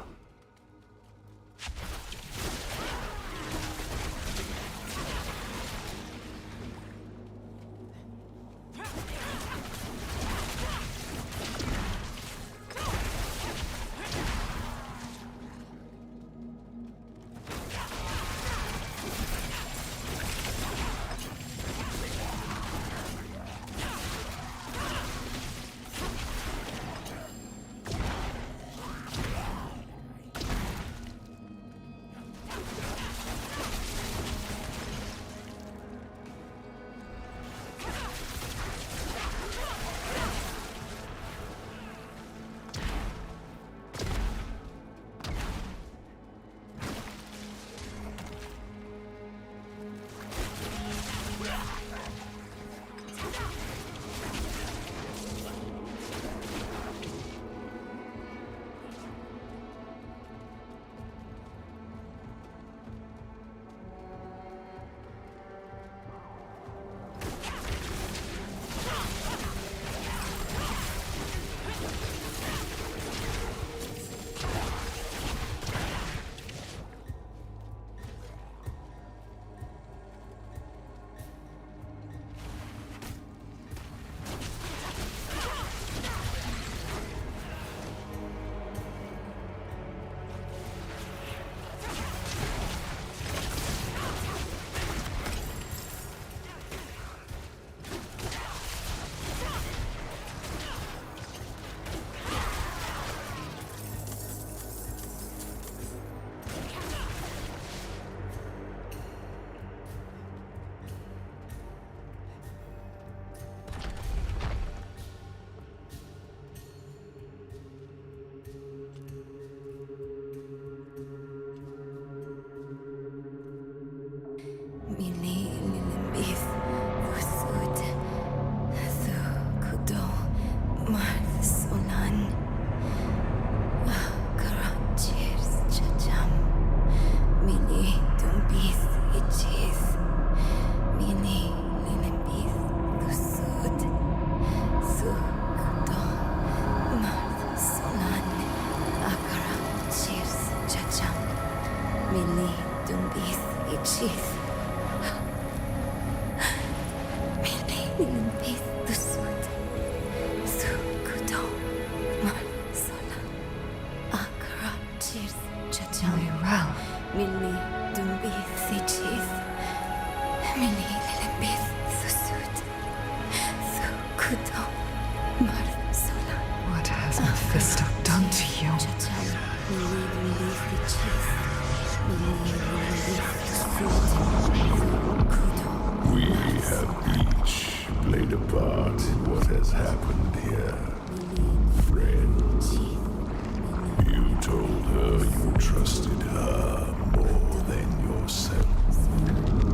What has Mephisto done to you? We have each played a part in what has happened here. Friend, you told her you trusted her more than yourself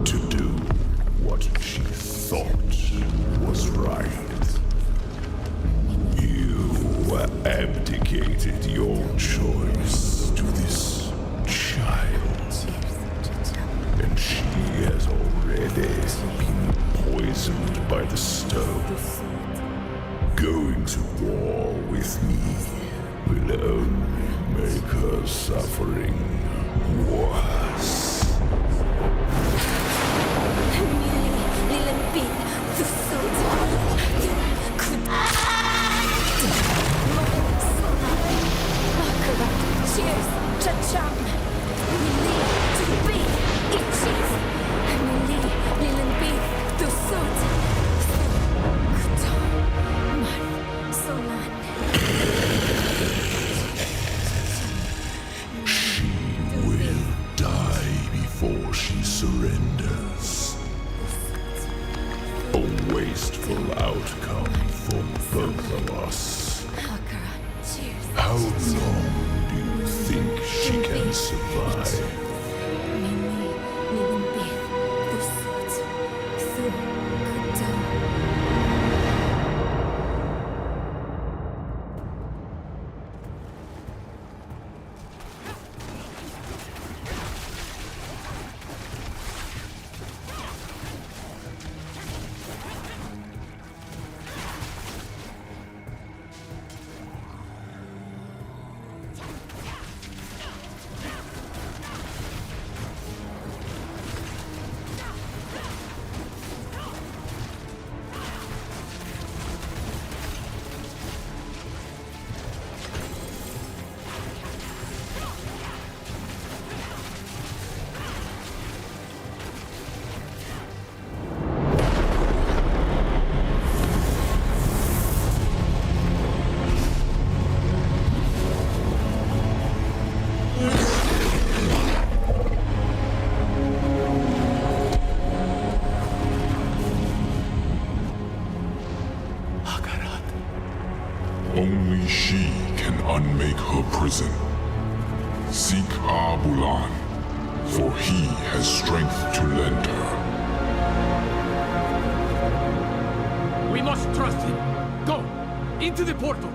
to do what she thought was right. You abdicated your choice to this child. And she has already been poisoned by the stone. Going to war with me will only make her suffering worse. Cheers, cha-cham. Mili, to be, eat cheese. Mili, lilen beef, to suit. Kuto, mar, solan. She will die before she surrenders. A wasteful outcome for both of us. How long do you think she can survive? Mili, lilen beef, to suit. Su, kuto. Only she can unmake her prison. Seek Abulan, for he has strength to lend her. We must trust him. Go! Into the portal!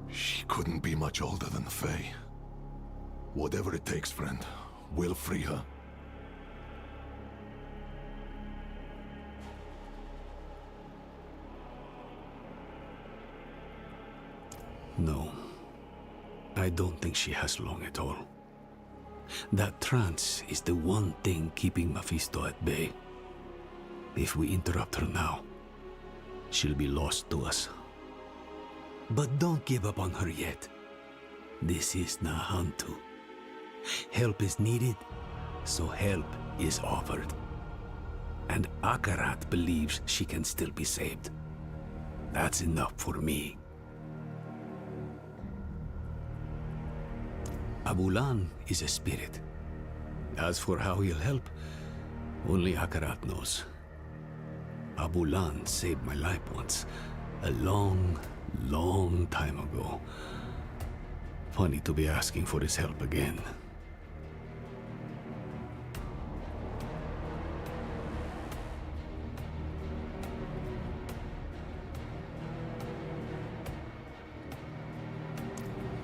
She couldn't be much older than the Fae. Whatever it takes, friend, we'll free her. No. I don't think she has long at all. That trance is the one thing keeping Mephisto at bay. If we interrupt her now, she'll be lost to us. But don't give up on her yet. This is Nahantu. Help is needed, so help is offered. And Akarat believes she can still be saved. That's enough for me. Abulan is a spirit. As for how he'll help, only Akarat knows. Abulan saved my life once, a long time ago. Funny to be asking for his help again.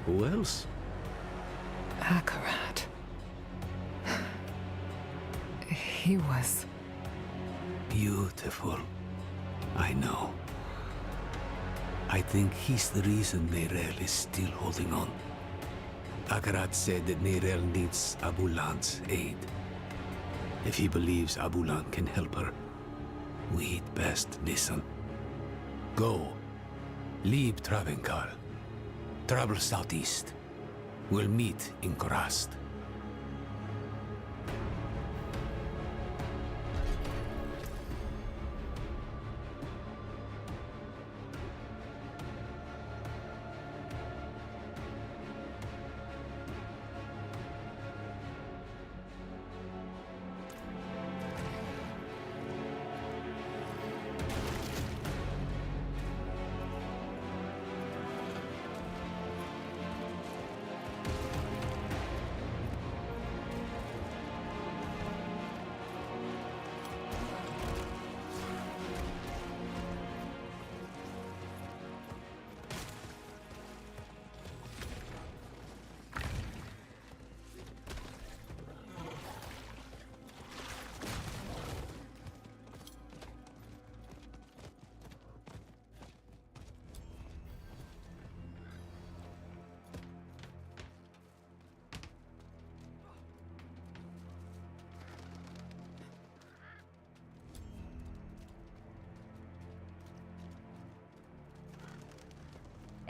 Who else? Akarat. He was... beautiful. I know. I think he's the reason Neyrelle is still holding on. Akarat said that Neyrelle needs Abulan's aid. If he believes Abulan can help her, we'd best listen. Go. Leave Travenkar. Travel southeast. We'll meet in Korast.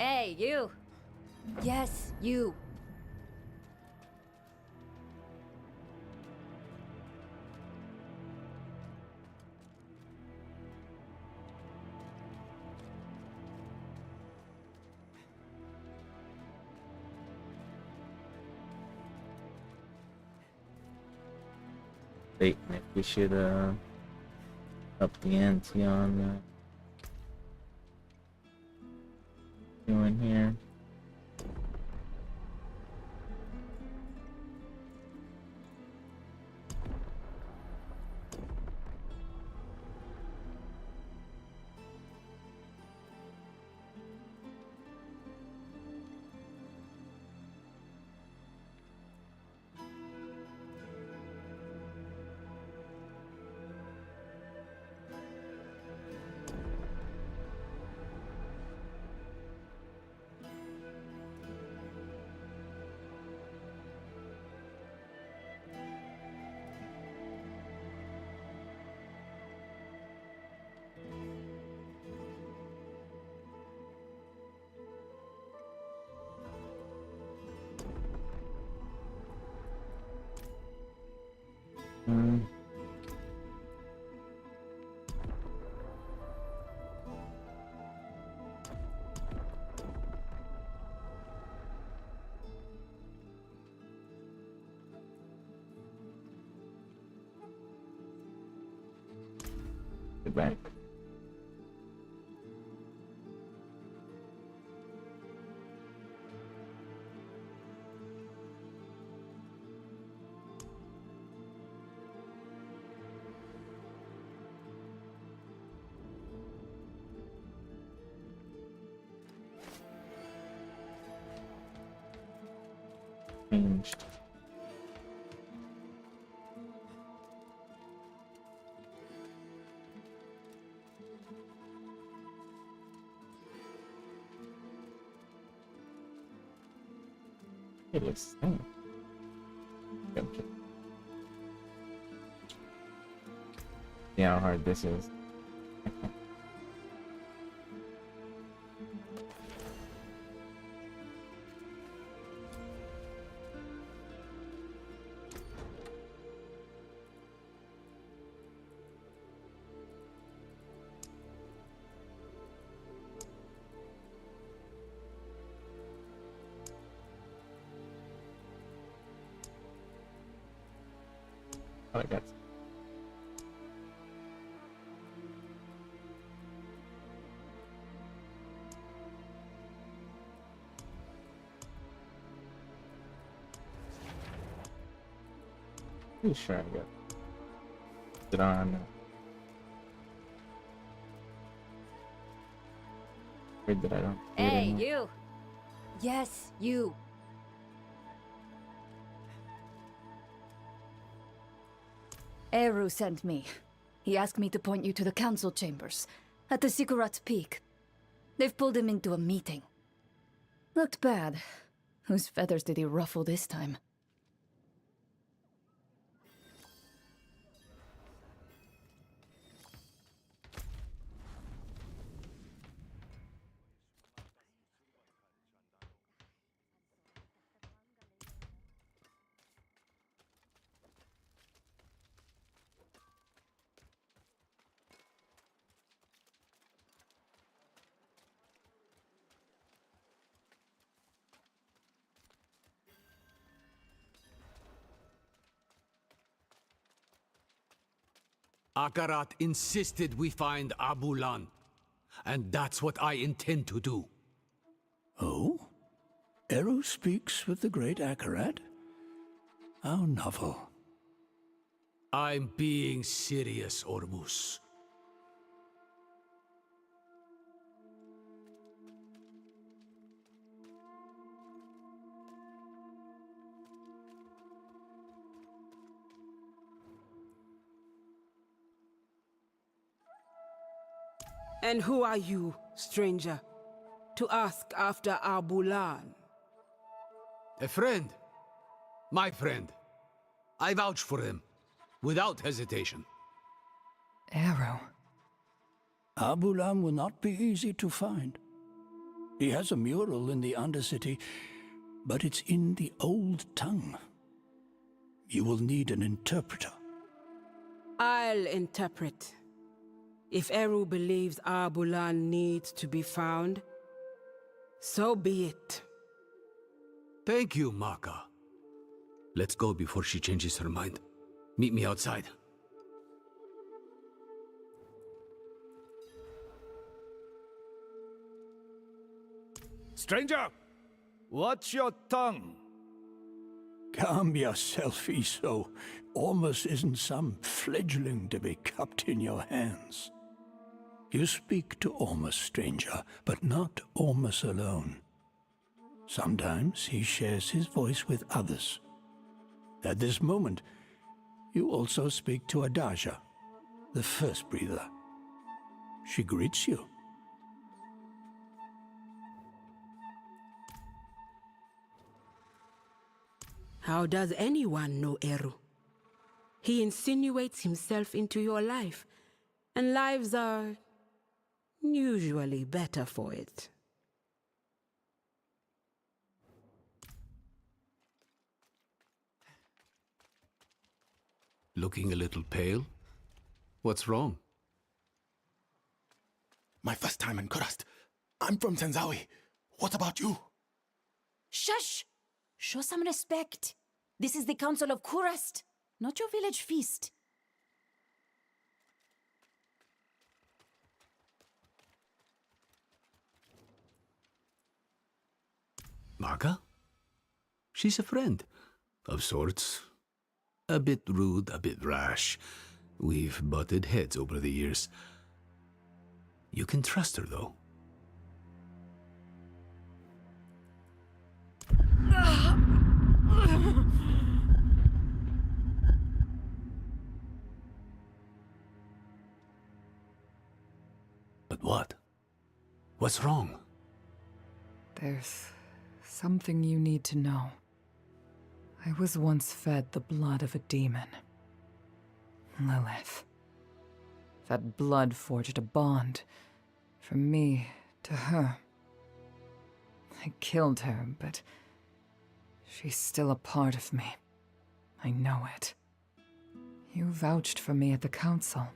Hey, you! Yes, you! Wait, maybe we should up the ante on doing here. Get back. Changed. It looks the same. Okay. See how hard this is. Oh, I got. Pretty sure I got it on. Afraid that I don't. see it Hey, anymore. you! Yes, you! Eru sent me. He asked me to point you to the council chambers, at the Sikurat's Peak. They've pulled him into a meeting. Looked bad. Whose feathers did he ruffle this time? Akarat insisted we find Abulan, and that's what I intend to do. Oh? Eru speaks with the great Akarat? How novel. I'm being serious, Ormus. And who are you, stranger, to ask after Abulan? A friend. My friend. I vouch for him, without hesitation. Arrow. Abulan will not be easy to find. He has a mural in the Undercity, but it's in the old tongue. You will need an interpreter. I'll interpret. If Eru believes Abulan needs to be found, so be it. Thank you, Maka. Let's go before she changes her mind. Meet me outside. Stranger, watch your tongue. Calm yourself, Iso. Ormus isn't some fledgling to be cupped in your hands. You speak to Ormus, stranger, but not Ormus alone. Sometimes he shares his voice with others. At this moment, you also speak to Adaja, the first breather. She greets you. How does anyone know Eru? He insinuates himself into your life, and lives are usually better for it. Looking a little pale? What's wrong? My first time in Kurast. I'm from Senzawi. What about you? Shush! Show some respect. This is the Council of Kurast, not your village feast. Maka? She's a friend, of sorts. A bit rude, a bit rash. We've butted heads over the years. You can trust her, though. But what? What's wrong? There's something you need to know. I was once fed the blood of a demon. Lilith. That blood forged a bond from me to her. I killed her, but she's still a part of me. I know it. You vouched for me at the council.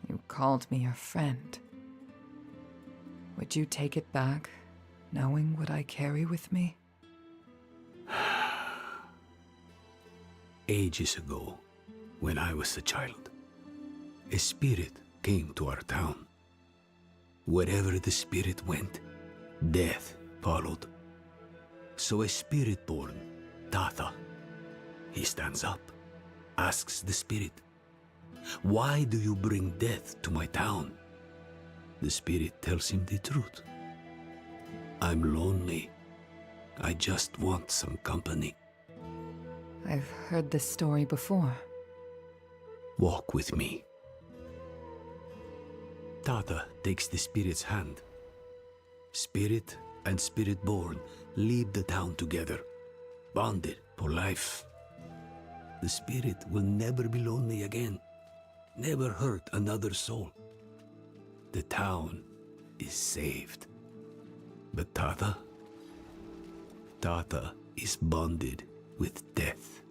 You called me your friend. Would you take it back, knowing what I carry with me? Ages ago, when I was a child, a spirit came to our town. Wherever the spirit went, death followed. So a spirit born, Tatha, he stands up, asks the spirit, "Why do you bring death to my town?" The spirit tells him the truth. "I'm lonely. I just want some company." I've heard this story before. Walk with me. Tata takes the spirit's hand. Spirit and spirit-born leave the town together, bonded for life. The spirit will never be lonely again, never hurt another soul. The town is saved. But Tata is bonded with death.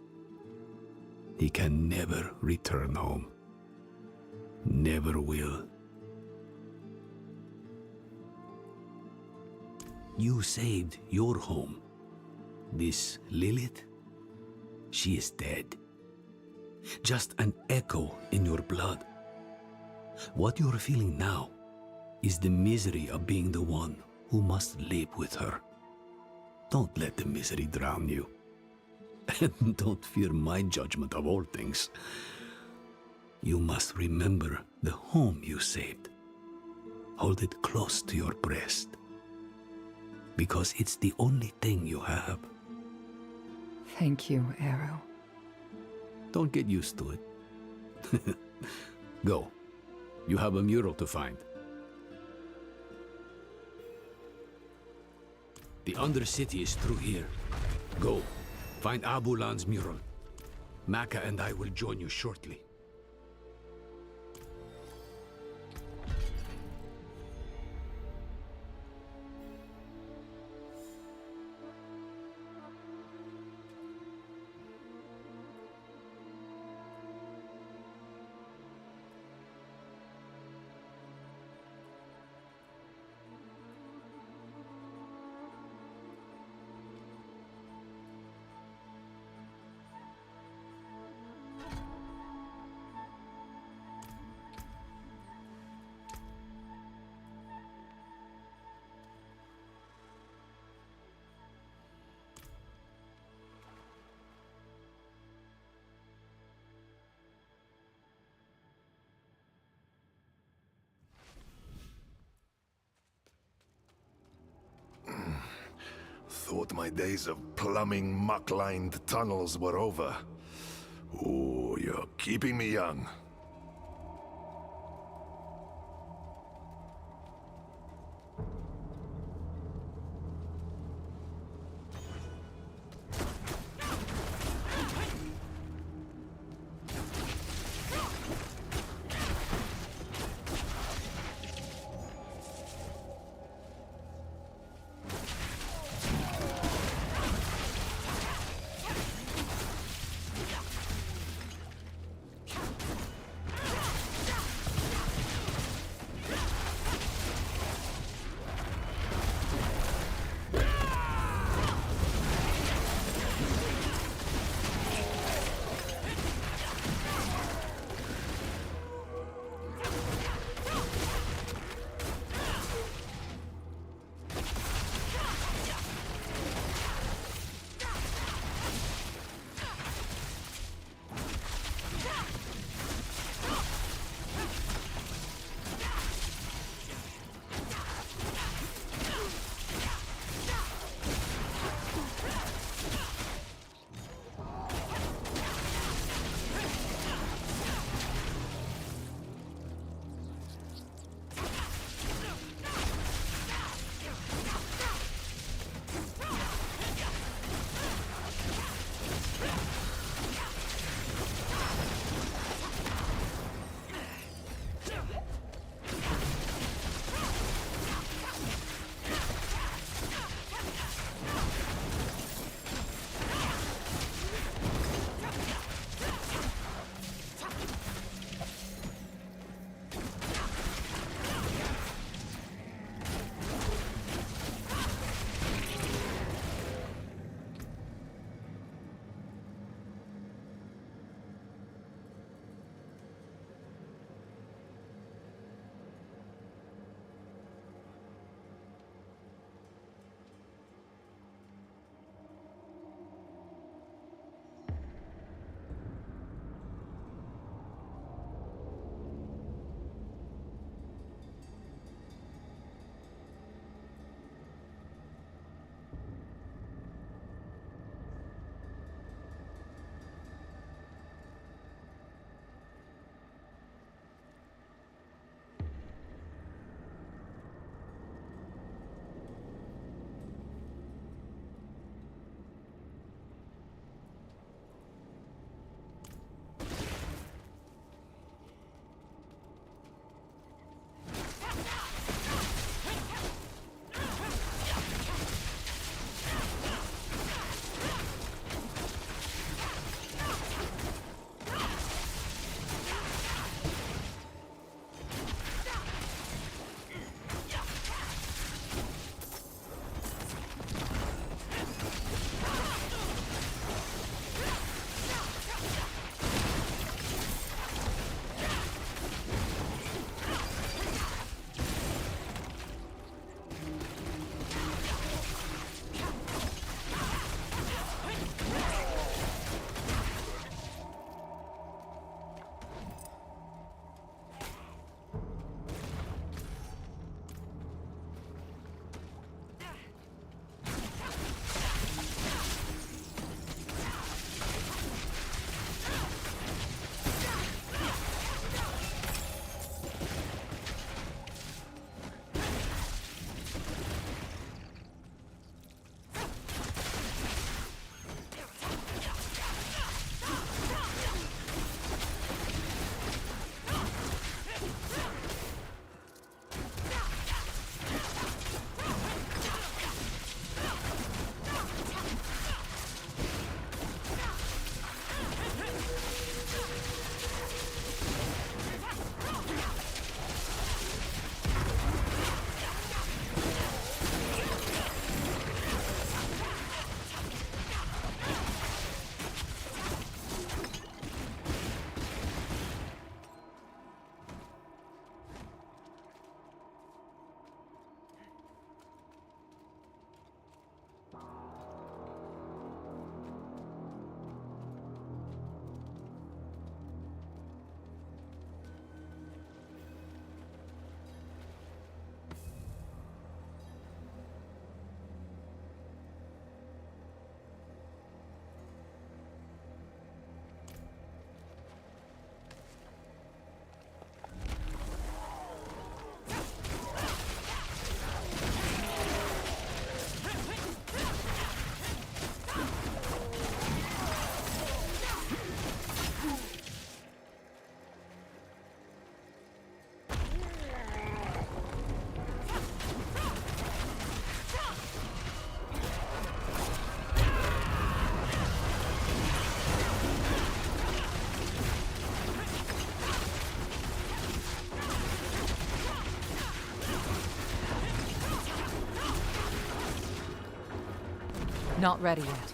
He can never return home. Never will. You saved your home. This Lilith, she is dead. Just an echo in your blood. What you're feeling now is the misery of being the one who must live with her. Don't let the misery drown you. And don't fear my judgment of all things. You must remember the home you saved. Hold it close to your breast. Because it's the only thing you have. Thank you, Eru. Don't get used to it. Go. You have a mural to find. The Undercity is through here. Go. Find Abulan's mural. Maka and I will join you shortly. thought my days of plumbing muck-lined tunnels were over. Ooh, you're keeping me young. Not ready yet.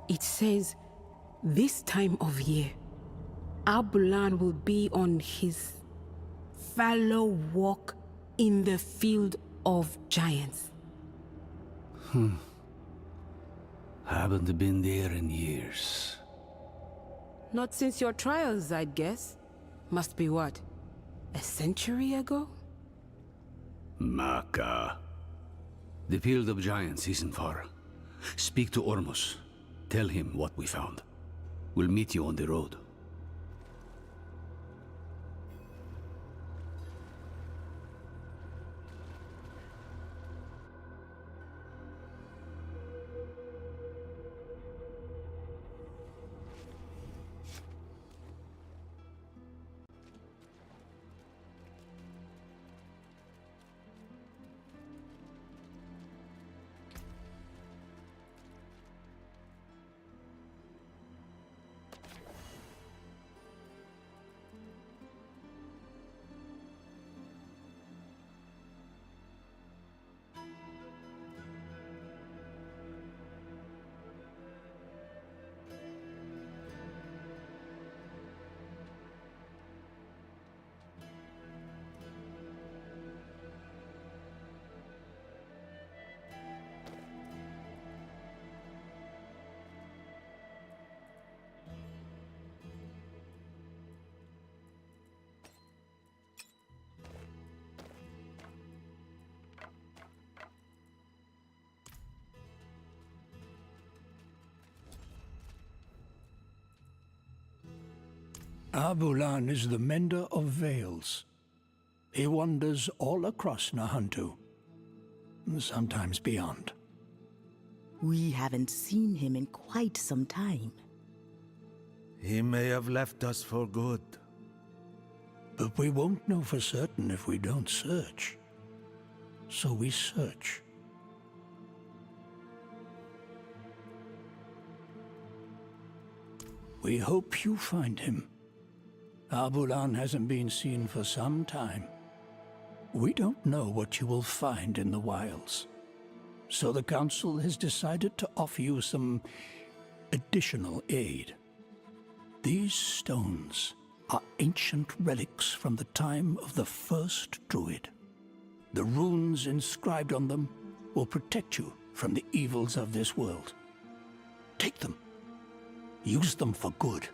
It says, this time of year, Abulan will be on his fallow walk in the field of giants. Haven't been there in years. Not since your trials, I'd guess. Must be what? A century ago? Maka. The field of giants isn't far. Speak to Ormus. Tell him what we found. We'll meet you on the road. Abulan is the mender of veils. He wanders all across Nahantu, sometimes beyond. We haven't seen him in quite some time. He may have left us for good. But we won't know for certain if we don't search. So we search. We hope you find him. Abulan hasn't been seen for some time. We don't know what you will find in the wilds. So the Council has decided to offer you some additional aid. These stones are ancient relics from the time of the first Druid. The runes inscribed on them will protect you from the evils of this world. Take them. Use them for good.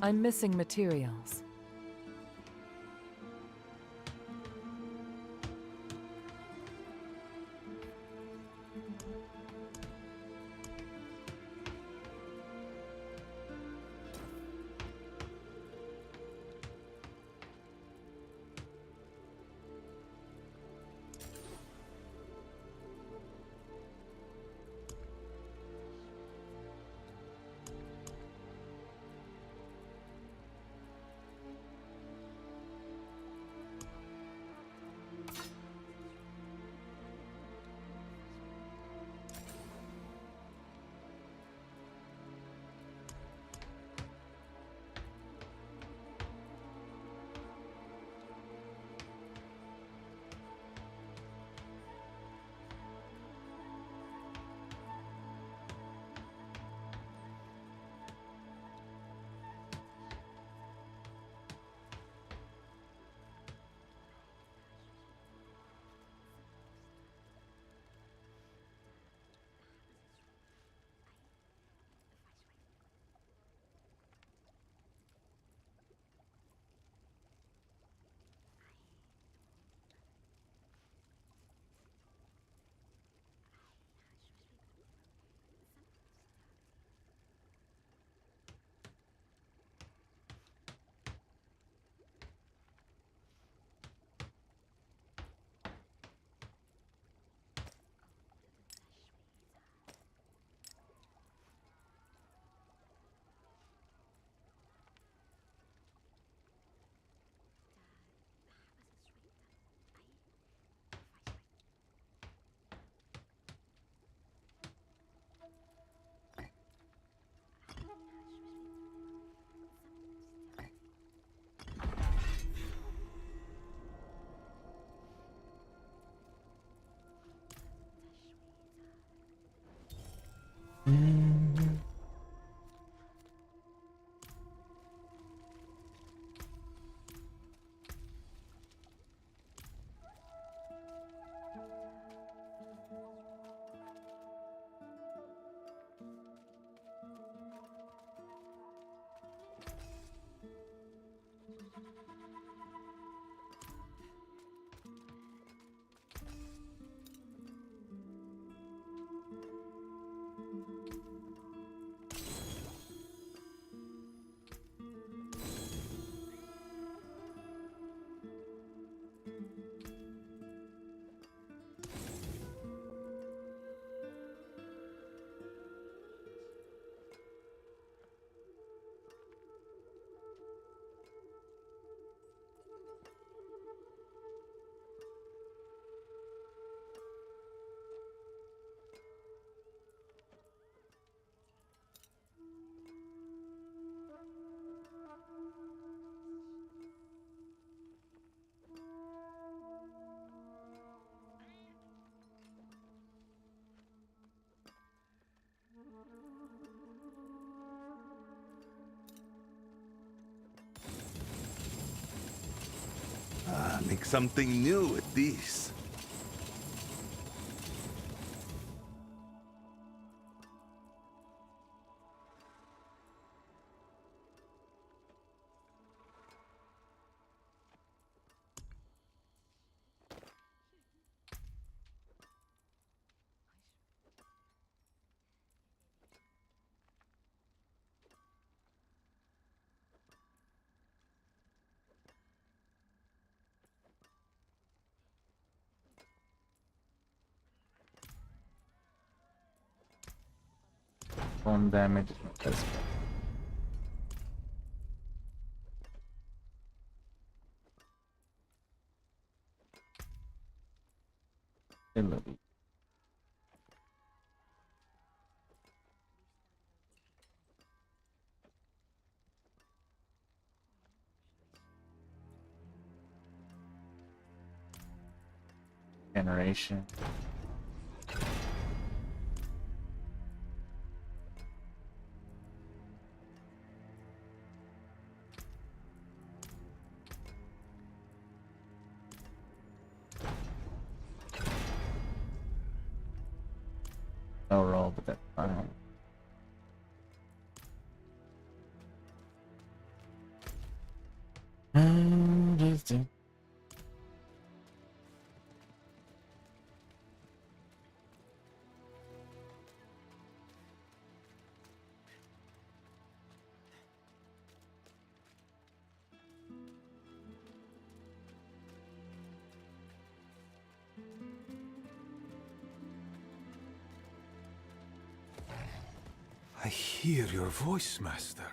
I'm missing materials. Make something new with these. One damage is not as bad. Ability. Generation. No roll, but that's fine. I hear your voice, Master.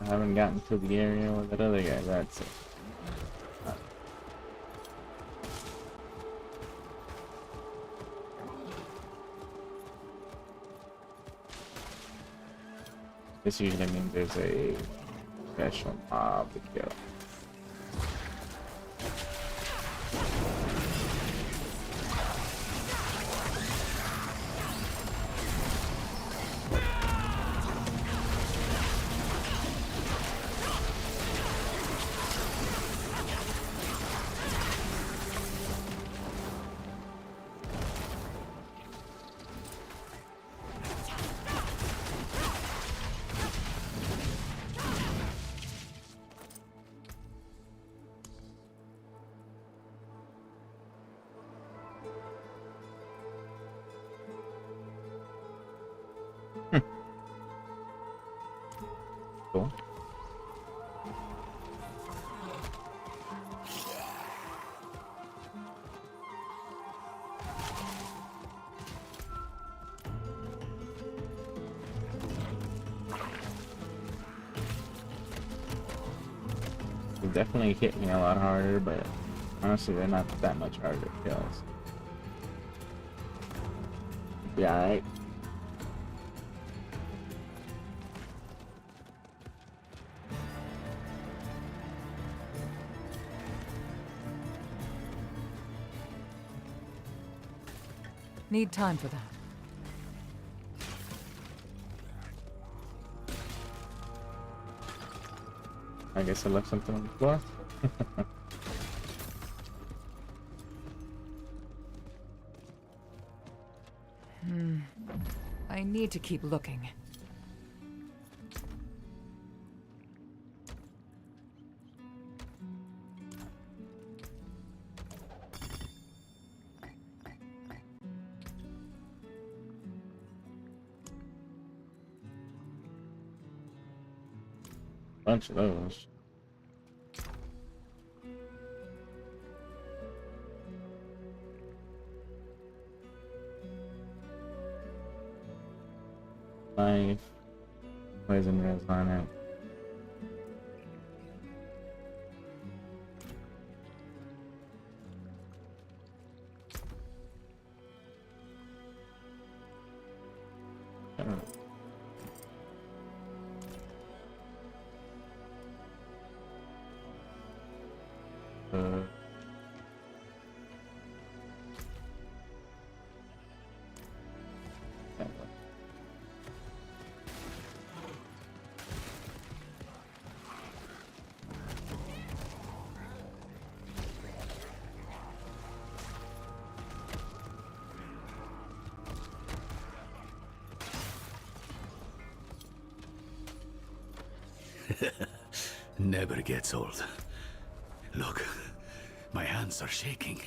I haven't gotten to the area with that other guy. That's it. This usually means there's a special mob to kill. Cool. They definitely hit me a lot harder, but honestly, they're not that much harder to kill. So. Yeah, alright. Need time for that. I guess I left something on the floor. I need to keep looking. Bunch of those. Knife. Poison res on it. Never gets old. Look, my hands are shaking.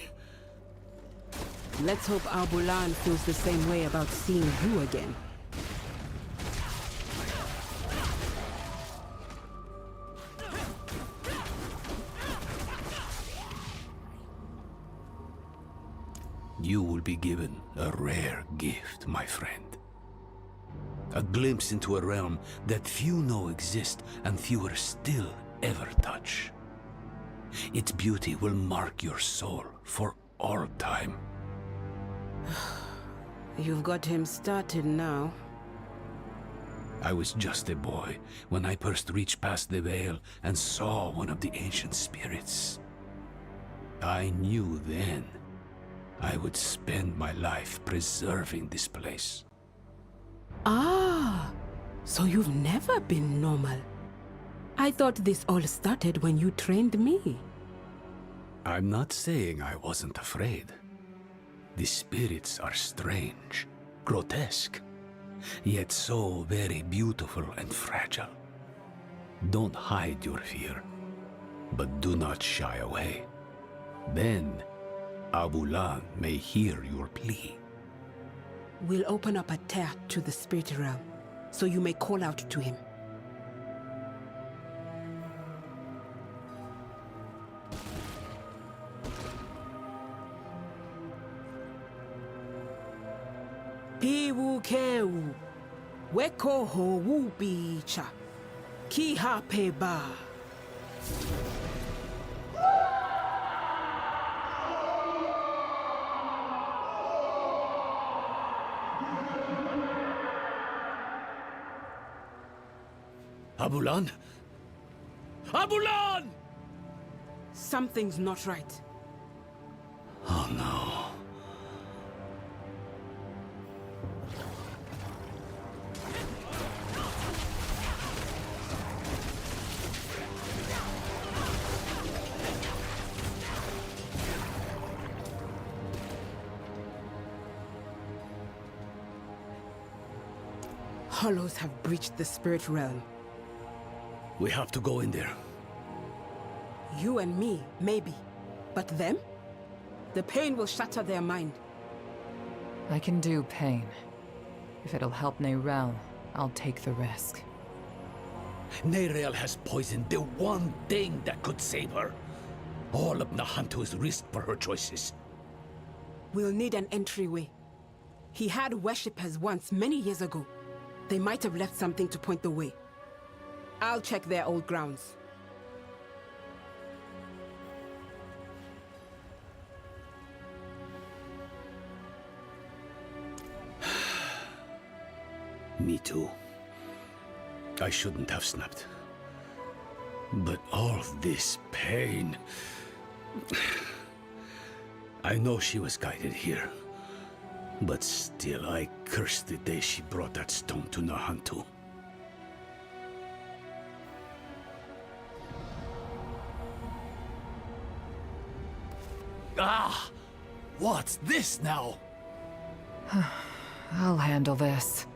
Let's hope Arbulan feels the same way about seeing you again. You will be given a rare gift, my friend. A glimpse into a realm that few know exist and fewer still ever touch. Its beauty will mark your soul for all time. You've got him started now. I was just a boy when I first reached past the veil and saw one of the ancient spirits. I knew then I would spend my life preserving this place. Ah! So you've never been normal. I thought this all started when you trained me. I'm not saying I wasn't afraid. The spirits are strange, grotesque, yet so very beautiful and fragile. Don't hide your fear, but do not shy away. Then, Abulan may hear your plea. We'll open up a tear to the spirit realm, so you may call out to him. Piwu keu, weko ho wubicha, kiha peba. Abulan? Abulan! Something's not right. Oh no. Hollows have breached the spirit realm. We have to go in there. You and me, maybe. But them? The pain will shatter their mind. I can do pain. If it'll help Neyrel, I'll take the risk. Neyrel has poisoned the one thing that could save her. All of Nahantu's risk for her choices. We'll need an entryway. He had worshippers once, many years ago. They might have left something to point the way. I'll check their old grounds. Me too. I shouldn't have snapped. But all this pain... I know she was guided here. But still, I curse the day she brought that stone to Nahantu. Ah! What's this now? I'll handle this.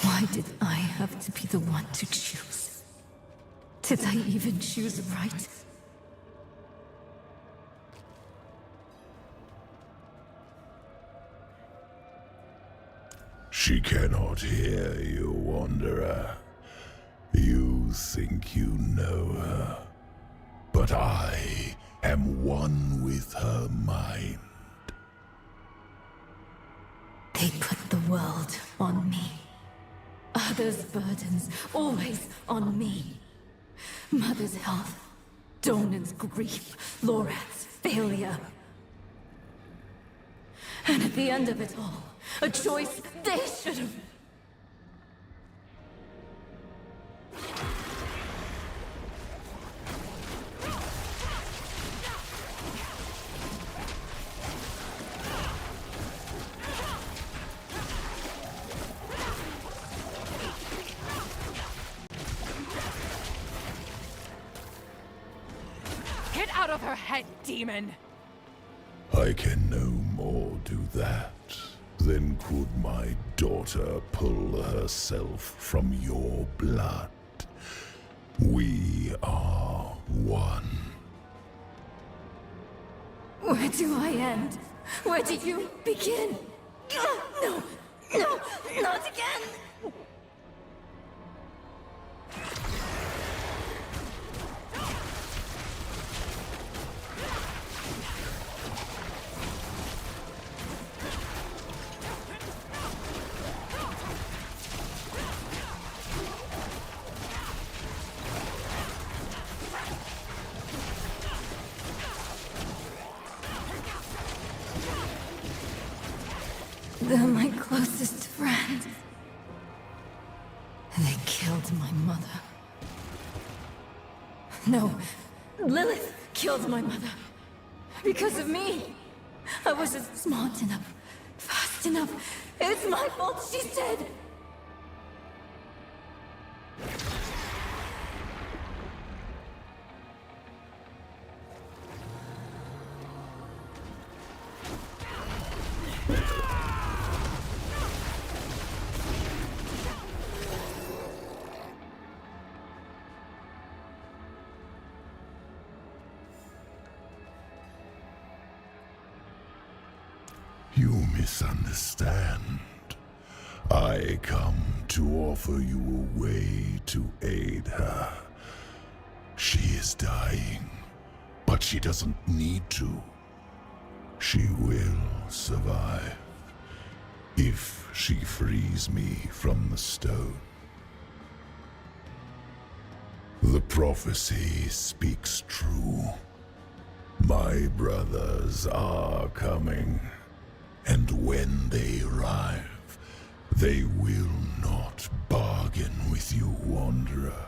Why did I have to be the one to choose? Did I even choose right? She cannot hear you, Wanderer. You think you know her, but I am one with her mind. They put the world on me. Others' burdens, always on me. Mother's health, Donan's grief, Lorath's failure. And at the end of it all, a choice they should have... Get out of her head, demon! I can no more do that than could my daughter pull herself from your blood. We are one. Where do I end? Where do you begin? No! No! Not again! They're my closest friend. They killed my mother. No, Lilith killed my mother. Because of me. I wasn't smart enough, fast enough. It's my fault she's dead. You misunderstand. I come to offer you a way to aid her. She is dying, but she doesn't need to. She will survive if she frees me from the stone. The prophecy speaks true. My brothers are coming. And when they arrive, they will not bargain with you, Wanderer.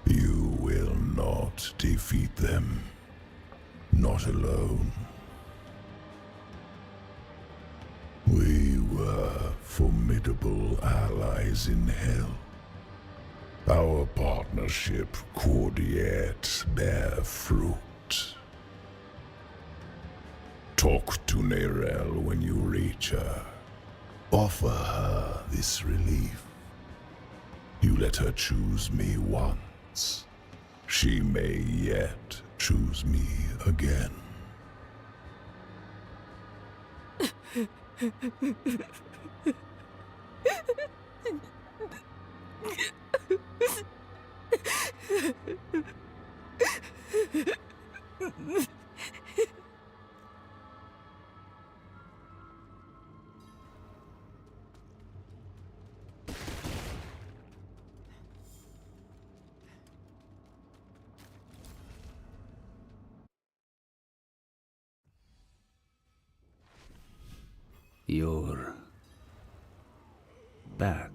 You will not defeat them. Not alone. We were formidable allies in hell. Our partnership could yet bear fruit. Talk to Nerel when you reach her. Offer her this relief. You let her choose me once. She may yet choose me again. You're back.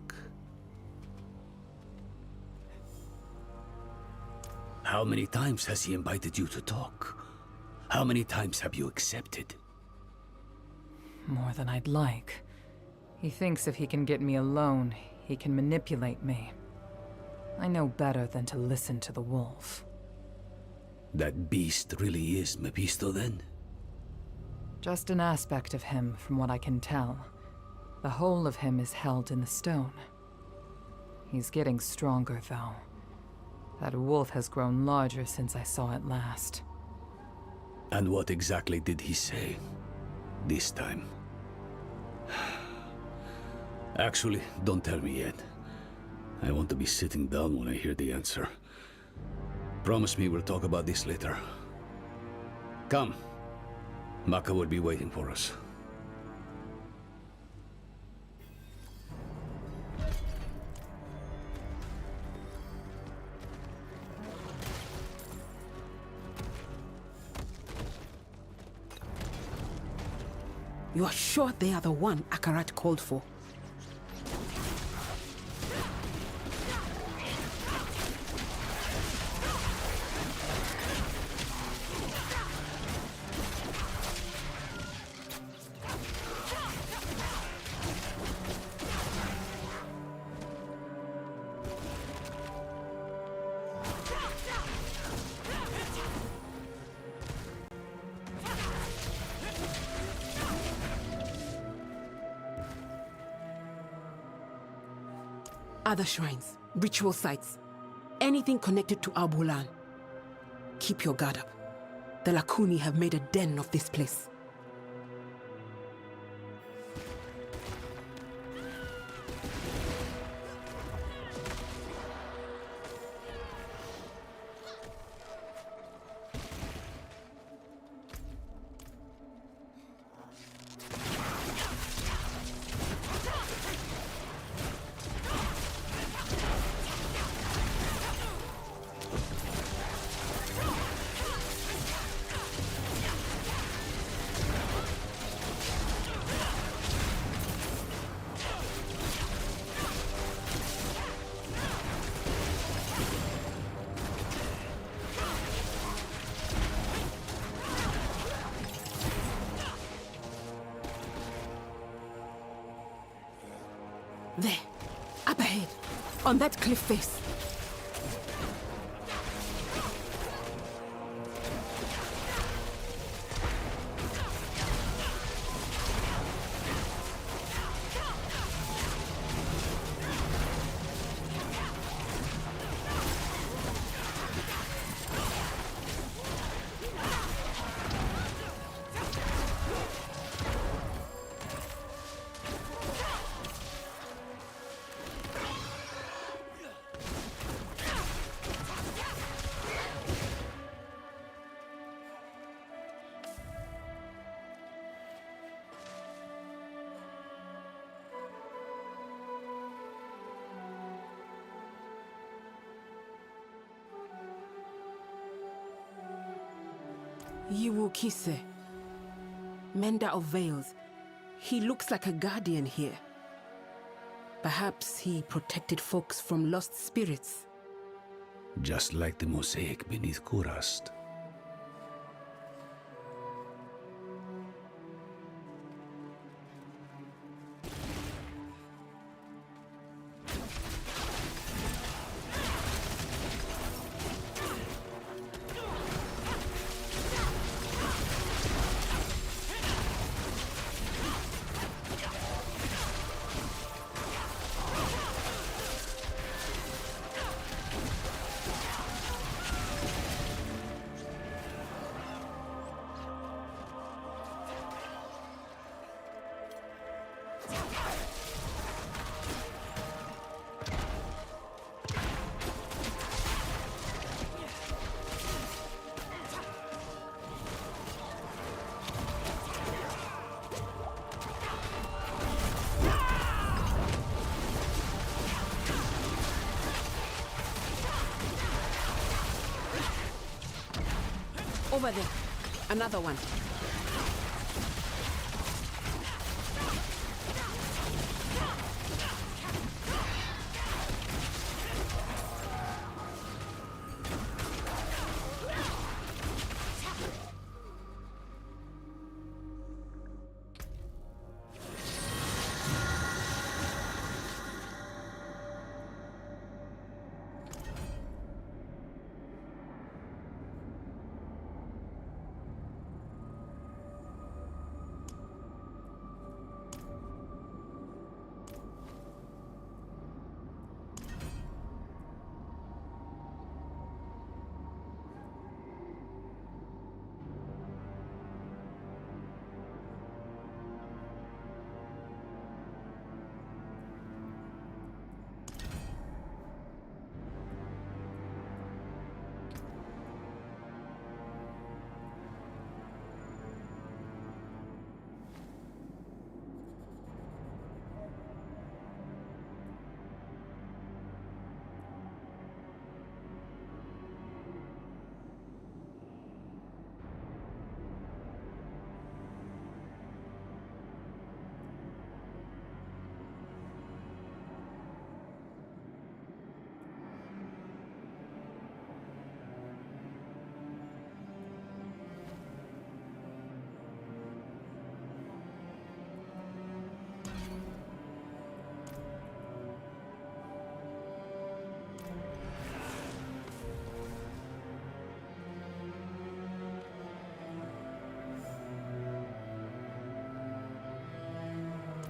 How many times has he invited you to talk? How many times have you accepted? More than I'd like. He thinks if he can get me alone, he can manipulate me. I know better than to listen to the wolf. That beast really is Mephisto then? Just an aspect of him, from what I can tell. The whole of him is held in the stone. He's getting stronger, though. That wolf has grown larger since I saw it last. And what exactly did he say this time? Actually, don't tell me yet. I want to be sitting down when I hear the answer. Promise me we'll talk about this later. Come. Maka will be waiting for us. You are sure they are the one Akarat called for? Other shrines, ritual sites, anything connected to Abulan. Keep your guard up. The Lakuni have made a den of this place. ahead, on that cliff face. Yiwukise, mender of veils. He looks like a guardian here. Perhaps he protected folks from lost spirits. Just like the mosaic beneath Kurast. Over there. Another one.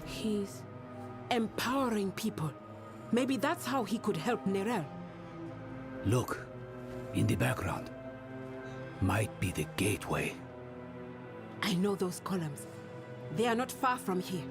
He's empowering people. Maybe that's how he could help Nerel. Look, in the background. Might be the gateway. I know those columns. They are not far from here.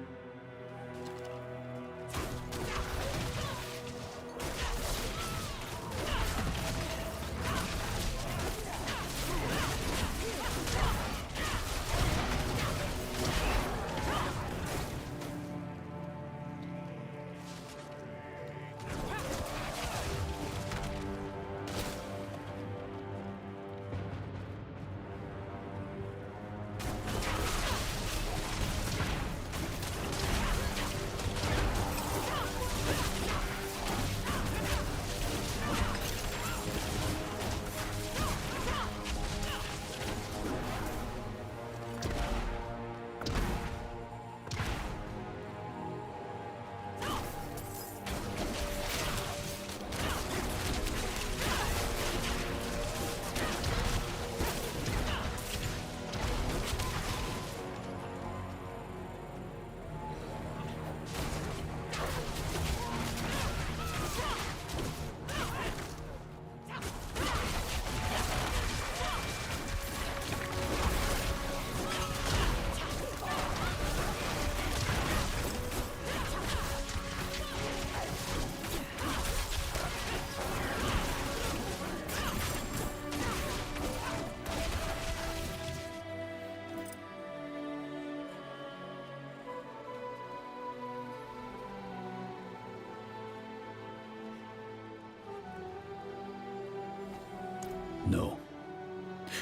No.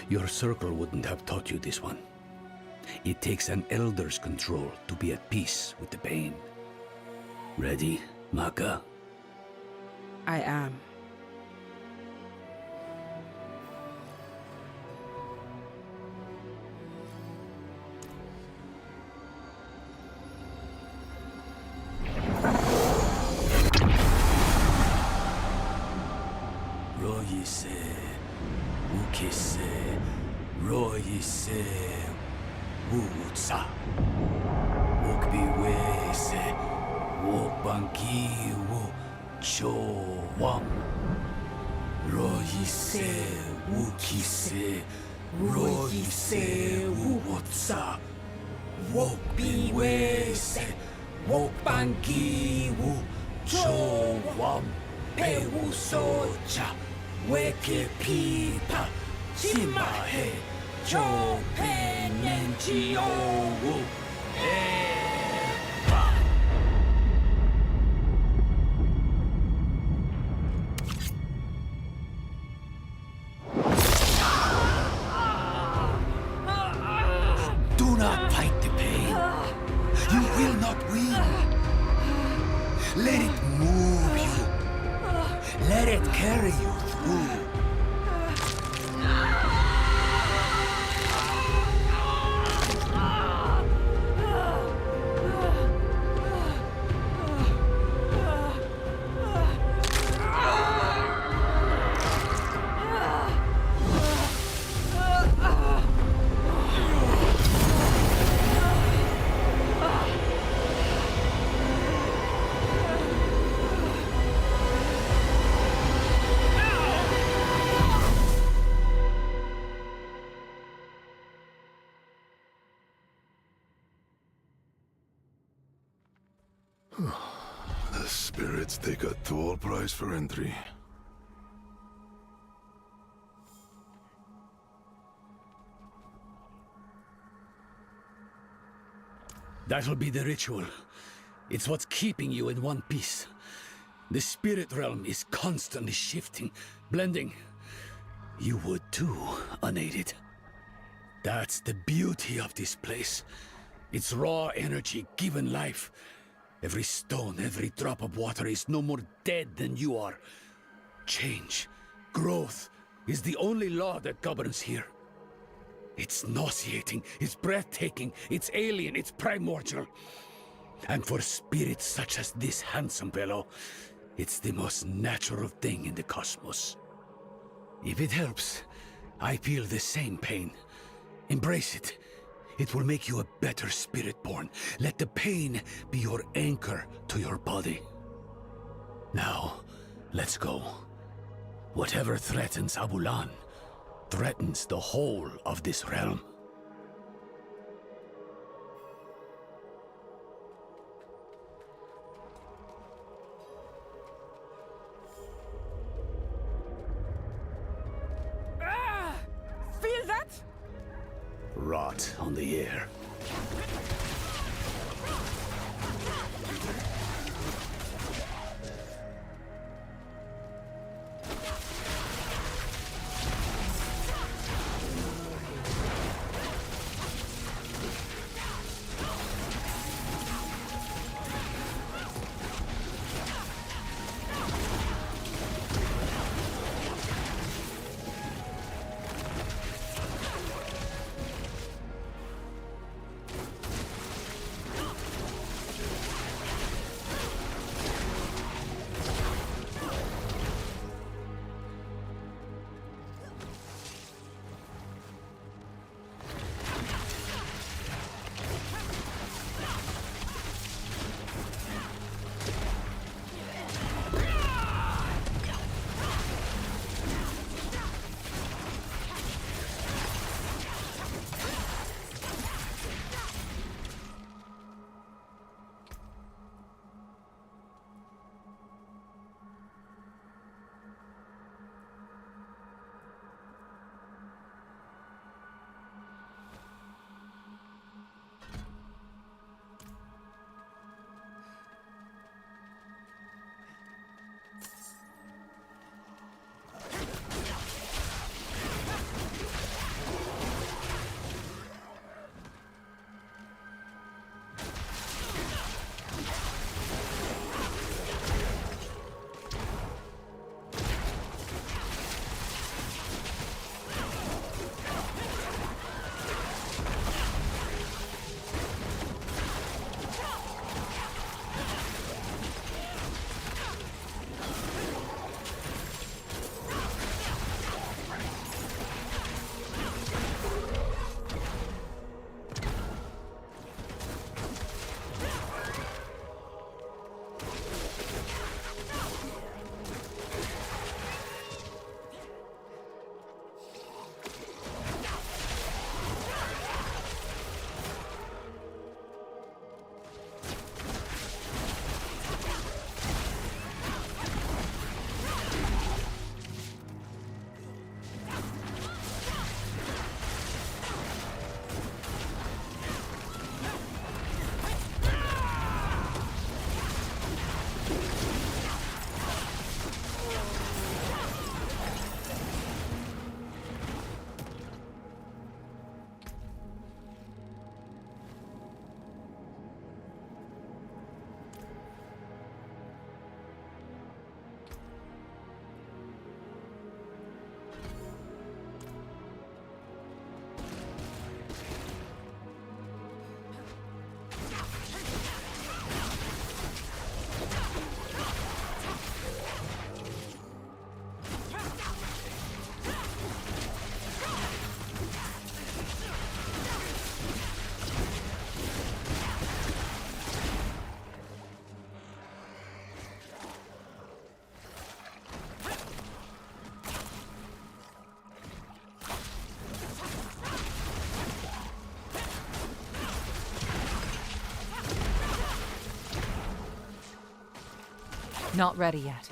Your circle wouldn't have taught you this one. It takes an elder's control to be at peace with the pain. Ready, Maka? I am. Royise, Ukise, Royise, Wutsa, Wokbiwese, Wokbanki, Chowam, Royise, Wukise, Royise, Wutsa, Wokbiwese, Wokbanki, Chowam, Pewusocha. Weke pipa, chimahe, chope nenchiowu, eba. Do not fight the pain. You will not win. Let it move you. Let it carry you through. The spirits take a tall price for entry. That'll be the ritual. It's what's keeping you in one piece. The spirit realm is constantly shifting, blending. You would too, unaided. That's the beauty of this place. It's raw energy given life. Every stone, every drop of water is no more dead than you are. Change, growth, is the only law that governs here. It's nauseating, it's breathtaking, it's alien, it's primordial. And for spirits such as this handsome fellow, it's the most natural thing in the cosmos. If it helps, I feel the same pain. Embrace it. It will make you a better spirit-born. Let the pain be your anchor to your body. Now, let's go. Whatever threatens Abulan, threatens the whole of this realm. Feel that? Rot on the air. Not ready yet.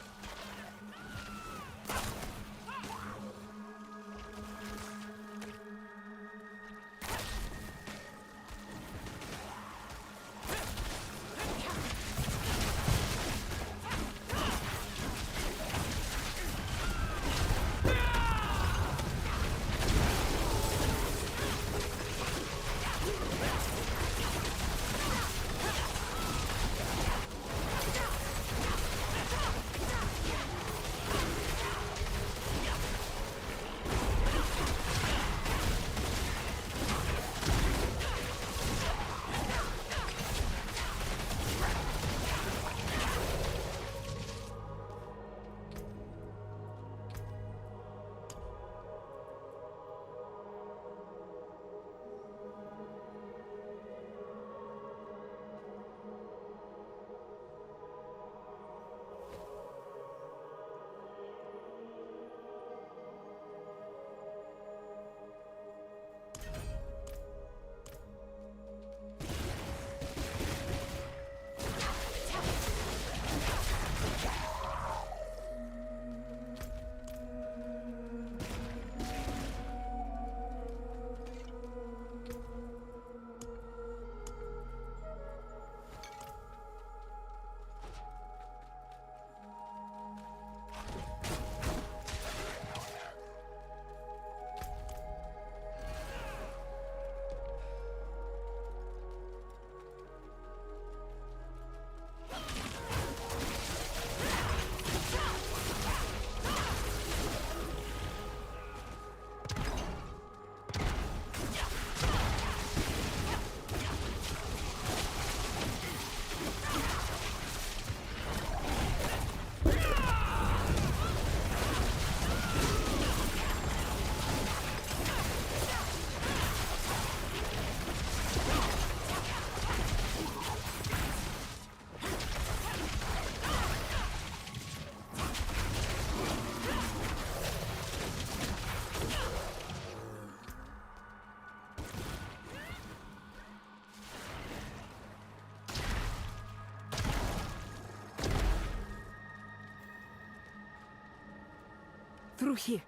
Through here.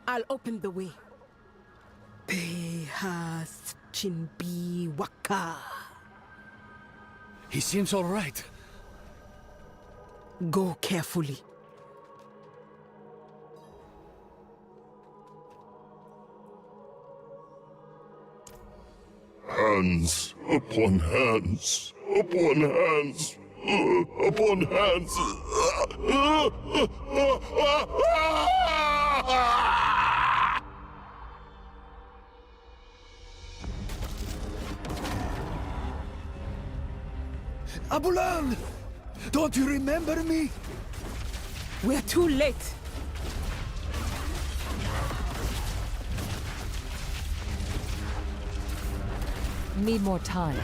I'll open the way. Pehas Chinbi Waka. He seems all right. Go carefully. Hands upon hands upon hands upon hands. Abulan! Don't you remember me? We're too late. Need more time.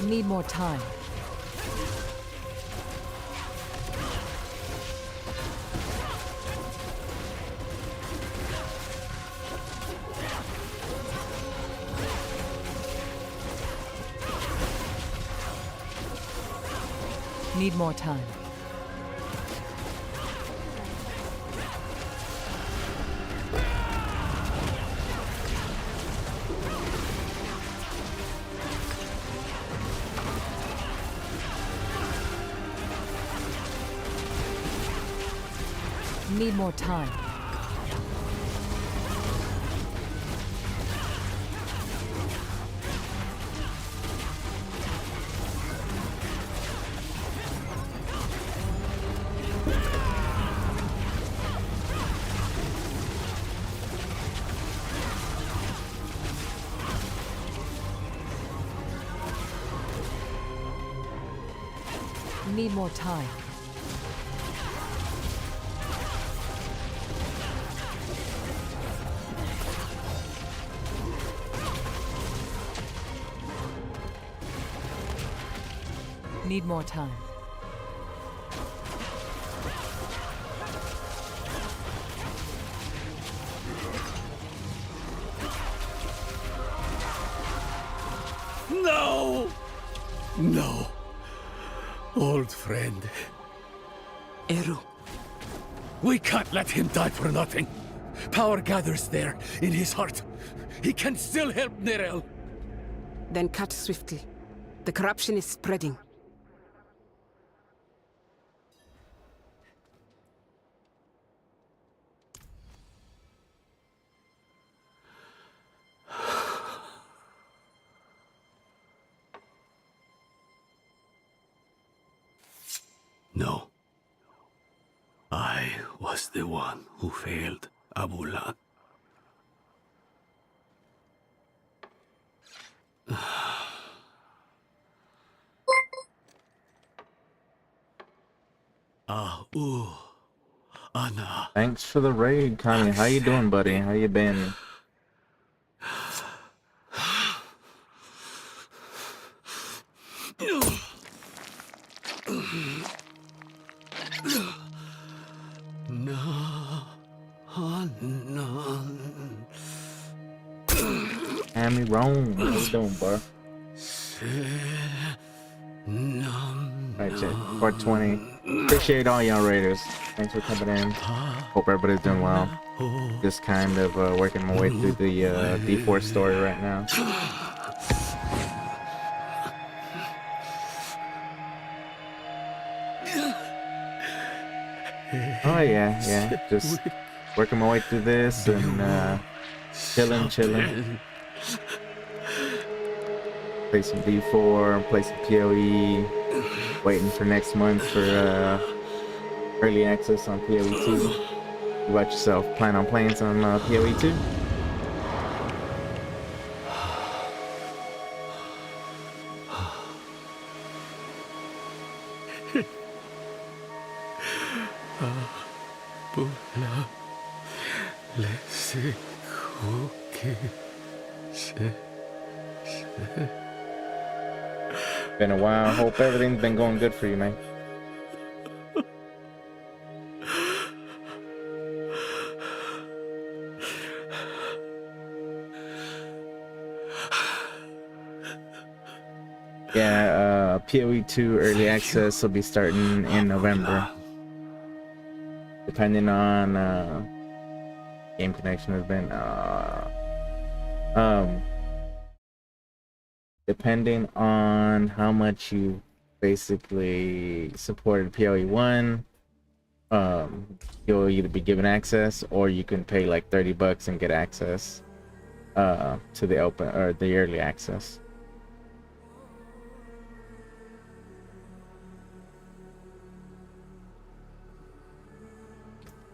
Need more time. Need more time. Need more time. Need more time. Need more time. No! No. Old friend. Eru. We can't let him die for nothing. Power gathers there, in his heart. He can still help Nerel. Then cut swiftly. The corruption is spreading. No. I was the one who failed Abulan. Anna. Thanks for the raid, Connie. How you doing, buddy? How you been? Hammy Rome. How you doing, bro? Alright, chat. 420. Appreciate all y'all raiders. Thanks for coming in. Hope everybody's doing well. Just kind of working my way through the D4 story right now. Oh yeah. Just working my way through this and chilling. Play some D4, play some PoE. Waiting for next month for early access on PoE 2. What about yourself? Plan on playing some PoE 2? Been a while. Hope everything's been going good for you, man. Yeah, PoE 2 early access will be starting in November. Depending on game connection has been depending on how much you basically supported PoE 1, you'll either be given access or you can pay like $30 and get access to the open or the early access.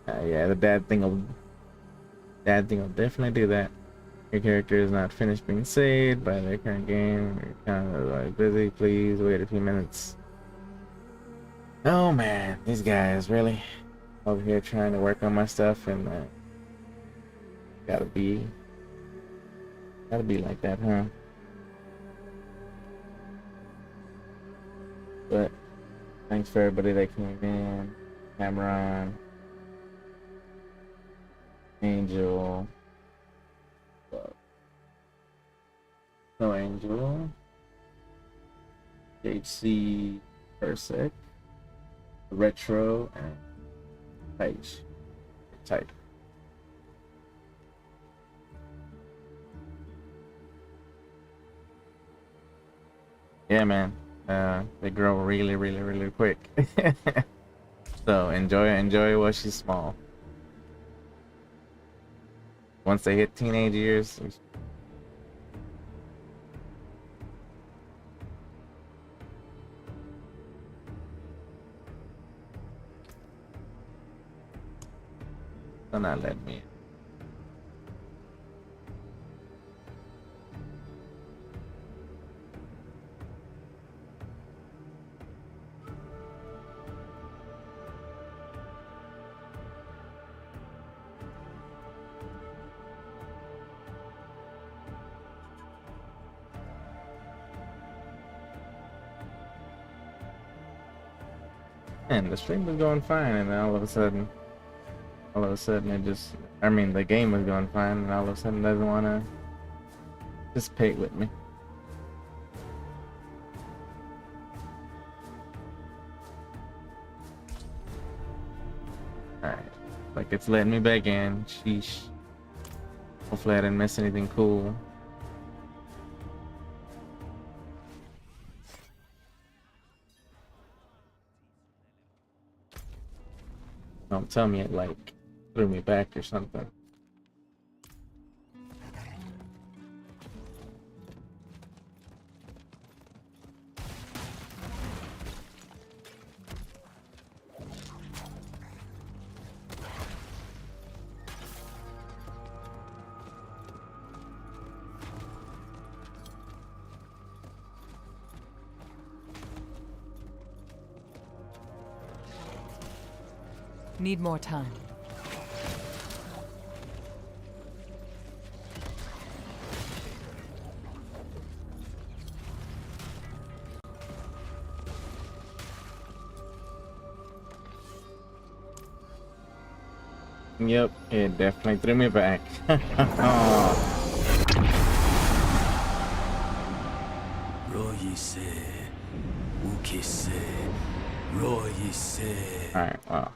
Yeah, the dad thing will definitely do that. Your character is not finished being saved by the current game. You're kind of like busy. Please wait a few minutes. Oh man, these guys really over here trying to work on my stuff and gotta be like that, huh? But thanks for everybody that came in. Cameron, Angel. No Angel. HC Persec. Retro and Page. Type. Yeah, man. They grow really quick. So enjoy while she's small. Once they hit teenage years, they're not letting me in. And the stream was going fine, and then all of a sudden it just, I mean, the game was going fine, and all of a sudden it doesn't want to participate with me. Alright, like it's letting me back in. Sheesh. Hopefully I didn't miss anything cool. Don't tell me it like threw me back or something. Need more time. Yep, it definitely threw me back. Oh. Alright, well.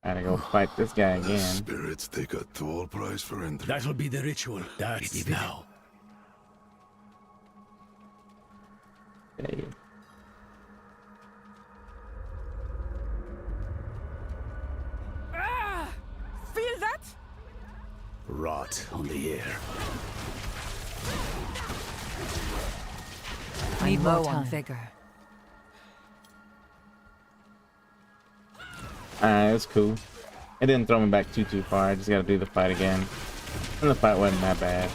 Gotta go fight this guy again. Spirits take a tall price for entry. That'll be the ritual. That's now. Hey. Ah! Feel that? Rot on the air. Need low on vigor. Alright, it's cool. It didn't throw me back too far. I just gotta do the fight again. And the fight wasn't that bad.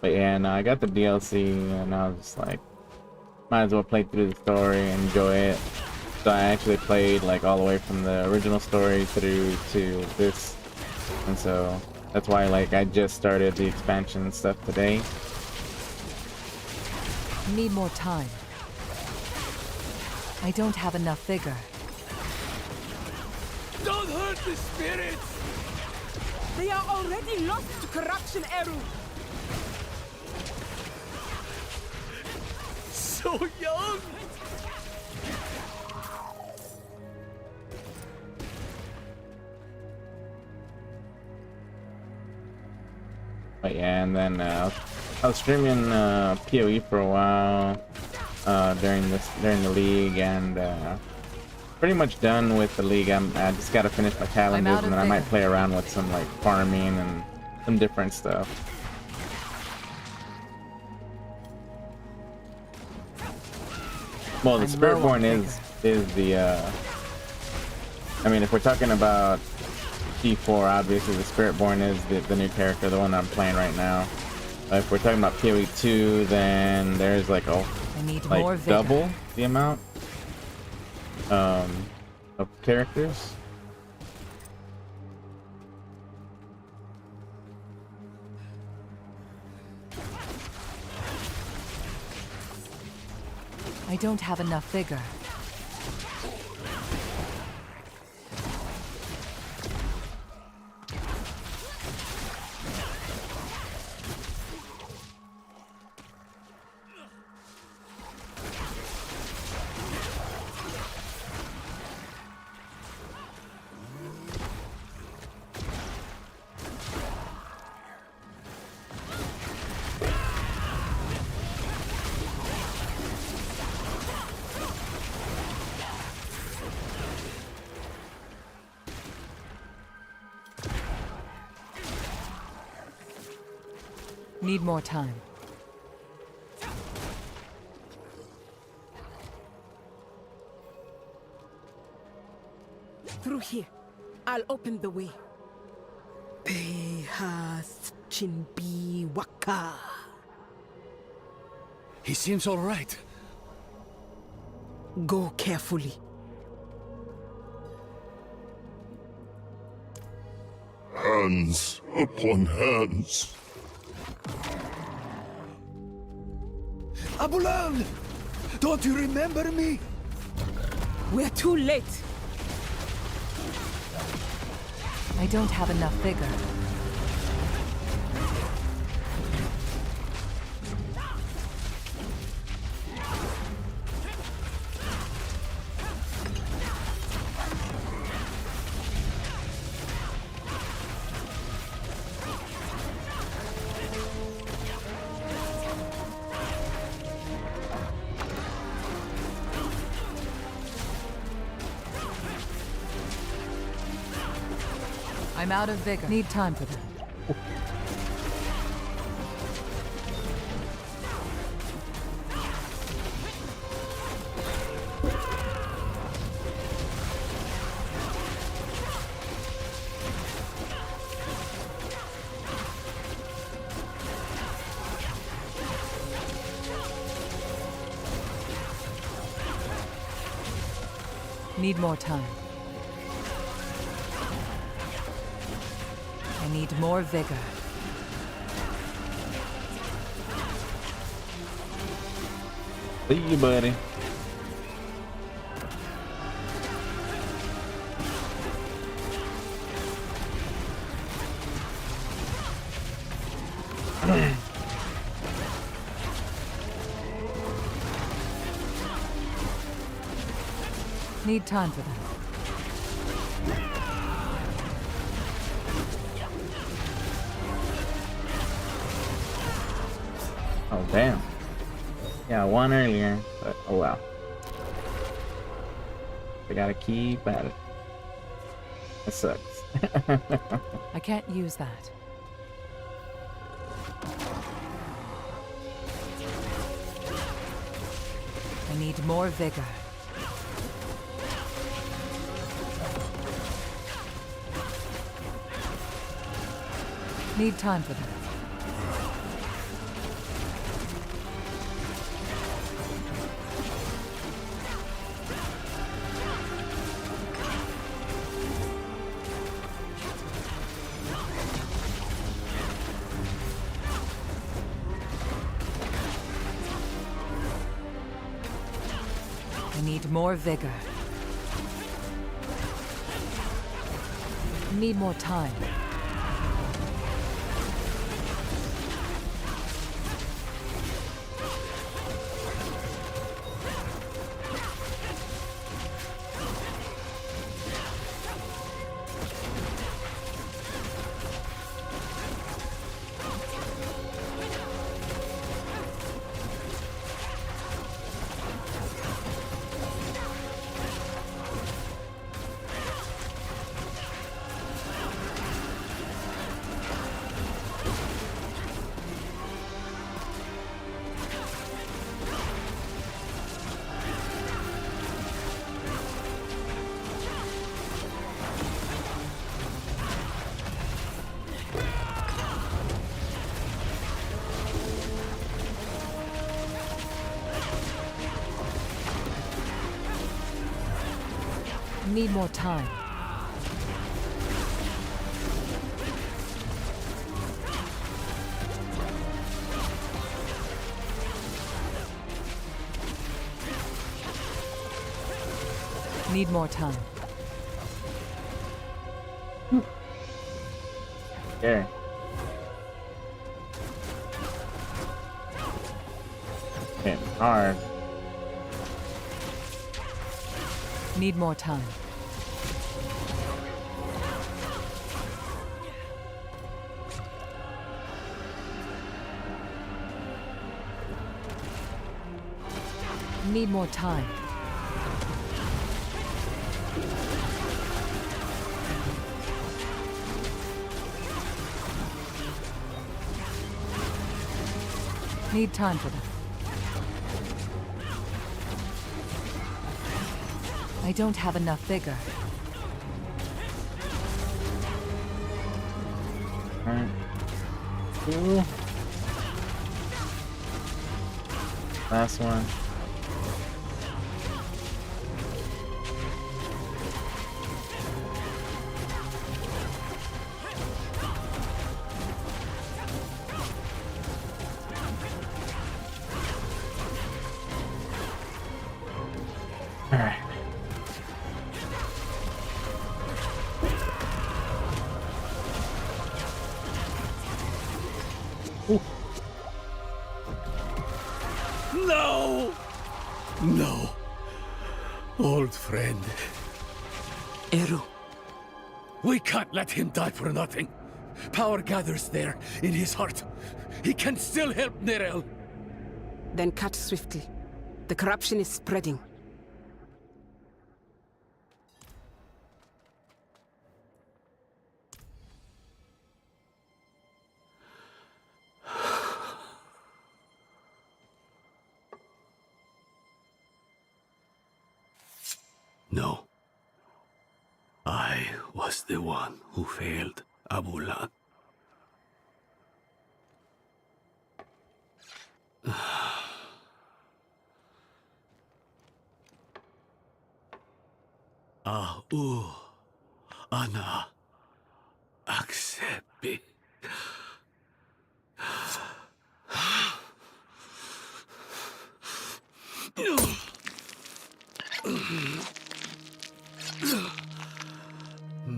But yeah, no, I got the DLC and I was just like, might as well play through the story and enjoy it. So I actually played like all the way from the original story through to this. And so that's why like I just started the expansion stuff today. Need more time. I don't have enough vigor. Don't hurt the spirits! They are already lost to corruption, Eru! So young! But yeah, and then I was streaming PoE for a while during the league, and pretty much done with the league. I just gotta finish my challenges, and then I might play around with some like farming and some different stuff. Well, the Spiritborn is the I mean, if we're talking about P4, obviously the Spiritborn is the new character, the one that I'm playing right now. If we're talking about PoE 2, then there's like double the amount of characters. I don't have enough vigor. Need more time. Through here. I'll open the way. Behas Chinbi Waka. He seems all right. Go carefully. Hands upon hands. Abulan! Don't you remember me? We're too late. I don't have enough vigor. I'm out of vigor. Need time for that. Need more time. I need more vigor. See you, buddy. Need time for that. Oh, damn. Yeah, one earlier, but oh well. I gotta keep at it. That sucks. I can't use that. I need more vigor. Need time for that. I need more vigor. Need more time. Need more time. Need more time. There. Hitting hard. Need more time. Need more time. Need time for that. I don't have enough vigor. Alright. Cool. Last one. Old friend. Eru. We can't let him die for nothing. Power gathers there, in his heart. He can still help Nerel. Then cut swiftly. The corruption is spreading. No. I was the one who failed Abulan. Ana accepi.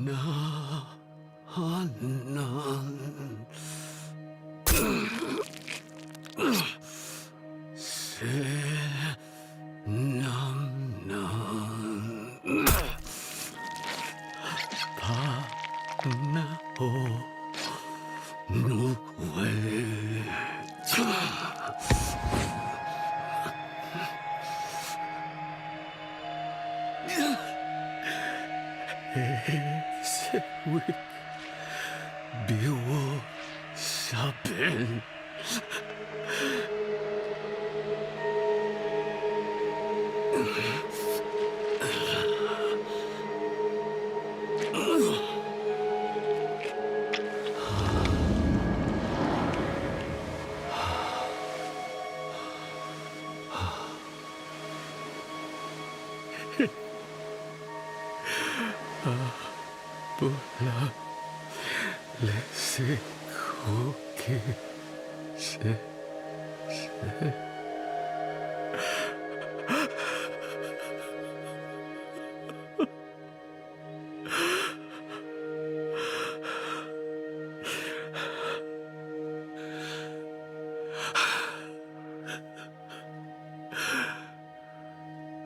Na hanan se nam nan pa na o nu we. Sewik biwo saben. Bula lese kuki se.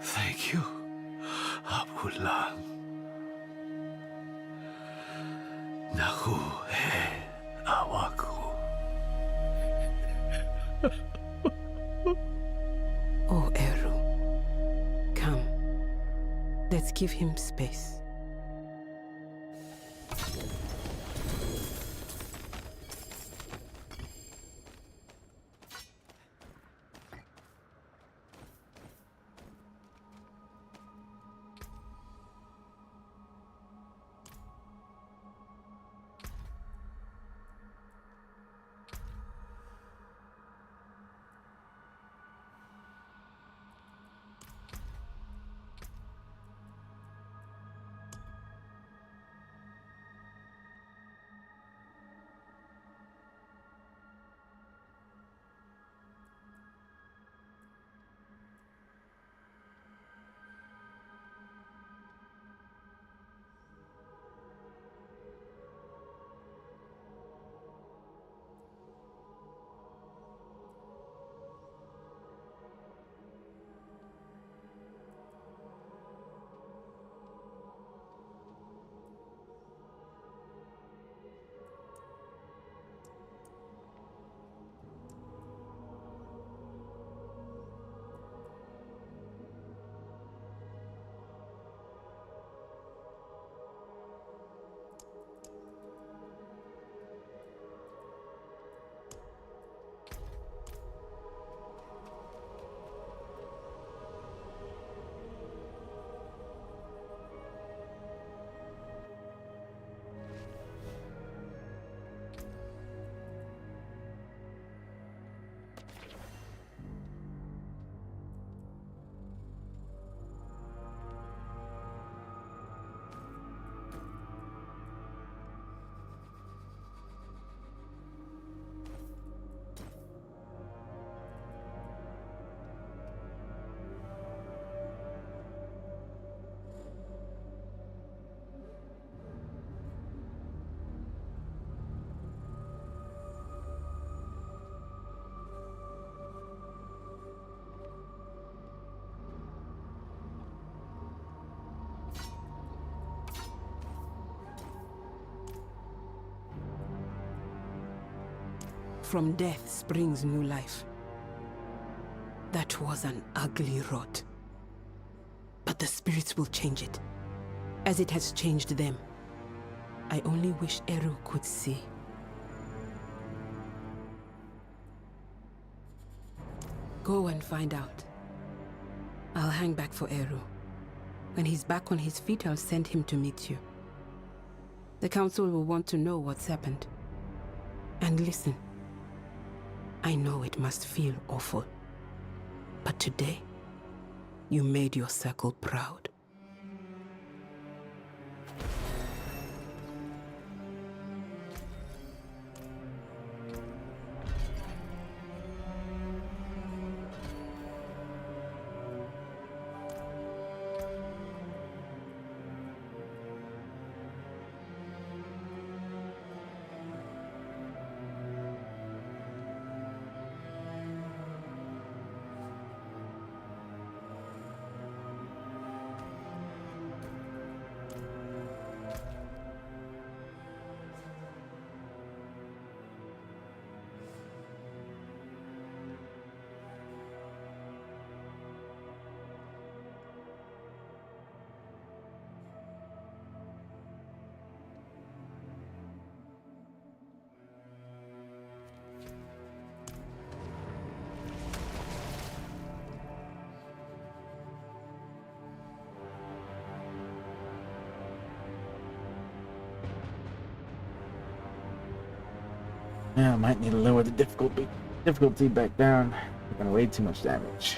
Thank you, Abulan. Naku he awaku. Oh, Eru. Come. Let's give him space. from death springs new life. That was an ugly rot. But the spirits will change it, as it has changed them. I only wish Eru could see. Go and find out. I'll hang back for Eru. When he's back on his feet, I'll send him to meet you. The council will want to know what's happened. And listen, I know it must feel awful, but today, you made your circle proud. Yeah, I might need to lower the difficulty back down. We're gonna way too much damage.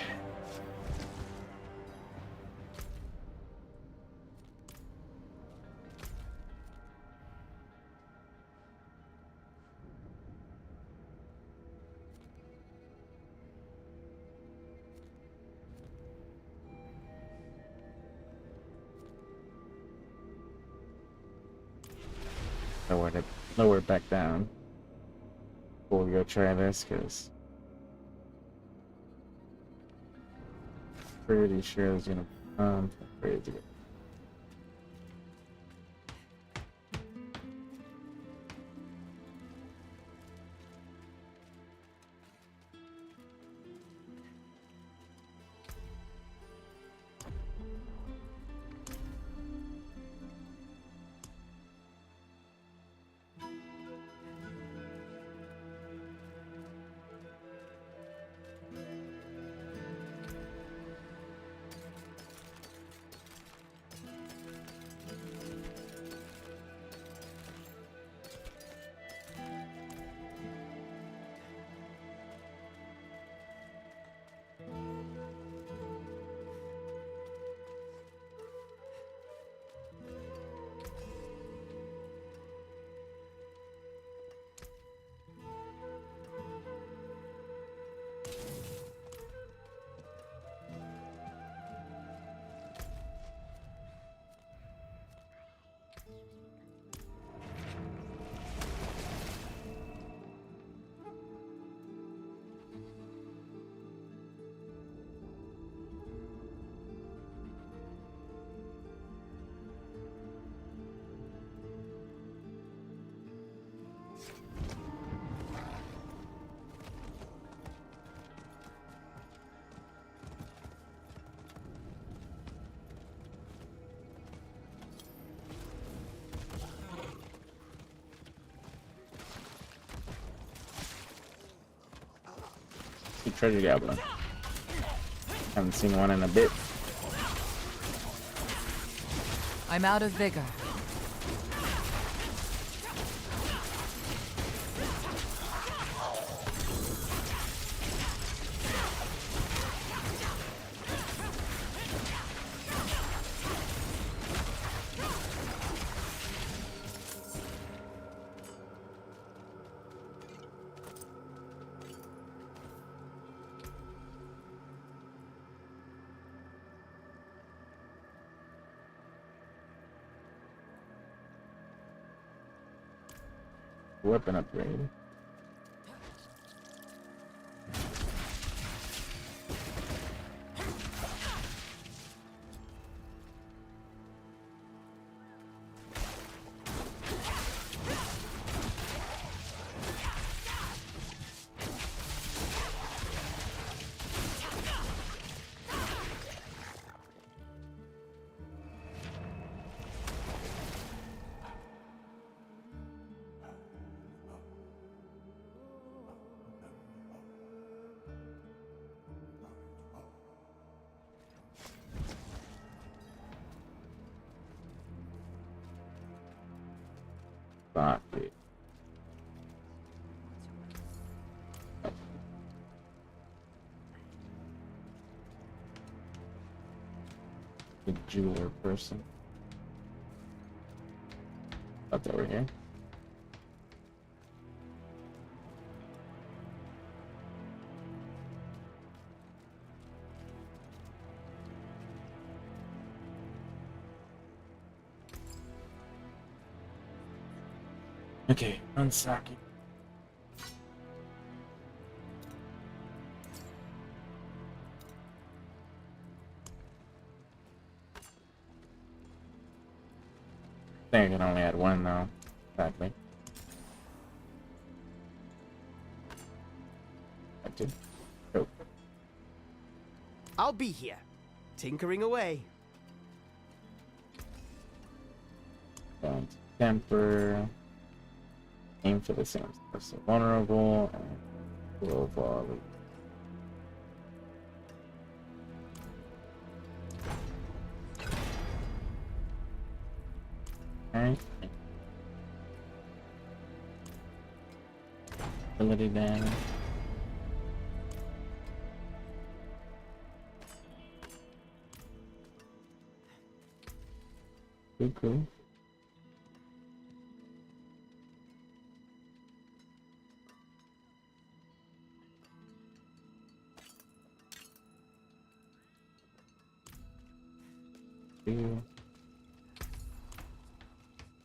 Lower it back down. Before we go try this, because pretty sure it's gonna crazy. Treasure goblin. Haven't seen one in a bit. I'm out of vigor. Weapon upgrade. Exactly. The jeweler person. That's over here. Okay, unsacking. I think I can only add one though. Exactly. I did. Oh. I'll be here, tinkering away. And temper. Aim for the same stuff. So vulnerable and low volley. Alright. Ability damage. Cool.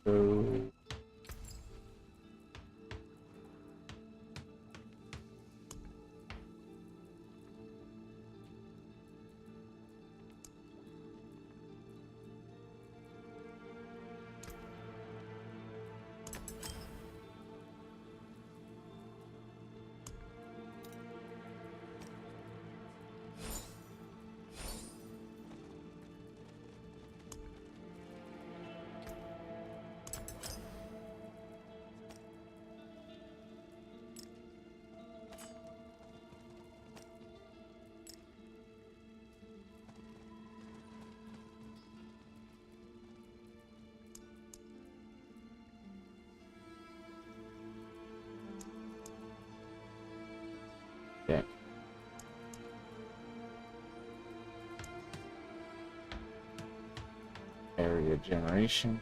So okay. Area generation.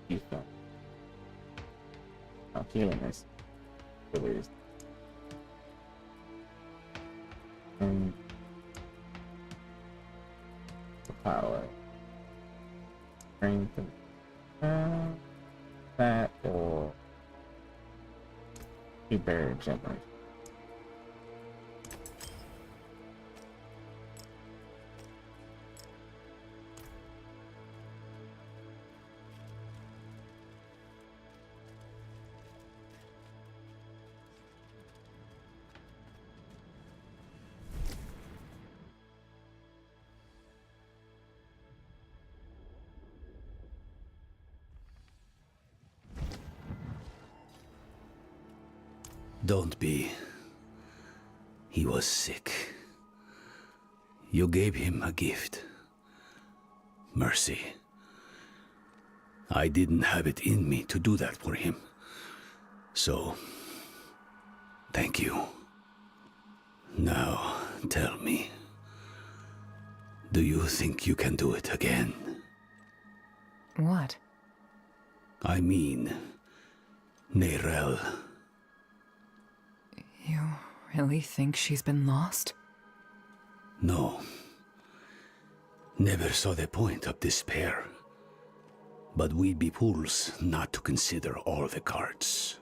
Defense. Oh, healing is released. And power. Strength and that or barrier generation. Don't be. He was sick. You gave him a gift. Mercy. I didn't have it in me to do that for him. So, thank you. Now, tell me. Do you think you can do it again? What? I mean, Neyrelle. You really think she's been lost? No. Never saw the point of despair. But we'd be fools not to consider all the cards.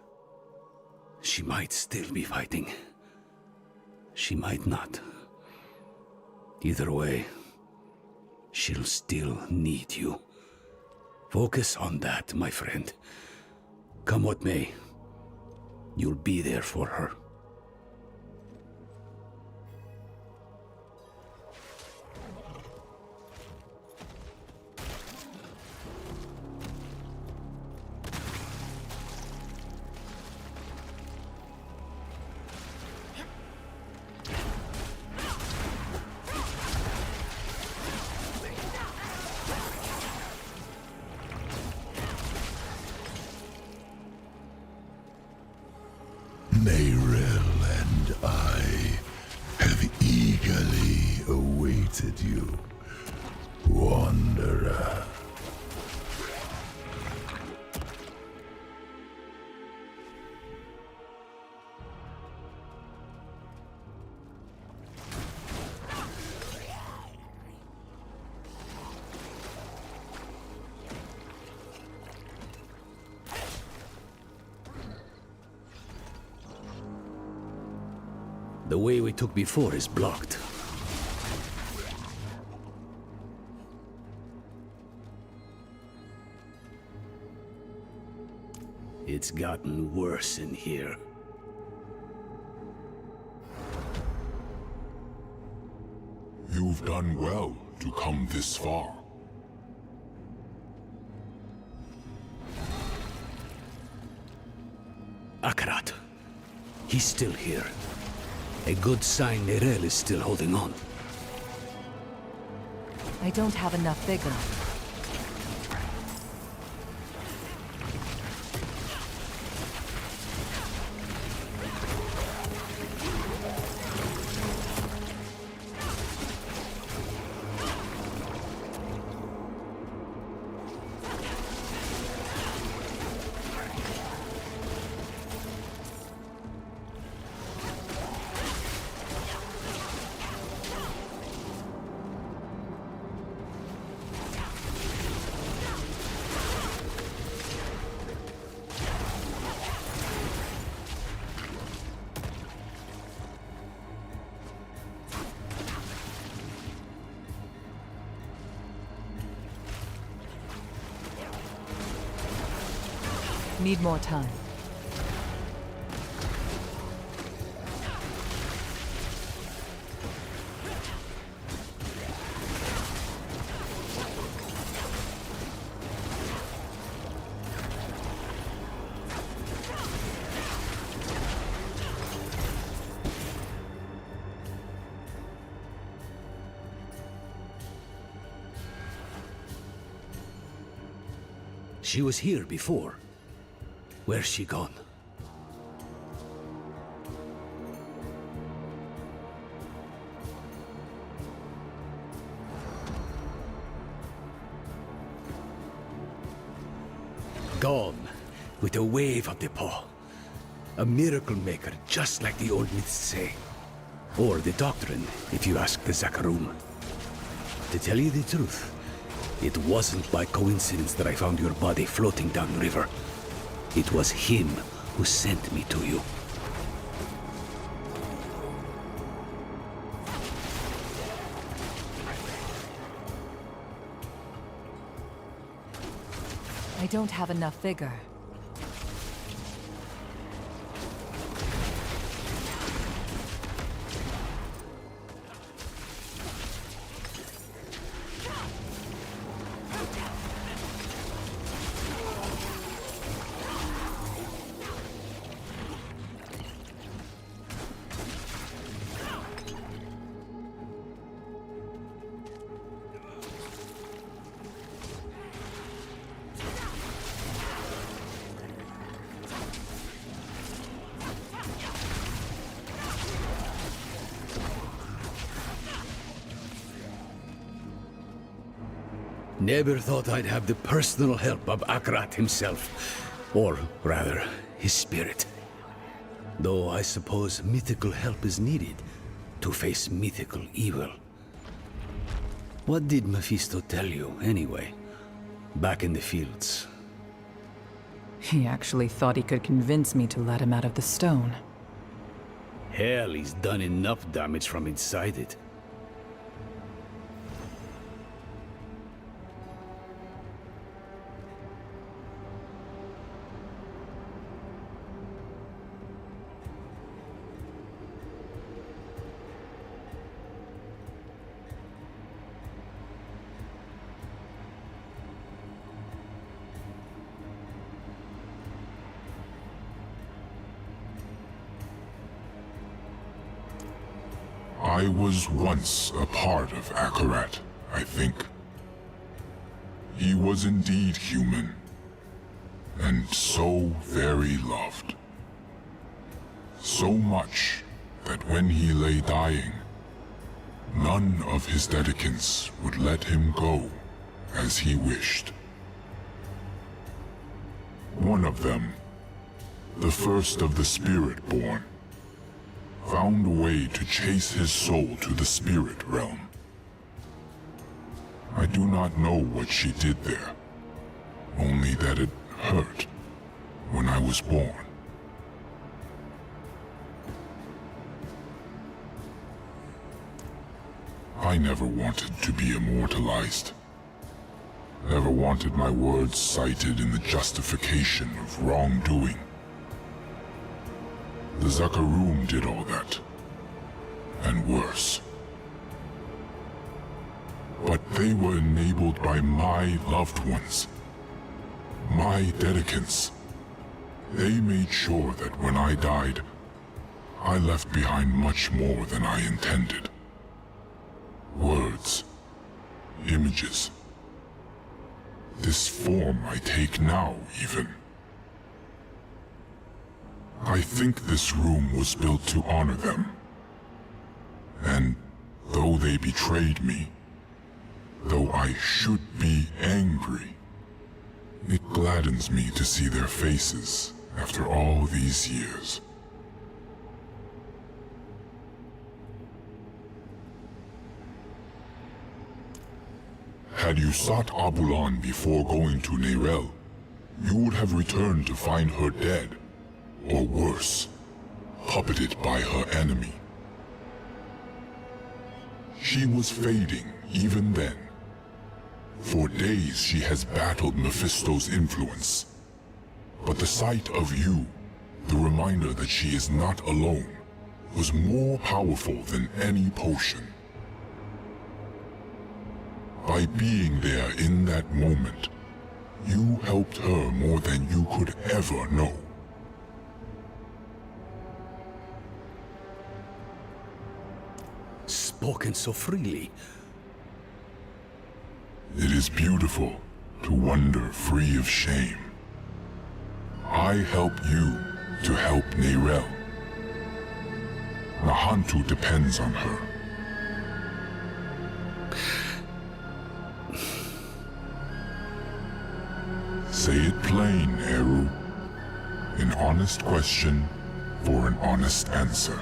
She might still be fighting. She might not. Either way, she'll still need you. Focus on that, my friend. Come what may, you'll be there for her. Neyril and I have eagerly awaited you, Wanderer. The way we took before is blocked. It's gotten worse in here. You've done well to come this far. Akarat. He's still here. A good sign Neyril is still holding on. I don't have enough vigor. Need more time. She was here before. Where's she gone? Gone, with a wave of the paw. A miracle maker, just like the old myths say. Or the doctrine, if you ask the Zakarum. To tell you the truth, it wasn't by coincidence that I found your body floating down the river. It was him who sent me to you. I don't have enough vigor. Never thought I'd have the personal help of Akarat himself. Or, rather, his spirit. Though I suppose mythical help is needed to face mythical evil. What did Mephisto tell you, anyway? Back in the fields. He actually thought he could convince me to let him out of the stone. Hell, he's done enough damage from inside it. I was once a part of Akarat, I think. He was indeed human, and so very loved. So much that when he lay dying, none of his dedicants would let him go as he wished. One of them, the first of the Spirit-born, found a way to chase his soul to the spirit realm. I do not know what she did there, only that it hurt when I was born. I never wanted to be immortalized. Never wanted my words cited in the justification of wrongdoing. The Zakarum did all that, and worse. But they were enabled by my loved ones, my dedicants. They made sure that when I died, I left behind much more than I intended. Words, images. This form I take now, even. I think this room was built to honor them. And though they betrayed me, though I should be angry, it gladdens me to see their faces after all these years. Had you sought Abulan before going to Neyrel, you would have returned to find her dead, or worse, puppeted by her enemy. She was fading even then. For days she has battled Mephisto's influence. But the sight of you, the reminder that she is not alone, was more powerful than any potion. By being there in that moment, you helped her more than you could ever know. Spoken so freely. It is beautiful to wander free of shame. I help you to help Neyrel. Nahantu depends on her. Say it plain, Eru. An honest question for an honest answer.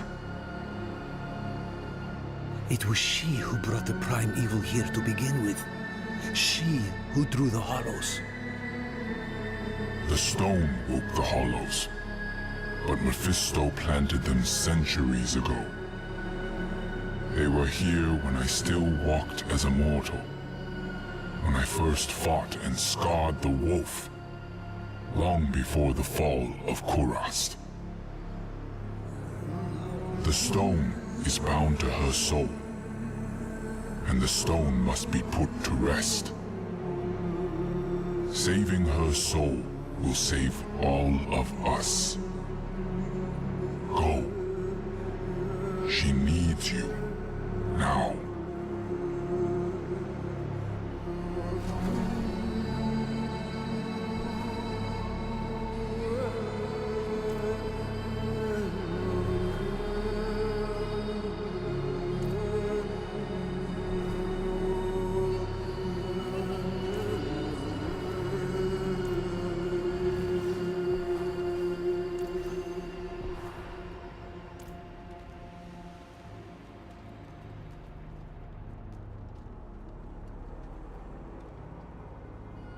It was she who brought the prime evil here to begin with. She who drew the hollows. The stone woke the hollows, but Mephisto planted them centuries ago. They were here when I still walked as a mortal, when I first fought and scarred the wolf, long before the fall of Kurast. The stone is bound to her soul, and the stone must be put to rest. Saving her soul will save all of us. Go. She needs you now.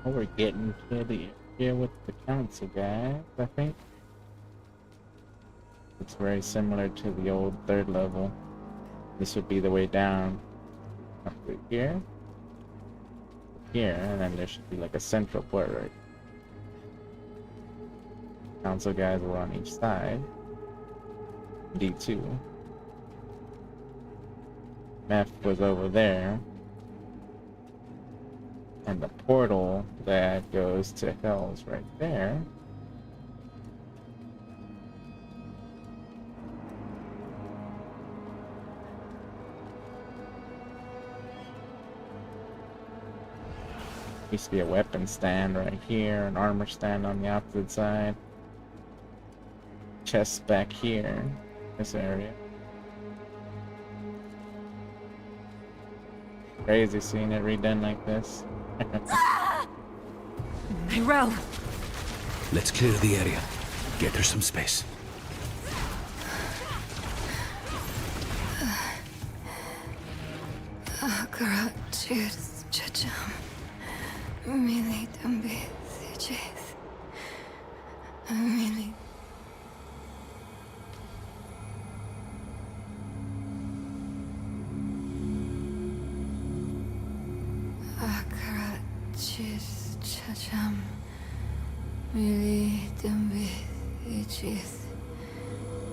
Oh, we're getting to the area with the council guys, I think. It's very similar to the old third level. This would be the way down. Up through here. Here, and then there should be like a central port right. Council guys were on each side. D2. Meph was over there. And the portal that goes to Hell's right there. Used to be a weapon stand right here, an armor stand on the opposite side. Chest back here. this area. Crazy seeing it redone like this. Tyrell! Let's clear the area. Get her some space. Cheers, Chacham. Really, Dumbi, Cheers. Really. Cheers, Chacham. Really, Dumbi, Cheers.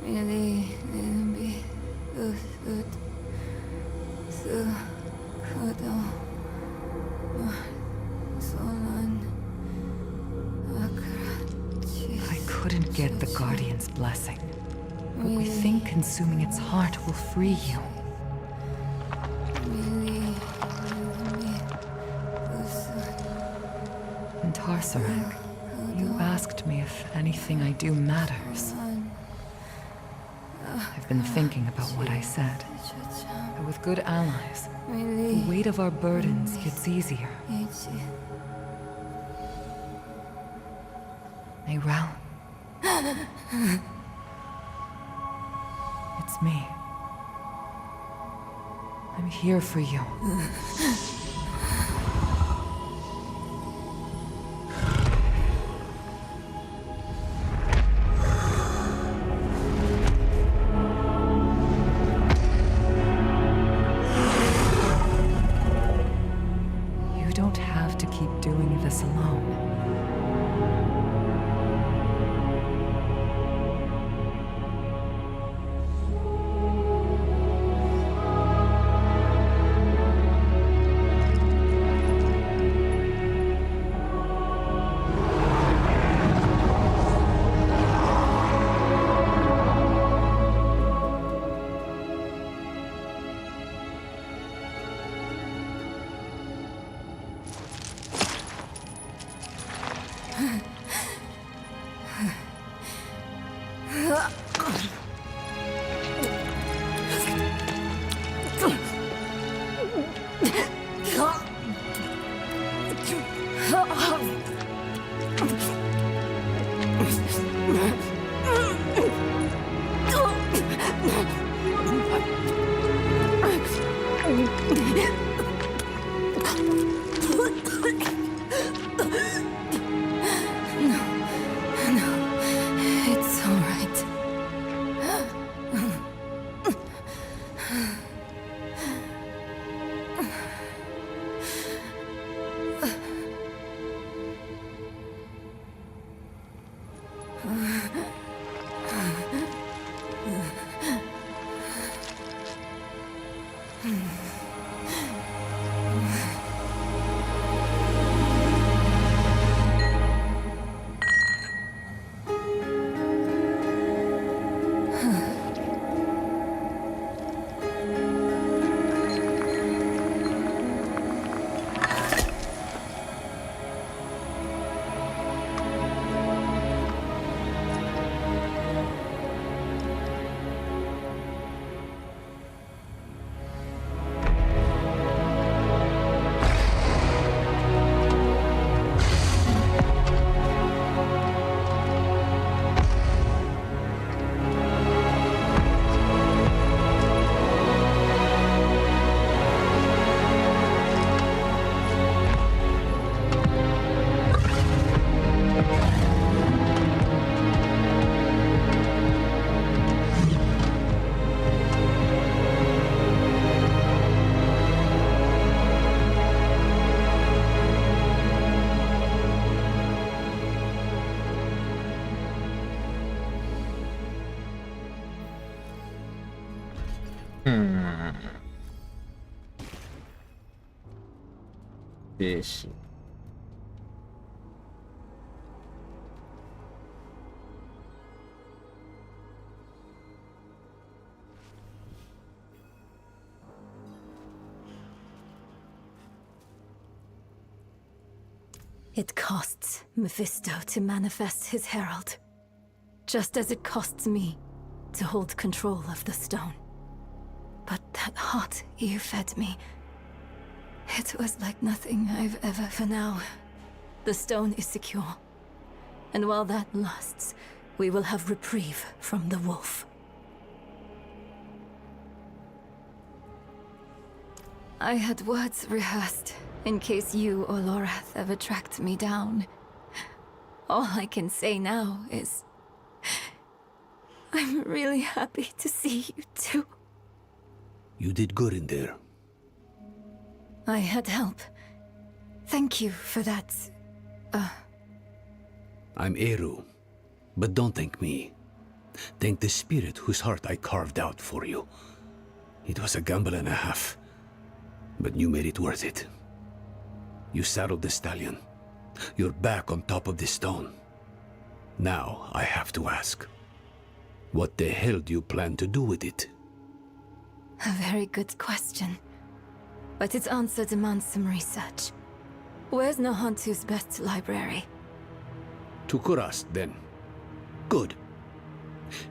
Really, Dumbi, Good. So. I couldn't get the Guardian's blessing, but we think consuming its heart will free you. In Tarsarak, you asked me if anything I do matters. I've been thinking about what I said. That with good allies, the weight of our burdens gets easier. Neyrelle. It's me. I'm here for you. You don't have to keep doing this alone. Fish. It costs Mephisto to manifest his herald, just as it costs me to hold control of the stone. But that heart you fed me, it was like nothing I've ever. For now, the stone is secure. And while that lasts, we will have reprieve from the wolf. I had words rehearsed in case you or Lorath ever tracked me down. All I can say now is, I'm really happy to see you too. You did good in there. I had help. Thank you for that. I'm Eru, but don't thank me. Thank the spirit whose heart I carved out for you. It was a gamble and a half, but you made it worth it. You saddled the stallion. You're back on top of the stone. Now I have to ask, what the hell do you plan to do with it? A very good question. But its answer demands some research. Where's Nohantu's best library? To Kurast, then. Good.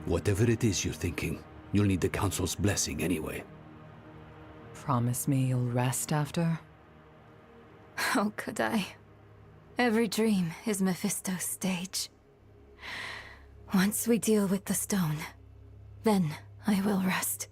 Whatever it is you're thinking, you'll need the Council's blessing anyway. Promise me you'll rest after? How could I? Every dream is Mephisto's stage. Once we deal with the stone, then I will rest.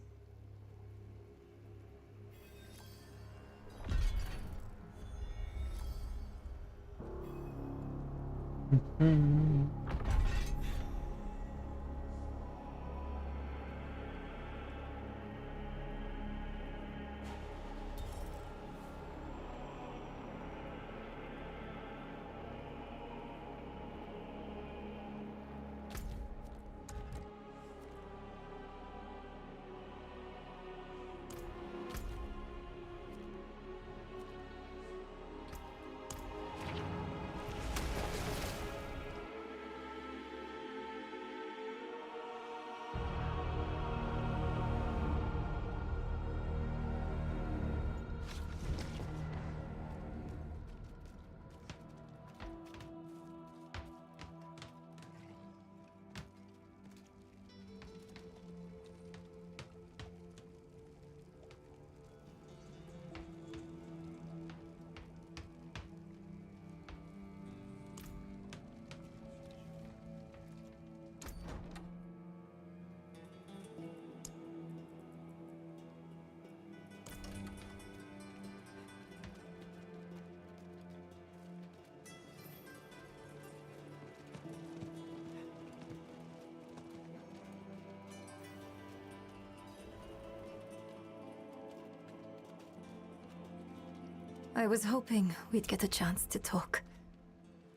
I was hoping we'd get a chance to talk.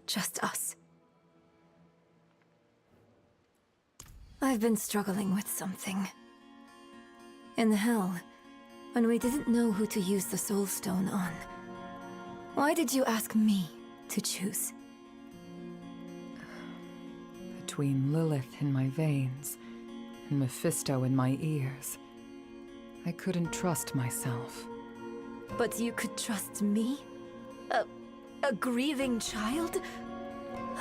Just us. I've been struggling with something. In hell, when we didn't know who to use the Soul Stone on, why did you ask me to choose? Between Lilith in my veins and Mephisto in my ears, I couldn't trust myself. But you could trust me? A grieving child?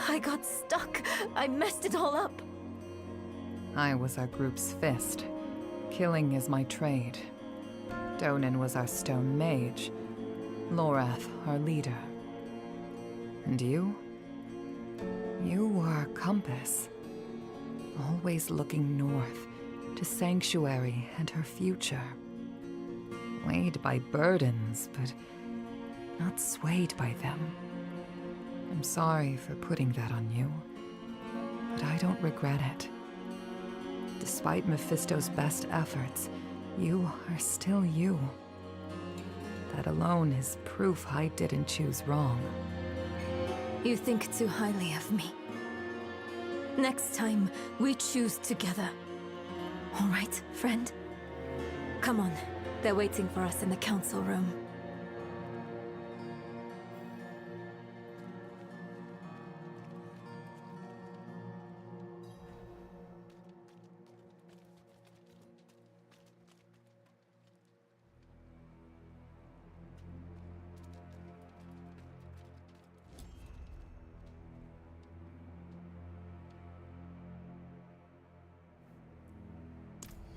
I got stuck. I messed it all up. I was our group's fist. Killing is my trade. Donan was our stone mage. Lorath, our leader. And you? You were our compass. Always looking north, to Sanctuary and her future. Weighed by burdens, but not swayed by them. I'm sorry for putting that on you, but I don't regret it. Despite Mephisto's best efforts, you are still you. That alone is proof I didn't choose wrong. You think too highly of me. Next time, we choose together. All right, friend? Come on. They're waiting for us in the council room.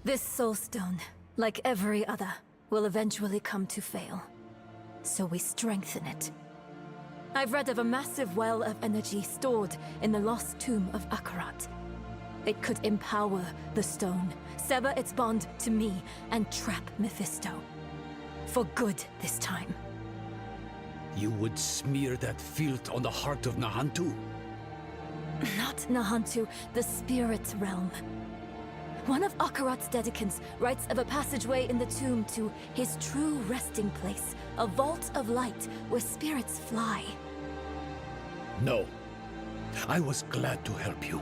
This soulstone, like every other, will eventually come to fail. So we strengthen it. I've read of a massive well of energy stored in the lost tomb of Akarat. It could empower the stone, sever its bond to me, and trap Mephisto. For good this time. You would smear that filth on the heart of Nahantu? Not Nahantu, the spirit realm. One of Akarat's dedicants writes of a passageway in the tomb to his true resting place, a vault of light where spirits fly. No. I was glad to help you.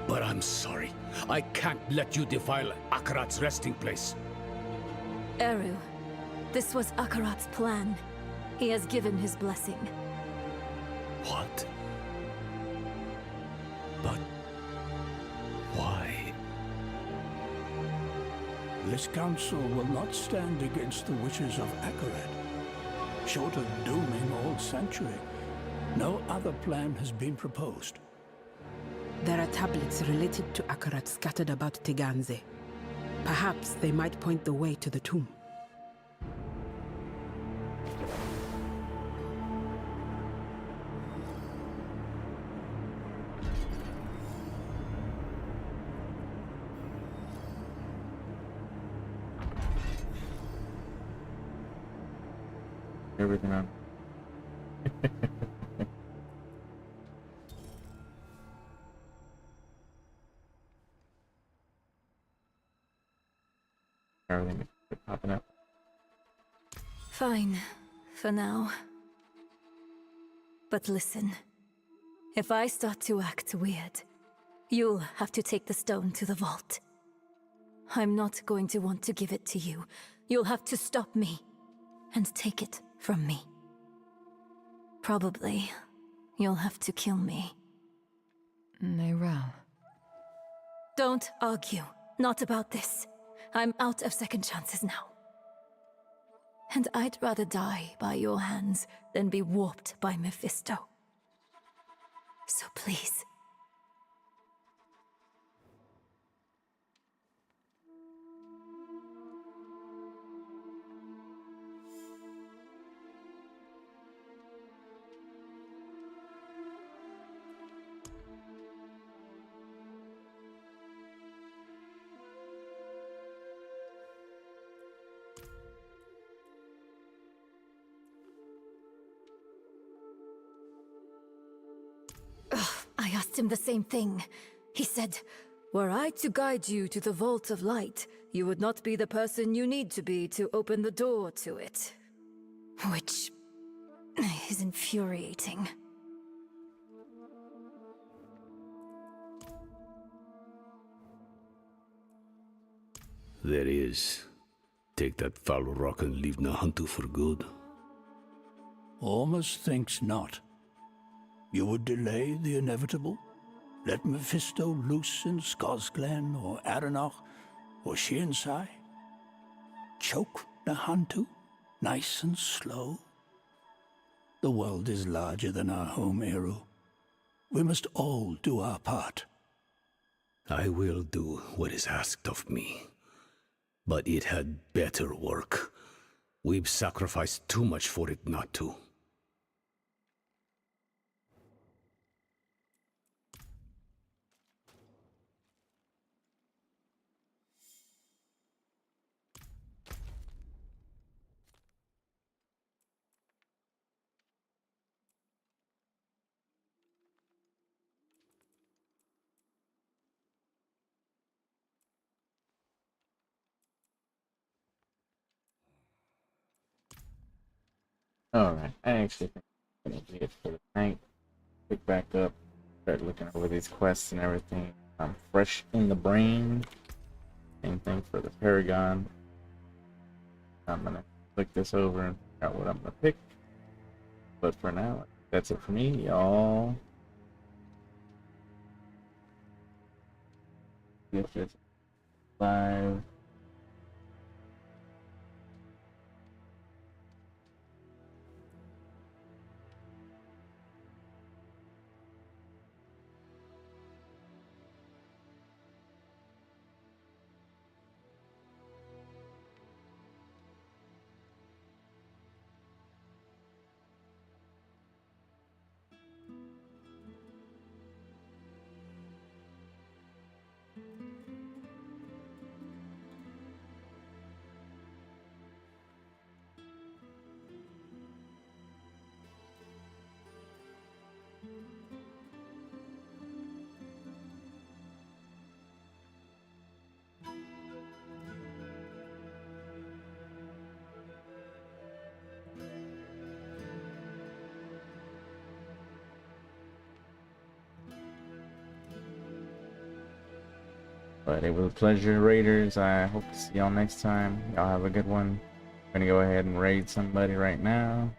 But I'm sorry. I can't let you defile Akarat's resting place. Eru, this was Akarat's plan. He has given his blessing. What? But why? This council will not stand against the wishes of Akarat. Short of dooming all Sanctuary, no other plan has been proposed. There are tablets related to Akarat scattered about Teganze. Perhaps they might point the way to the tomb. Everything on. Everything is popping up. Fine, for now. But listen, if I start to act weird, you'll have to take the stone to the vault. I'm not going to want to give it to you. You'll have to stop me and take it from me. Probably, you'll have to kill me. Neyral. Don't argue. Not about this. I'm out of second chances now. And I'd rather die by your hands than be warped by Mephisto. So please. I asked him the same thing. He said, were I to guide you to the Vault of Light, you would not be the person you need to be to open the door to it. Which is infuriating. There is. Take that foul rock and leave Nahantu for good. Almost thinks not. You would delay the inevitable? Let Mephisto loose in Skosglen or Aranach or Shiensai? Choke Nahantu, nice and slow? The world is larger than our home, Eru. We must all do our part. I will do what is asked of me. But it had better work. We've sacrificed too much for it not to. Alright, I actually think that's gonna be it for the night. Pick back up, start looking over these quests and everything. I'm fresh in the brain. Same thing for the Paragon. I'm gonna click this over and figure out what I'm gonna pick. But for now, that's it for me, y'all. If it's live. But it was a pleasure, Raiders. I hope to see y'all next time. Y'all have a good one. I'm gonna go ahead and raid somebody right now.